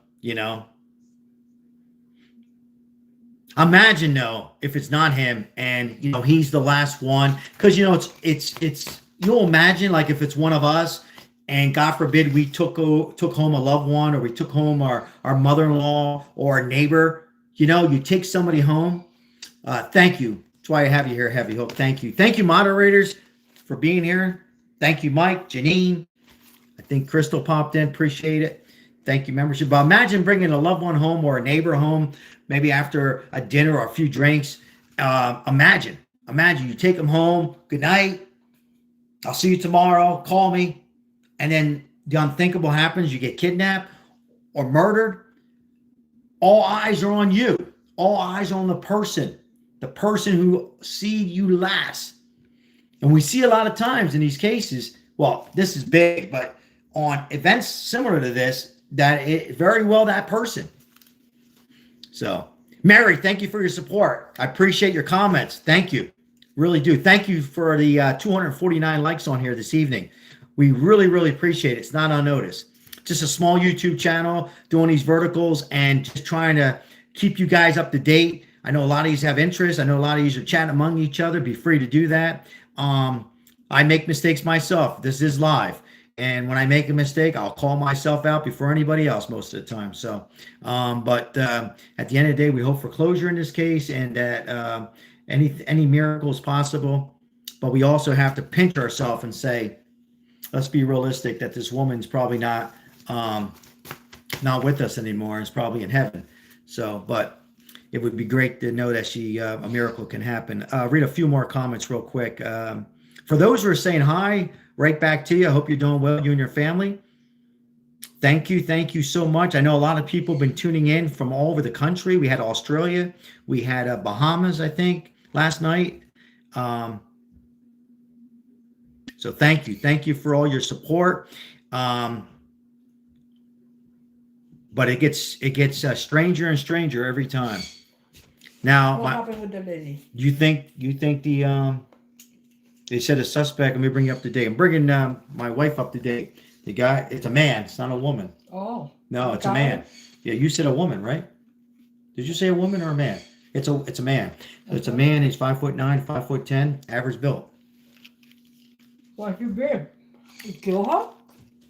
Imagine, though, if it's not him and, he's the last one. Because, you'll imagine, like, if it's one of us and, God forbid, we took home a loved one, or we took home our mother-in-law or a neighbor, you take somebody home. Thank you. That's why I have you here, Heavy Hope. Thank you. Thank you, moderators, for being here. Thank you, Mike, Janine. I think Crystal popped in. Appreciate it. Thank you, membership. But imagine bringing a loved one home or a neighbor home, maybe after a dinner or a few drinks. Imagine you take them home. Good night. I'll see you tomorrow. Call me. And then the unthinkable happens. You get kidnapped or murdered. All eyes are on you. All eyes on the person who see you last. And we see a lot of times in these cases, well, this is big, but on events similar to this, that it very well that person. So, Mary, thank you for your support. I appreciate your comments. Thank you. Really do. Thank you for the 249 likes on here this evening. We really, really appreciate it. It's not unnoticed. Just a small YouTube channel doing these verticals and just trying to keep you guys up to date. I know a lot of you have interest. I know a lot of you are chatting among each other. Be free to do that. I make mistakes myself. This is live. And when I make a mistake, I'll call myself out before anybody else most of the time. So, but at the end of the day, we hope for closure in this case, and that any miracle is possible. But we also have to pinch ourselves and say, let's be realistic that this woman's probably not with us anymore. It's probably in heaven. So, but it would be great to know that a miracle can happen. Read a few more comments real quick. For those who are saying hi, right back to you. I hope you're doing well, you and your family. Thank you so much. I know a lot of people have been tuning in from all over the country. We had Australia, we had Bahamas, I think, last night. So thank you for all your support. But it gets stranger and stranger every time. Now, What happened with the lady? you think the they said a suspect? Let me bring you up to date. I'm bringing my wife up to date. The guy, it's a man. It's not a woman. Oh. No, it's a man. Yeah, you said a woman, right? Did you say a woman or a man? It's a man. So it's a man. He's 5'9", 5'10", average built. What you did? You kill her?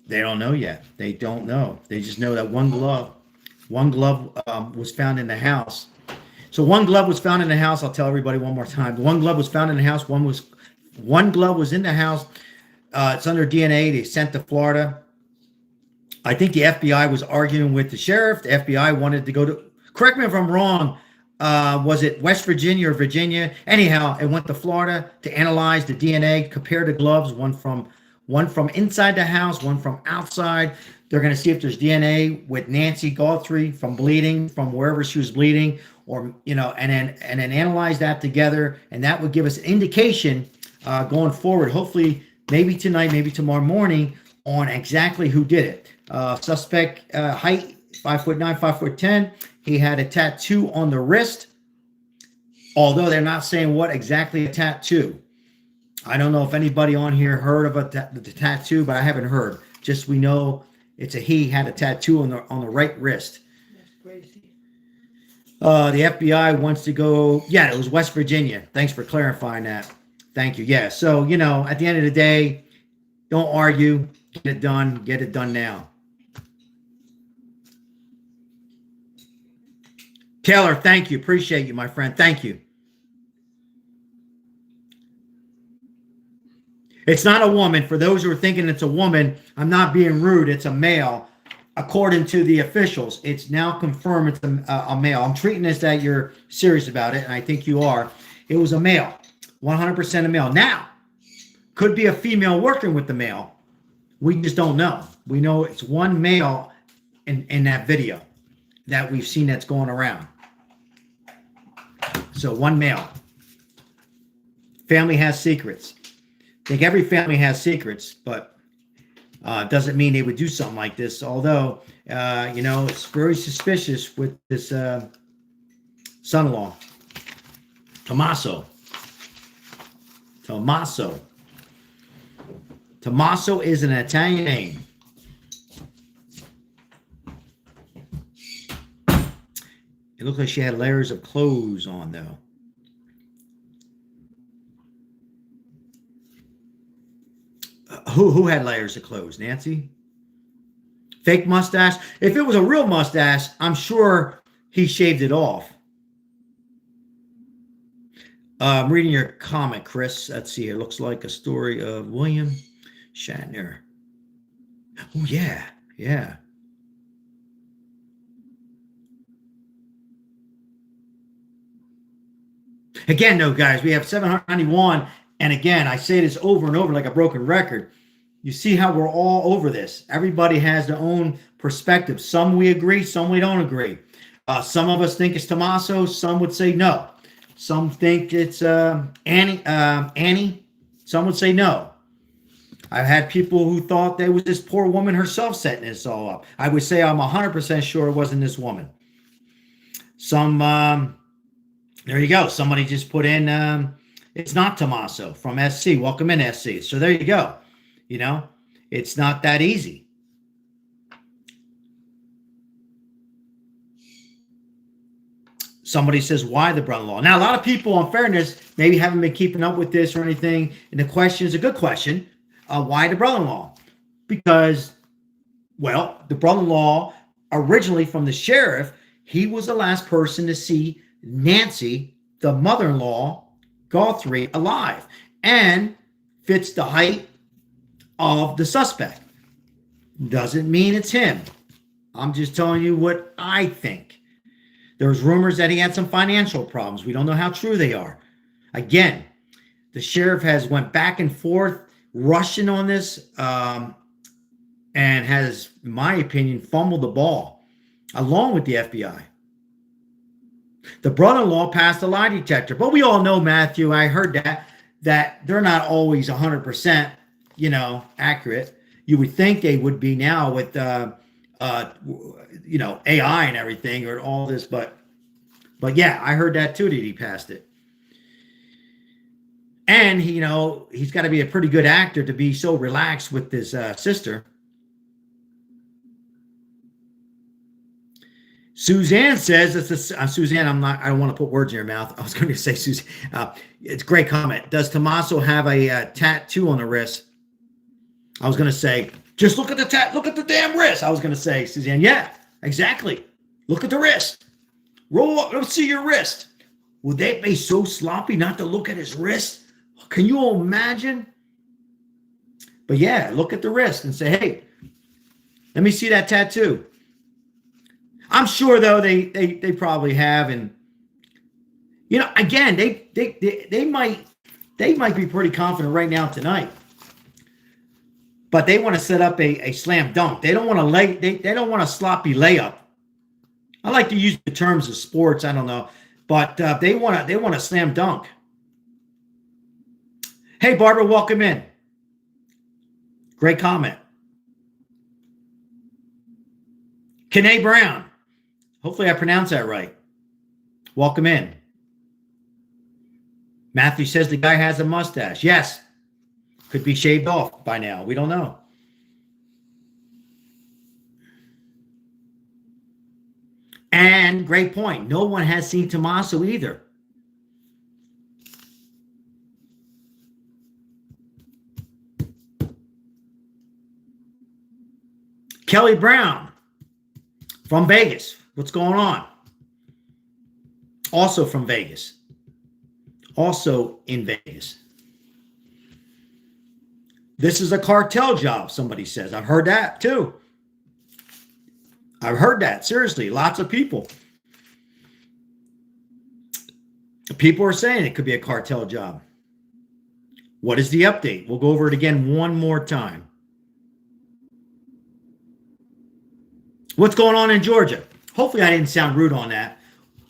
They don't know yet. They don't know. They just know that one glove was found in the house. So one glove was found in the house. I'll tell everybody one more time. One glove was found in the house. One glove was in the house. It's under DNA. They sent to Florida. I think the FBI was arguing with the sheriff. The FBI wanted to go to, correct me if I'm wrong, was it West Virginia or Virginia? Anyhow, it went to Florida to analyze the DNA, compare the gloves, one from inside the house, one from outside. They're going to see if there's DNA with Nancy Guthrie from bleeding, from wherever she was bleeding, or, and then analyze that together. And that would give us an indication going forward, hopefully maybe tonight, maybe tomorrow morning, on exactly who did it. Suspect height, 5'9", 5'10". He had a tattoo on the wrist, although they're not saying what exactly a tattoo. I don't know if anybody on here heard of the tattoo, but I haven't heard. Just we know it's he had a tattoo on the right wrist. That's crazy. The FBI wants to go. Yeah, it was West Virginia. Thanks for clarifying that. Thank you. Yeah. So at the end of the day, don't argue. Get it done. Get it done now. Taylor, thank you. Appreciate you, my friend. Thank you. It's not a woman. For those who are thinking it's a woman, I'm not being rude. It's a male. According to the officials, it's now confirmed it's a male. I'm treating this that you're serious about it, and I think you are. It was a male, 100% a male. Now, could be a female working with the male. We just don't know. We know it's one male in that video that we've seen that's going around. So one male. Family has secrets. I think every family has secrets, but doesn't mean they would do something like this. Although, it's very suspicious with this son-in-law, Tommaso. Tommaso is an Italian name. It looked like she had layers of clothes on, though. Who had layers of clothes? Nancy? Fake mustache? If it was a real mustache, I'm sure he shaved it off. I'm reading your comment, Chris. Let's see. It looks like a story of William Shatner. Oh, yeah. Yeah. Again, though, guys, we have 791. And again, I say this over and over like a broken record. You see how we're all over this. Everybody has their own perspective. Some we agree, some we don't agree. Some of us think it's Tommaso. Some would say no. Some think it's Annie. Some would say no. I've had people who thought there was this poor woman herself setting this all up. I would say I'm 100% sure it wasn't this woman. Some, there you go. Somebody just put in, it's not Tommaso from SC. Welcome in, SC. So there you go. It's not that easy. Somebody says, why the brother-in-law? Now, a lot of people, in fairness, maybe haven't been keeping up with this or anything. And the question is a good question. Why the brother-in-law? Because, well, the brother-in-law, originally from the sheriff, he was the last person to see Nancy, the mother-in-law, Guthrie, alive, and fits the height of the suspect. Doesn't mean it's him. I'm just telling you what I think. There's rumors that he had some financial problems. We don't know how true they are. Again, the sheriff has went back and forth, rushing on this, and and has, in my opinion, fumbled the ball along with the FBI. The brother-in-law passed a lie detector, but we all know, Matthew, I heard that they're not always 100%, accurate. You would think they would be now with, AI and everything or all this, but yeah, I heard that too, that he passed it. And, he's got to be a pretty good actor to be so relaxed with his sister. Suzanne says, Suzanne, I don't want to put words in your mouth. I was going to say, Suzanne, it's a great comment. Does Tommaso have a tattoo on the wrist? I was going to say, just look at the damn wrist. I was going to say, Suzanne, yeah, exactly. Look at the wrist. Roll up, let's see your wrist. Would they be so sloppy not to look at his wrist? Can you imagine? But yeah, look at the wrist and say, hey, let me see that tattoo. I'm sure though they probably have, and again they might be pretty confident right now tonight, but they want to set up a slam dunk. They don't want to they don't want a sloppy layup. I like to use the terms of sports. I don't know, but they want a slam dunk. Hey Barbara, welcome in. Great comment. Kene Brown. Hopefully I pronounced that right. Welcome in. Matthew says the guy has a mustache. Yes. Could be shaved off by now. We don't know. And great point. No one has seen Tommaso either. Kelly Brown from Vegas. What's going on? Also from Vegas. Also in Vegas. This is a cartel job, somebody says. I've heard that too. I've heard that. Seriously, lots of people. People are saying it could be a cartel job. What is the update? We'll go over it again one more time. What's going on in Georgia? Hopefully I didn't sound rude on that.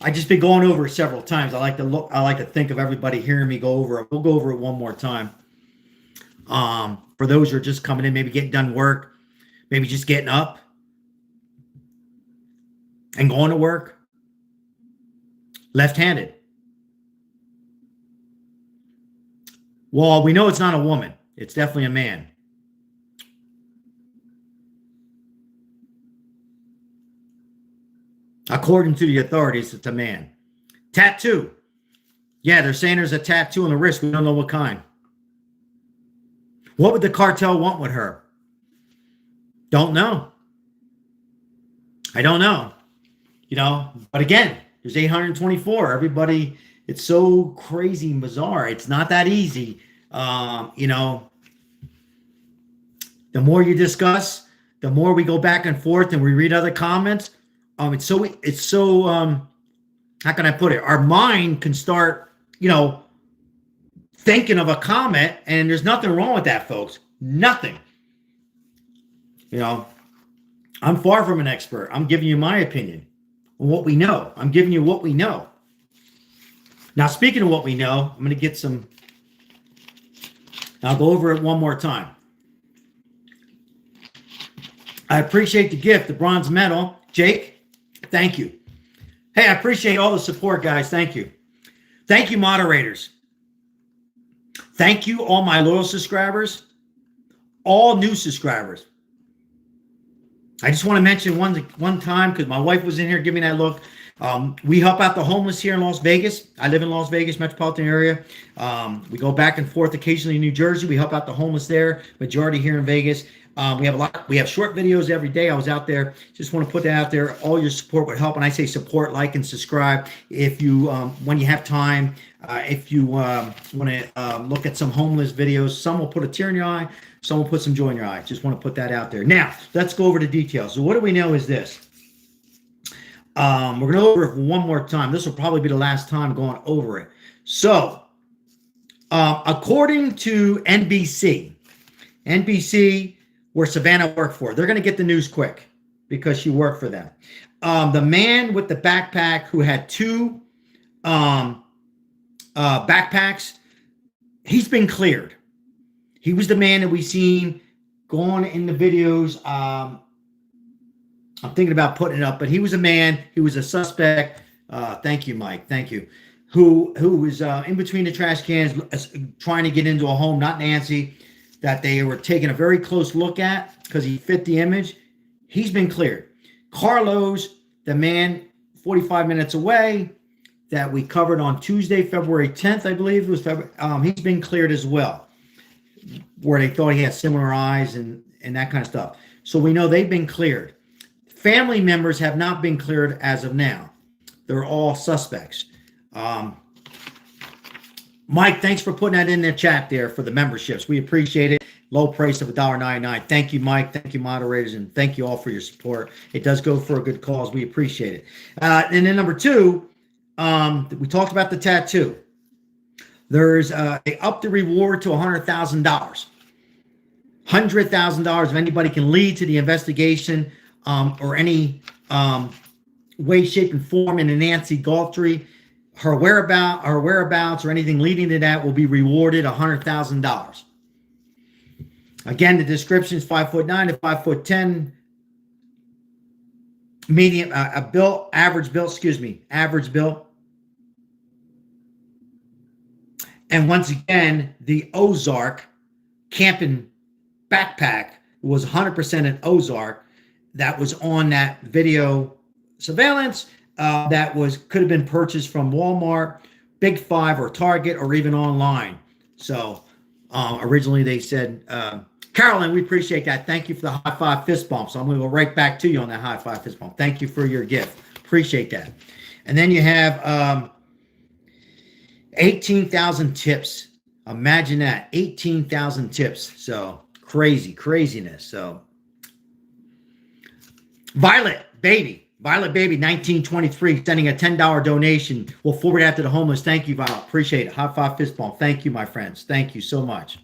I just been going over it several times. I like to think of everybody hearing me go over it. We'll go over it one more time. For those who are just coming in, maybe getting done work, maybe just getting up and going to work. Left-handed. Well, we know it's not a woman. It's definitely a man. According to the authorities, it's a man. Tattoo. Yeah, they're saying there's a tattoo on the wrist. We don't know what kind. What would the cartel want with her? Don't know. I don't know. But again, there's 824. Everybody, it's so crazy and bizarre. It's not that easy. The more you discuss, the more we go back and forth and we read other comments. It's so how can I put it? Our mind can start, thinking of a comment, and there's nothing wrong with that, folks. Nothing. I'm far from an expert. I'm giving you my opinion on what we know. I'm giving you what we know. Now, speaking of what we know, I'm going to get some. I'll go over it one more time. I appreciate the gift, the bronze medal. Jake, thank you. Hey, I appreciate all the support, guys. Thank you. Thank you, moderators. Thank you, all my loyal subscribers, all new subscribers. I just want to mention one time, because my wife was in here giving me that look. We help out the homeless here in Las Vegas. I live in Las Vegas metropolitan area. We go back and forth occasionally in New Jersey. We help out the homeless there, majority here in Vegas. We have short videos every day. I was out there. Just want to put that out there. All your support would help. And I say support, like, and subscribe. If you, when you have time, if you want to look at some homeless videos, some will put a tear in your eye. Some will put some joy in your eye. Just want to put that out there. Now, let's go over the details. So what do we know is this. We're going to go over it one more time. This will probably be the last time going over it. So, according to NBC where Savannah worked for. They're going to get the news quick because she worked for them. The man with the backpack who had two backpacks, he's been cleared. He was the man that we seen going in the videos. I'm thinking about putting it up, but he was a man. He was a suspect. Thank you, Mike. Thank you. Who was in between the trash cans trying to get into a home, not Nancy, that they were taking a very close look at because he fit the image. He's been cleared. Carlos, the man 45 minutes away that we covered on Tuesday, February 10th, I believe it was February. He's been cleared as well, where they thought he had similar eyes and that kind of stuff. So we know they've been cleared. Family members have not been cleared as of now. They're all suspects. Mike, thanks for putting that in the chat there for the memberships. We appreciate it. Low price of $1.99. Thank you, Mike. Thank you, moderators, and thank you all for your support. It does go for a good cause. We appreciate it. And then number two, we talked about the tattoo. There's they upped the reward to $100,000. $100,000 if anybody can lead to the investigation or any way, shape, and form in a Nancy Guthrie. Her whereabouts or anything leading to that will be rewarded $100,000. Again, the description is 5'9" to 5'10", medium, average built. And once again, the Ozark camping backpack was 100% an Ozark that was on that video surveillance. That could have been purchased from Walmart, Big Five, or Target, or even online. So originally they said, Carolyn, we appreciate that. Thank you for the high five fist bump. So I'm going to go right back to you on that high five fist bump. Thank you for your gift. Appreciate that. And then you have 18,000 tips. Imagine that, 18,000 tips. So craziness. So Violet Baby, 1923, sending a $10 donation. We'll forward that to the homeless. Thank you, Violet. Appreciate it. High five fist bump. Thank you, my friends. Thank you so much.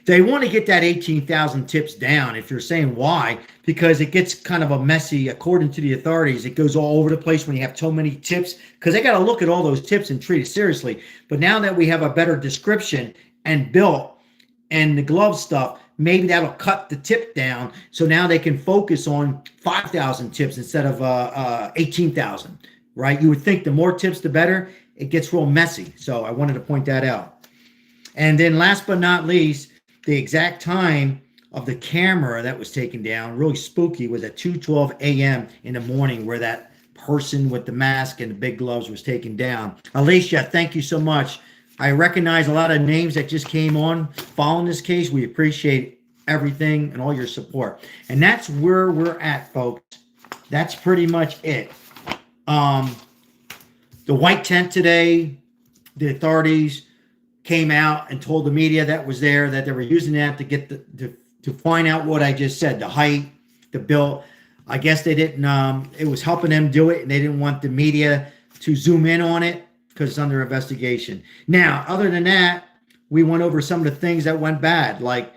They want to get that 18,000 tips down. If you're saying why, because it gets kind of a messy, according to the authorities, it goes all over the place when you have so many tips, because they got to look at all those tips and treat it seriously. But now that we have a better description and built and the glove stuff, maybe that'll cut the tip down. So now they can focus on 5,000 tips instead of 18,000, right? You would think the more tips, the better. It gets real messy. So I wanted to point that out. And then last but not least, the exact time of the camera that was taken down, really spooky, was at 2:12 a.m. in the morning, where that person with the mask and the big gloves was taken down. Alicia, thank you so much. I recognize a lot of names that just came on following this case. We appreciate everything and all your support. And that's where we're at, folks. That's pretty much it. The white tent today, the authorities came out and told the media that was there that they were using that to get to find out what I just said, the height, the build. I guess they didn't, it was helping them do it, and they didn't want the media to zoom in on it because it's under investigation. Now, other than that, we went over some of the things that went bad, like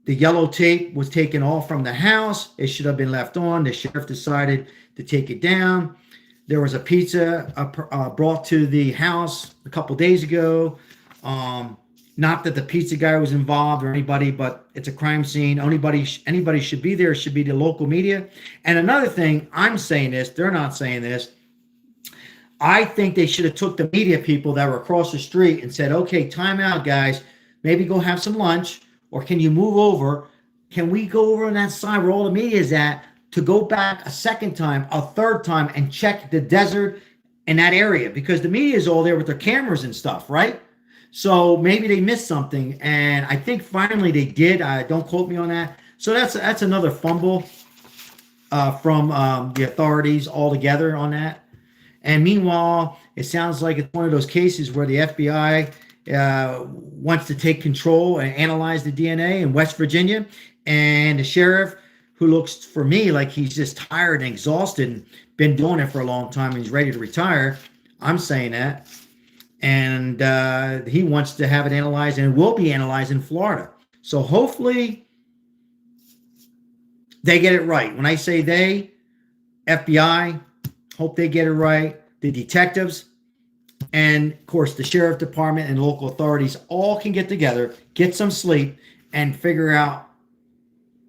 the yellow tape was taken off from the house. It should have been left on. The sheriff decided to take it down. There was a pizza brought to the house a couple days ago. Not that the pizza guy was involved or anybody, but it's a crime scene. Anybody should be there. It should be the local media. And another thing, I'm saying this, they're not saying this. I think they should have took the media people that were across the street and said, okay, time out, guys. Maybe go have some lunch, or can you move over? Can we go over on that side where all the media is at to go back a second time, a third time, and check the desert in that area? Because the media is all there with their cameras and stuff, right? So maybe they missed something, and I think finally they did. Don't quote me on that. So that's another fumble from the authorities altogether on that. And meanwhile, it sounds like it's one of those cases where the FBI wants to take control and analyze the DNA in West Virginia, and the sheriff, who looks for me like he's just tired and exhausted and been doing it for a long time and he's ready to retire. I'm saying that. and he wants to have it analyzed, and it will be analyzed in Florida. So hopefully they get it right. When I say they, FBI, hope they get it right. The detectives, and of course the sheriff department and local authorities all can get together, get some sleep, and figure out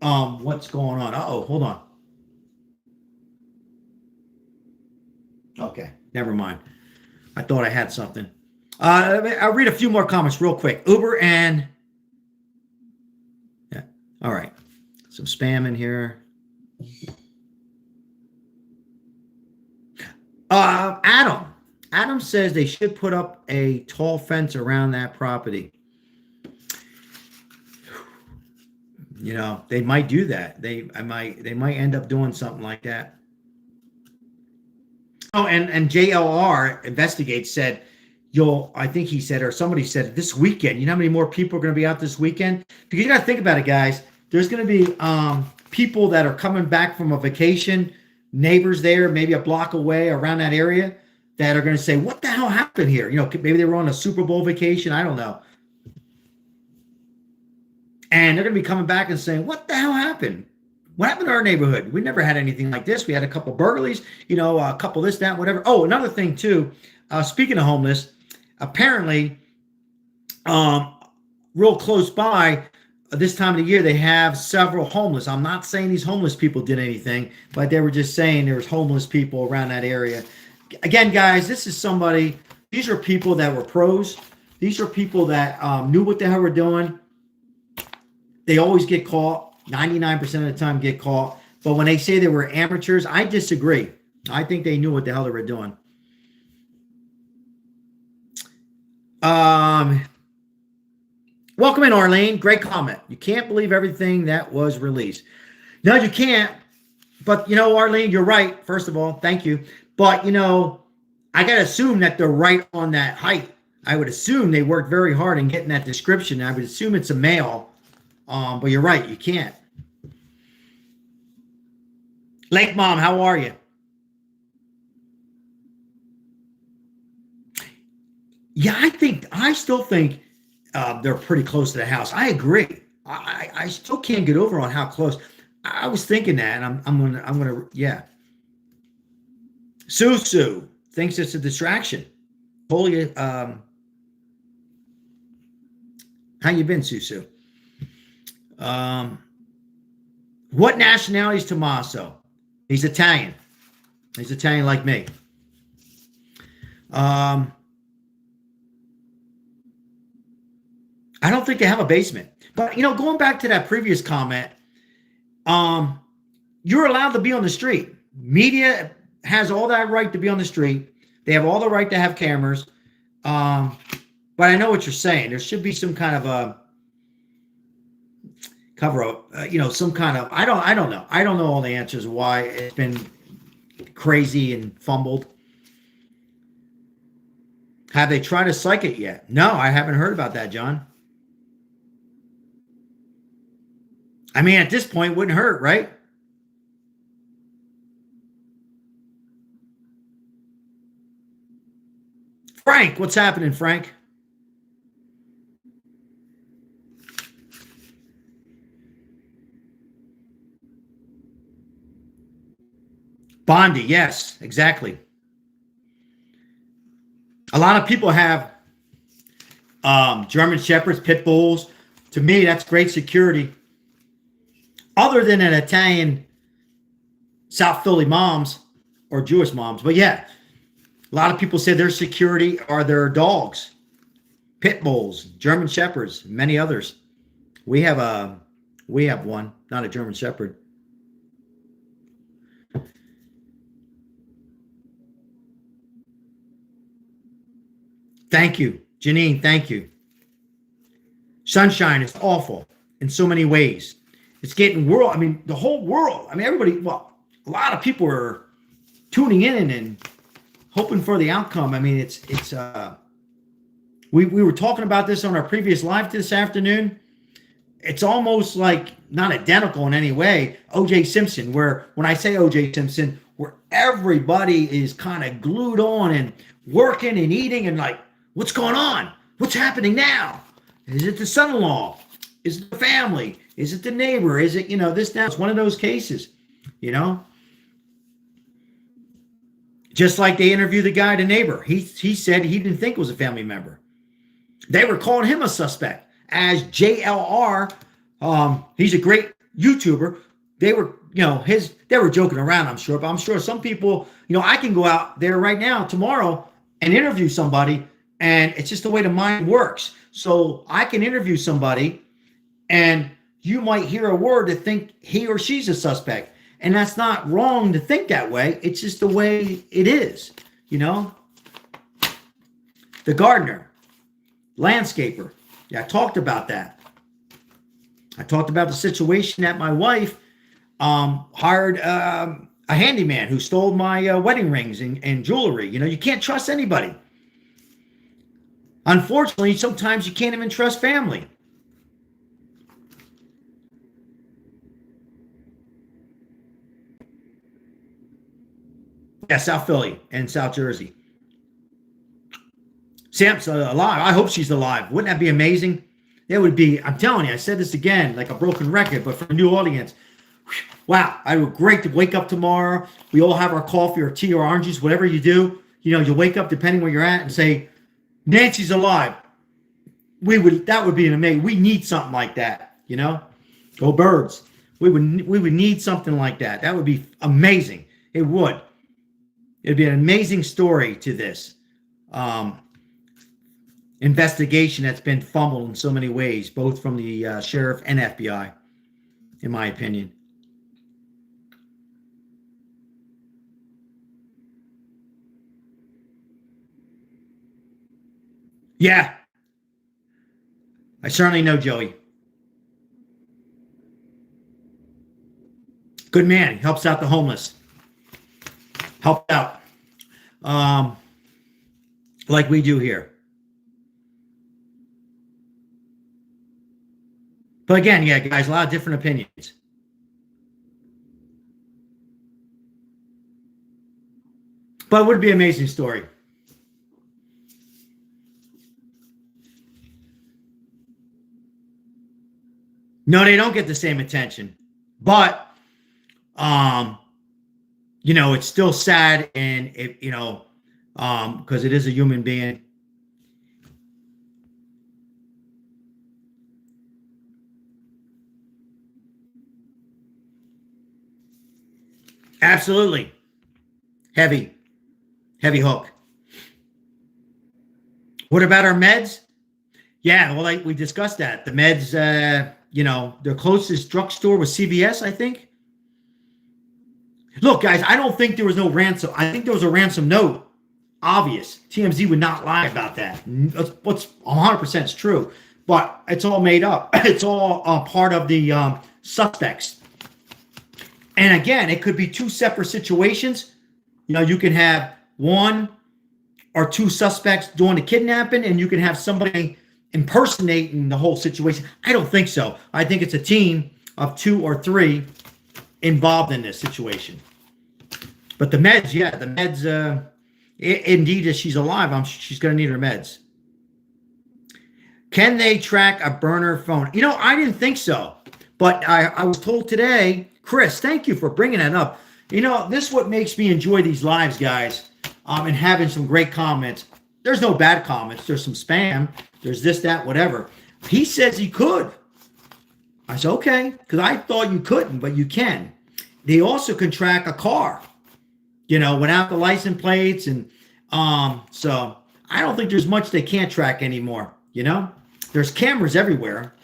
what's going on. Uh-oh, hold on. Okay, never mind. I thought I had something. I'll read a few more comments real quick. Uber and yeah, all right. Some spam in here. Adam says they should put up a tall fence around that property. You know, they might do that. They might end up doing something like that. Oh, and JLR Investigate said, I think he said, or somebody said, this weekend, you know how many more people are going to be out this weekend? Because you got to think about it, guys. There's going to be people that are coming back from a vacation, neighbors there, maybe a block away around that area, that are going to say, what the hell happened here? You know, maybe they were on a Super Bowl vacation. I don't know. And they're going to be coming back and saying, what the hell happened? What happened to our neighborhood? We never had anything like this. We had a couple burglaries, you know, a couple this, that, whatever. Oh, another thing too, speaking of homeless, apparently real close by this time of the year, they have several homeless. I'm not saying these homeless people did anything, but they were just saying there's homeless people around that area. Again, guys, this is somebody, these are people that were pros. These are people that knew what the hell we're doing. They always get caught. 99% of the time get caught. But when they say they were amateurs, I disagree. I think they knew what the hell they were doing. Welcome in, Arlene. Great comment. You can't believe everything that was released. No, you can't. But, you know, Arlene, you're right. First of all, thank you. But, you know, I got to assume that they're right on that height. I would assume they worked very hard in getting that description. I would assume it's a male. But you're right. You can't. Lake Mom, how are you? Yeah, I still think they're pretty close to the house. I agree. I still can't get over on how close. I was thinking that, and I'm gonna yeah. Susu thinks it's a distraction. Totally. How you been, Susu? What nationality is Tommaso? He's Italian. He's Italian like me. I don't think they have a basement. But, you know, going back to that previous comment, you're allowed to be on the street. Media has all that right to be on the street. They have all the right to have cameras. But I know what you're saying. There should be some kind of a cover up, you know, some kind of, I don't know. I don't know all the answers why it's been crazy and fumbled. Have they tried to psych it yet? No, I haven't heard about that, John. I mean, at this point, it wouldn't hurt, right? Frank, what's happening, Frank? Bondi, yes, exactly. A lot of people have German Shepherds, Pit Bulls. To me, that's great security. Other than an Italian South Philly moms or Jewish moms. But yeah, a lot of people say their security are their dogs. Pit Bulls, German Shepherds, many others. We have one, not a German Shepherd. Thank you, Janine. Thank you. Sunshine is awful in so many ways. It's getting world. I mean, the whole world. I mean, everybody. Well, a lot of people are tuning in and hoping for the outcome. I mean, it's. We were talking about this on our previous live this afternoon. It's almost like not identical in any way. O.J. Simpson, where when I say O.J. Simpson, where everybody is kind of glued on and working and eating and like, What's going on? What's happening now? Is it the son-in-law? Is it the family? Is it the neighbor? Is it, this now? It's one of those cases, Just like they interviewed the guy, the neighbor. He said he didn't think it was a family member. They were calling him a suspect. As JLR, he's a great YouTuber. They were, they were joking around, I'm sure. But I'm sure some people, I can go out there right now, tomorrow, and interview somebody. And it's just the way the mind works. So I can interview somebody and you might hear a word to think he or she's a suspect. And that's not wrong to think that way. It's just the way it is, The gardener, landscaper. Yeah, I talked about that. I talked about the situation that my wife hired a handyman who stole my wedding rings and jewelry. You can't trust anybody. Unfortunately, sometimes you can't even trust family. Yeah, South Philly and South Jersey. Sam's alive. I hope she's alive. Wouldn't that be amazing? It would be, I'm telling you, I said this again, like a broken record, but for a new audience. Wow, I would great to wake up tomorrow. We all have our coffee or tea or orange juice, whatever you do. You wake up depending where you're at and say, Nancy's alive. That would be an amazing. We need something like that, Go Birds. We would need something like that. That would be amazing. It would. It'd be an amazing story to this investigation that's been fumbled in so many ways, both from the sheriff and FBI, in my opinion. Yeah. I certainly know Joey. Good man. He helps out the homeless. Helped out. Like we do here. But again, yeah, guys, a lot of different opinions. But it would be an amazing story. No, they don't get the same attention. But it's still sad, and it, because it is a human being. Absolutely. Heavy hook. What about our meds? Yeah, well, we discussed that. The meds, their closest drugstore was CVS, I think. Look, guys, I don't think there was no ransom. I think there was a ransom note. Obvious. TMZ would not lie about that. What's 100% is true. But it's all made up. It's all part of the suspects. And again, it could be two separate situations. You can have one or two suspects doing the kidnapping, and you can have somebody impersonating the whole situation. I don't think so. I think it's a team of 2 or 3 involved in this situation. But the meds, yeah, the meds, indeed, if she's alive, she's going to need her meds. Can they track a burner phone? I didn't think so. But I was told today, Chris, thank you for bringing that up. This is what makes me enjoy these lives, guys, and having some great comments. There's no bad comments. There's some spam. There's this, that, whatever. He says he could. I said, okay, because I thought you couldn't, but you can. They also can track a car, without the license plates. And so I don't think there's much they can't track anymore, There's cameras everywhere.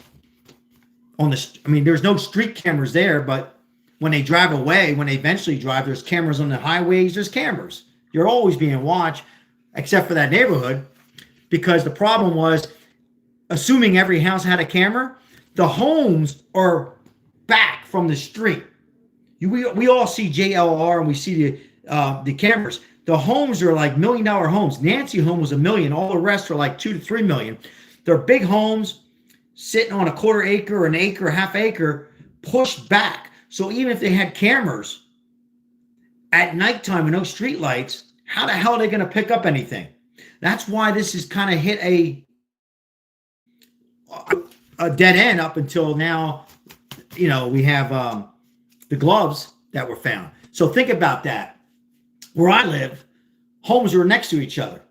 There's no street cameras there, but when they drive away, when they eventually drive, there's cameras on the highways. There's cameras. You're always being watched, except for that neighborhood, because the problem was, assuming every house had a camera, the homes are back from the street. We all see JLR and we see the cameras. The homes are like $1 million homes. Nancy home was $1 million. All the rest are like $2 to $3 million. They're big homes sitting on a quarter acre, an acre, half acre, pushed back. So even if they had cameras at nighttime with no street lights, how the hell are they going to pick up anything? That's why this has kind of hit a dead end up until now. You know, we have the gloves that were found. So think about that. Where I live, homes are next to each other.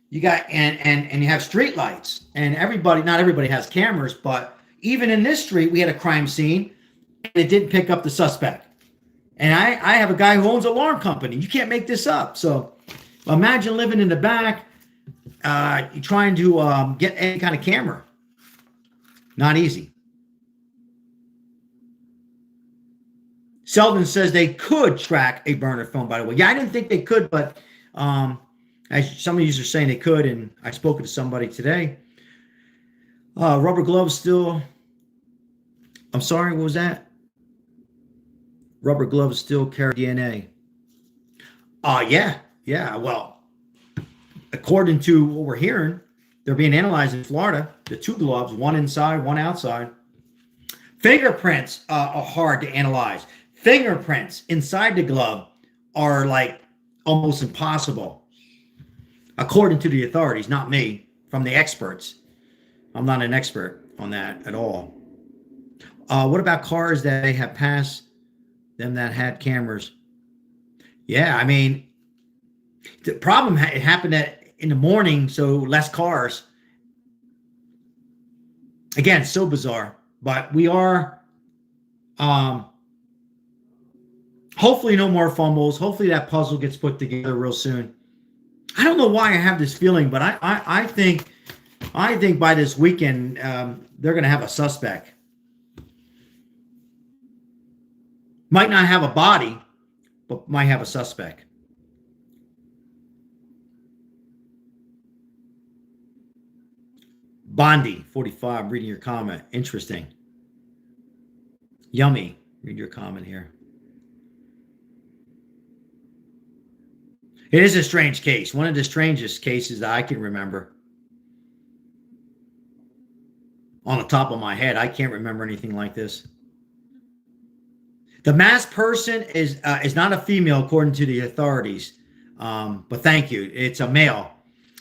You got and you have street lights, and not everybody has cameras, but even in this street, we had a crime scene, and it didn't pick up the suspect. And I have a guy who owns an alarm company. You can't make this up. So imagine living in the back, trying to get any kind of camera. Not easy. Sheldon says they could track a burner phone, by the way. Yeah, I didn't think they could, but as some of you are saying they could, and I spoke to somebody today. Rubber gloves still. I'm sorry, what was that? Rubber gloves still carry DNA. Yeah. Well, according to what we're hearing, they're being analyzed in Florida. The two gloves, one inside, one outside. Fingerprints are hard to analyze. Fingerprints inside the glove are like almost impossible, according to the authorities, not me, from the experts. I'm not an expert on that at all. What about cars that they have passed them that had cameras? Yeah, I mean, the problem it happened in the morning, so less cars. Again, so bizarre, but we are hopefully no more fumbles. Hopefully that puzzle gets put together real soon. I don't know why I have this feeling, but I think by this weekend they're going to have a suspect. Might not have a body, but might have a suspect. Bondi 45, reading your comment. Interesting. Yummy, read your comment here. It is a strange case. One of the strangest cases that I can remember. On the top of my head, I can't remember anything like this. The masked person is not a female, according to the authorities. But thank you. It's a male.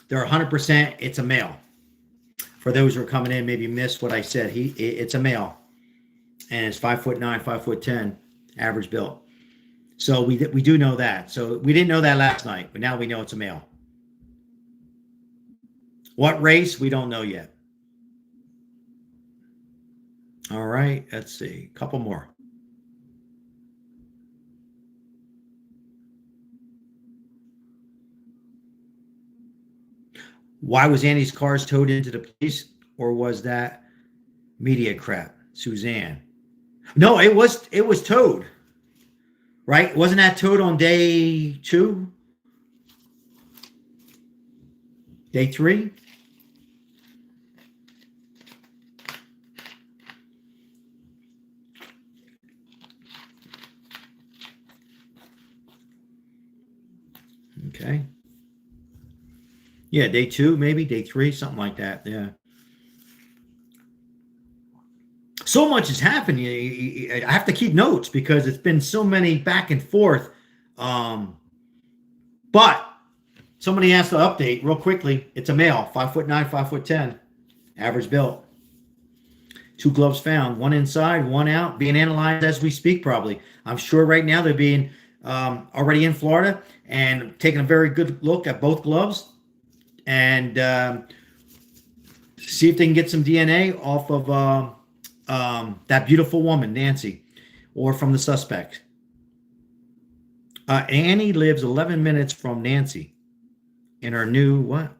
They're 100%. It's a male. For those who are coming in, maybe missed what I said. It's a male, and it's 5'9", 5'10", average build. So we do know that. So we didn't know that last night, but now we know it's a male. What race? We don't know yet. All right, let's see. A couple more. Why was Andy's cars towed into the police, or was that media crap? Suzanne. No, it was towed. Right? Wasn't that towed on day 2? Day 3? Okay. Yeah, day 2, maybe day 3, something like that. Yeah. So much has happened. I have to keep notes because it's been so many back and forth. But somebody asked to update real quickly. It's a male, 5'9", 5'10", average build. 2 gloves found, one inside, one out, being analyzed as we speak. Probably, I'm sure right now they're being already in Florida and taking a very good look at both gloves and see if they can get some DNA off of that beautiful woman, Nancy, or from the suspect. Annie lives 11 minutes from Nancy in her new, what?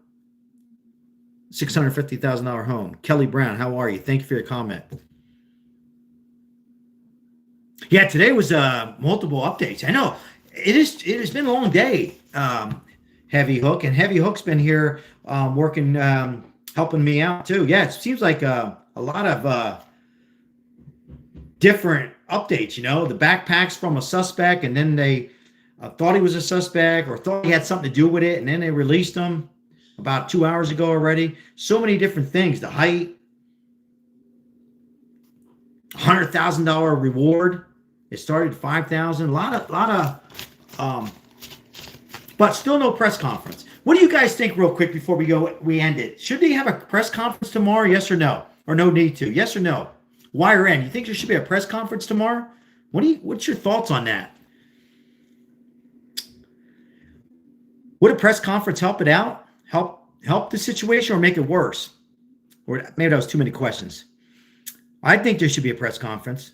$650,000 home. Kelly Brown, how are you? Thank you for your comment. Yeah, today was multiple updates. I know it has been a long day. Heavy Hook, and Heavy Hook's been here working, helping me out too. Yeah, it seems like a lot of different updates. You know, the backpacks from a suspect, and then they thought he was a suspect or thought he had something to do with it, and then they released him about 2 hours ago already. So many different things. The height, $100,000 reward. It started at $5,000. A lot of, but still no press conference. What do you guys think, real quick, before we end it? Should they have a press conference tomorrow? Yes or no? Or no need to? Yes or no? Y or N? You think there should be a press conference tomorrow? What's your thoughts on that? Would a press conference help it out? Help the situation or make it worse? Or maybe that was too many questions. I think there should be a press conference.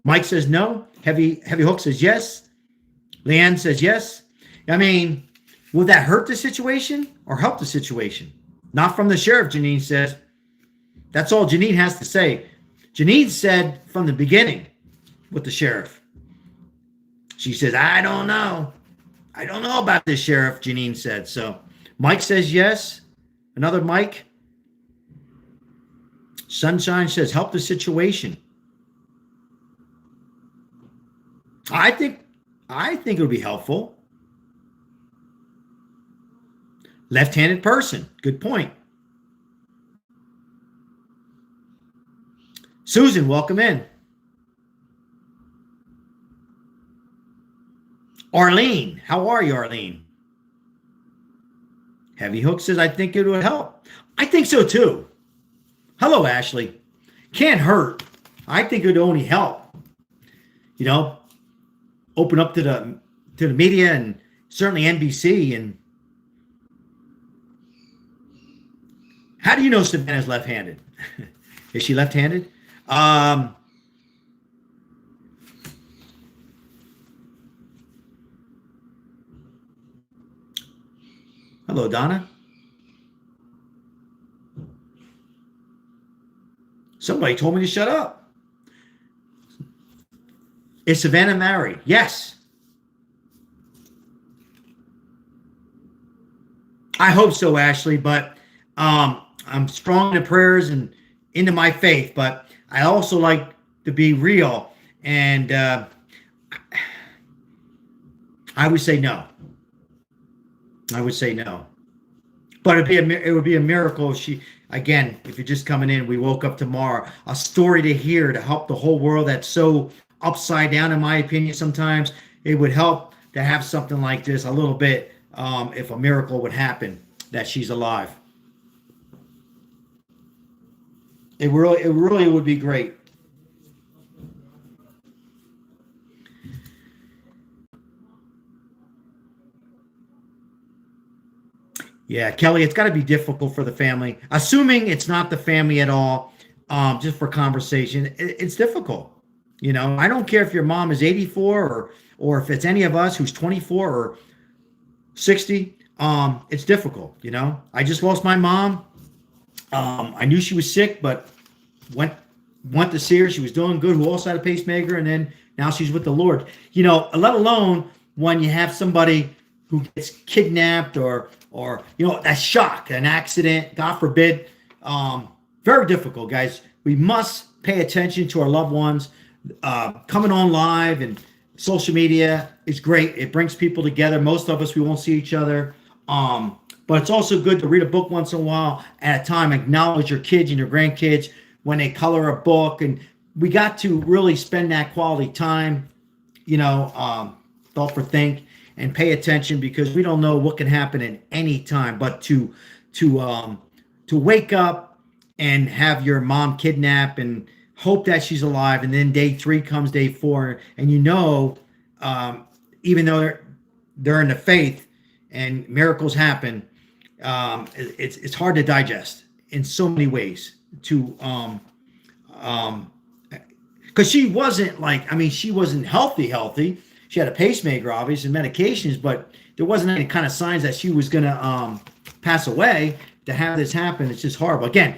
Mike says no. Heavy Hook says yes. Leanne says yes. I mean, will that hurt the situation or help the situation? Not from the sheriff, Janine says. That's all Janine has to say. Janine said from the beginning with the sheriff. She says, I don't know. I don't know about this, Sheriff, Janine said. So Mike says yes. Another Mike. Sunshine says, help the situation. I think it would be helpful. Left-handed person. Good point. Susan, welcome in. Arlene, how are you, Arlene? Heavy Hook says, I think it would help. I think so too. Hello, Ashley. Can't hurt. I think it would only help. You know, open up to the media and certainly NBC. And how do you know Savannah's left-handed? Is she left-handed? Hello, Donna. Somebody told me to shut up. Is Savannah married? Yes. I hope so, Ashley, but I'm strong in the prayers and into my faith, but I also like to be real, and I would say no. I would say no. But it would be a miracle if she, again, if you're just coming in, we woke up tomorrow, a story to hear to help the whole world that's so upside down, in my opinion, sometimes. It would help to have something like this a little bit, if a miracle would happen, that she's alive. It really would be great. Yeah, Kelly, it's got to be difficult for the family. Assuming it's not the family at all, just for conversation, it's difficult. You know, I don't care if your mom is 84 or if it's any of us who's 24 or 60. It's difficult, you know. I just lost my mom. I knew she was sick, but went to see her. She was doing good, who also had a pacemaker, and then now she's with the Lord. You know, let alone when you have somebody who gets kidnapped or you know, a shock, an accident, God forbid. Very difficult, guys. We must pay attention to our loved ones. Coming on live and social media is great. It brings people together. Most of us, we won't see each other. But it's also good to read a book once in a while at a time. Acknowledge your kids and your grandkids when they color a book. And we got to really spend that quality time, you know, thought for think, and pay attention, because we don't know what can happen at any time. But to wake up and have your mom kidnapped and hope that she's alive, and then day 3 comes, day 4, and you know, even though they're in the faith and miracles happen, it's hard to digest in so many ways. Because she wasn't like, I mean, she wasn't healthy. She had a pacemaker, obviously, and medications, but there wasn't any kind of signs that she was going to pass away. To have this happen, it's just horrible. Again,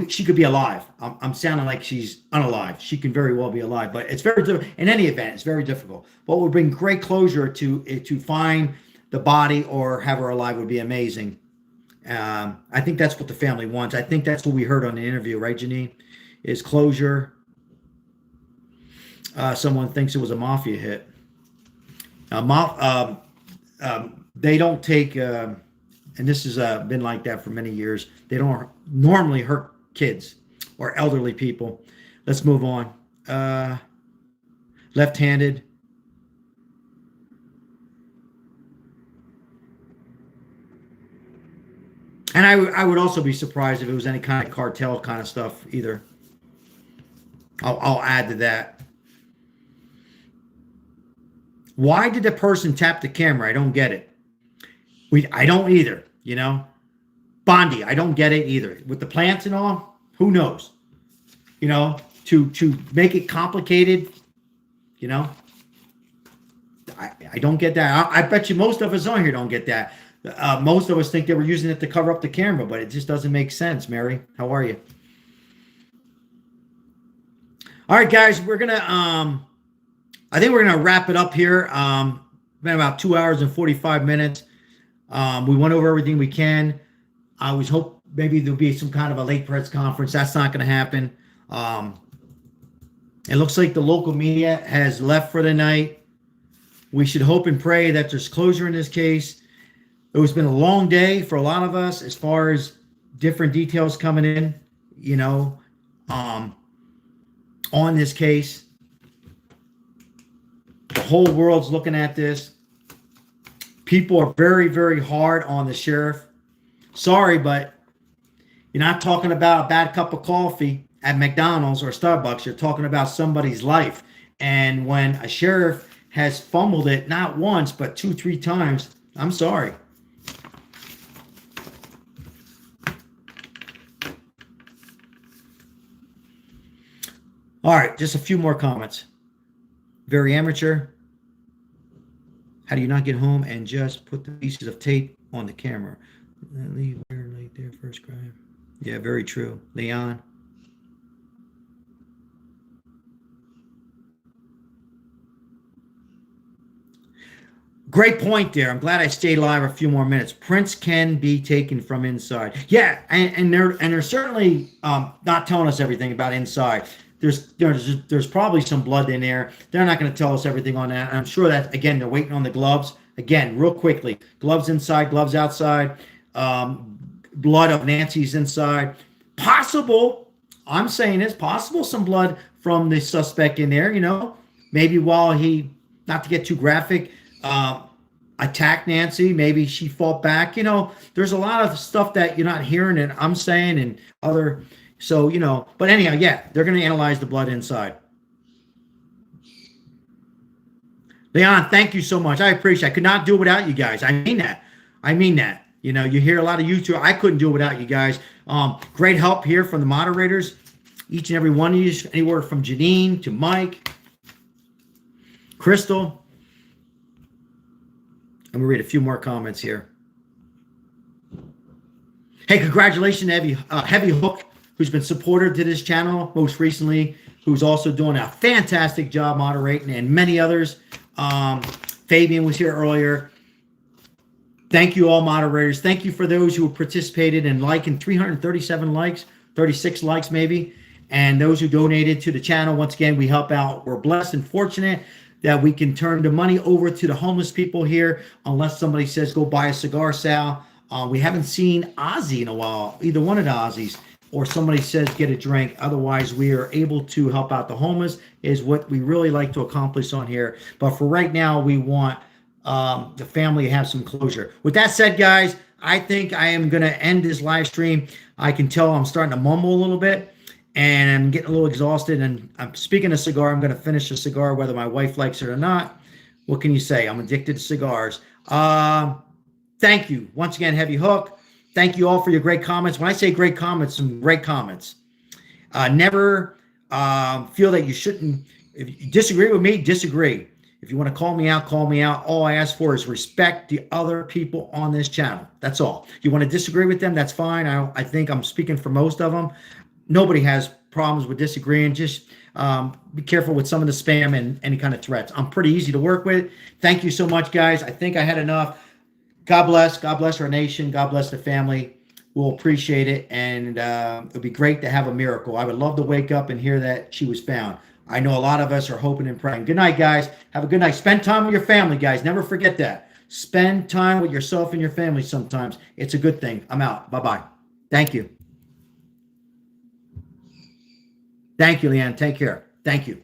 she could be alive. I'm sounding like she's unalive. She can very well be alive, but it's very difficult. In any event, it's very difficult. What would bring great closure to find the body or have her alive would be amazing. I think that's what the family wants. I think that's what we heard on the interview, right, Janine? Is closure. Someone thinks it was a mafia hit. They don't take, and this has been like that for many years, they don't normally hurt kids or elderly people. Let's move on. And I would also be surprised if it was any kind of cartel kind of stuff either. I'll add to that. Why did the person tap the camera? I don't get it. I don't either, you know. Bondi, I don't get it either. With the plants and all, who knows? You know, to make it complicated, you know. I don't get that. I bet you most of us on here don't get that. Most of us think they were using it to cover up the camera, but it just doesn't make sense. Mary, how are you? All right, guys, we're gonna I think we're gonna wrap it up here. Been about 2 hours and 45 minutes. We went over everything we can. I was hope maybe there'll be some kind of a late press conference. That's not gonna happen. It looks like the local media has left for the night. We should hope and pray that there's closure in this case. It's been a long day for a lot of us as far as different details coming in, you know, on this case. The whole world's looking at this. People are very, very hard on the sheriff. Sorry, but you're not talking about a bad cup of coffee at McDonald's or Starbucks. You're talking about somebody's life. And when a sheriff has fumbled it not once, but 2-3 times, I'm sorry. All right, just a few more comments. Very amateur. How do you not get home and just put the pieces of tape on the camera? Leave there, right there, first crime. Yeah, very true. Leon. Great point there. I'm glad I stayed live a few more minutes. Prints can be taken from inside. Yeah, and they're certainly not telling us everything about inside. There's probably some blood in there. They're not going to tell us everything on that. I'm sure that, again, they're waiting on the gloves. Again, real quickly, gloves inside, gloves outside, blood of Nancy's inside. Possible, I'm saying this, possible some blood from the suspect in there, you know. Maybe while he, not to get too graphic, attacked Nancy, maybe she fought back. You know, there's a lot of stuff that you're not hearing and I'm saying and other, so, you know, but anyhow, yeah, they're going to analyze the blood inside. Leon, thank you so much. I appreciate it. I could not do it without you guys. I mean that. I mean that. You know, you hear a lot of YouTube. I couldn't do it without you guys. Great help here from the moderators. Each and every one of you, anywhere from Janine to Mike, Crystal. I'm going to read a few more comments here. Hey, congratulations to Heavy Hook, who's been supportive to this channel most recently, who's also doing a fantastic job moderating, and many others. Fabian was here earlier. Thank you all moderators. Thank you for those who participated in liking 337 likes, 36 likes maybe, and those who donated to the channel. Once again, we help out. We're blessed and fortunate that we can turn the money over to the homeless people here, unless somebody says go buy a cigar, Sal. We haven't seen Ozzy in a while, either one of the Ozzies, or somebody says get a drink. Otherwise, we are able to help out the homeless is what we really like to accomplish on here. But for right now, we want the family to have some closure. With that said, guys, I think I am going to end this live stream. I can tell I'm starting to mumble a little bit and I'm getting a little exhausted. And I'm speaking of cigar, I'm going to finish a cigar whether my wife likes it or not. What can you say? I'm addicted to cigars. Thank you once again, Heavy Hook. Thank you all for your great comments. When I say great comments, some great comments. Never feel that you shouldn't. If you disagree with me, disagree. If you want to call me out, call me out. All I ask for is respect the other people on this channel. That's all. You want to disagree with them, that's fine. I think I'm speaking for most of them. Nobody has problems with disagreeing. Just be careful with some of the spam and any kind of threats. I'm pretty easy to work with. Thank you so much, guys. I think I had enough. God bless. God bless our nation. God bless the family. We'll appreciate it. And it would be great to have a miracle. I would love to wake up and hear that she was found. I know a lot of us are hoping and praying. Good night, guys. Have a good night. Spend time with your family, guys. Never forget that. Spend time with yourself and your family sometimes. It's a good thing. I'm out. Bye-bye. Thank you. Thank you, Leanne. Take care. Thank you.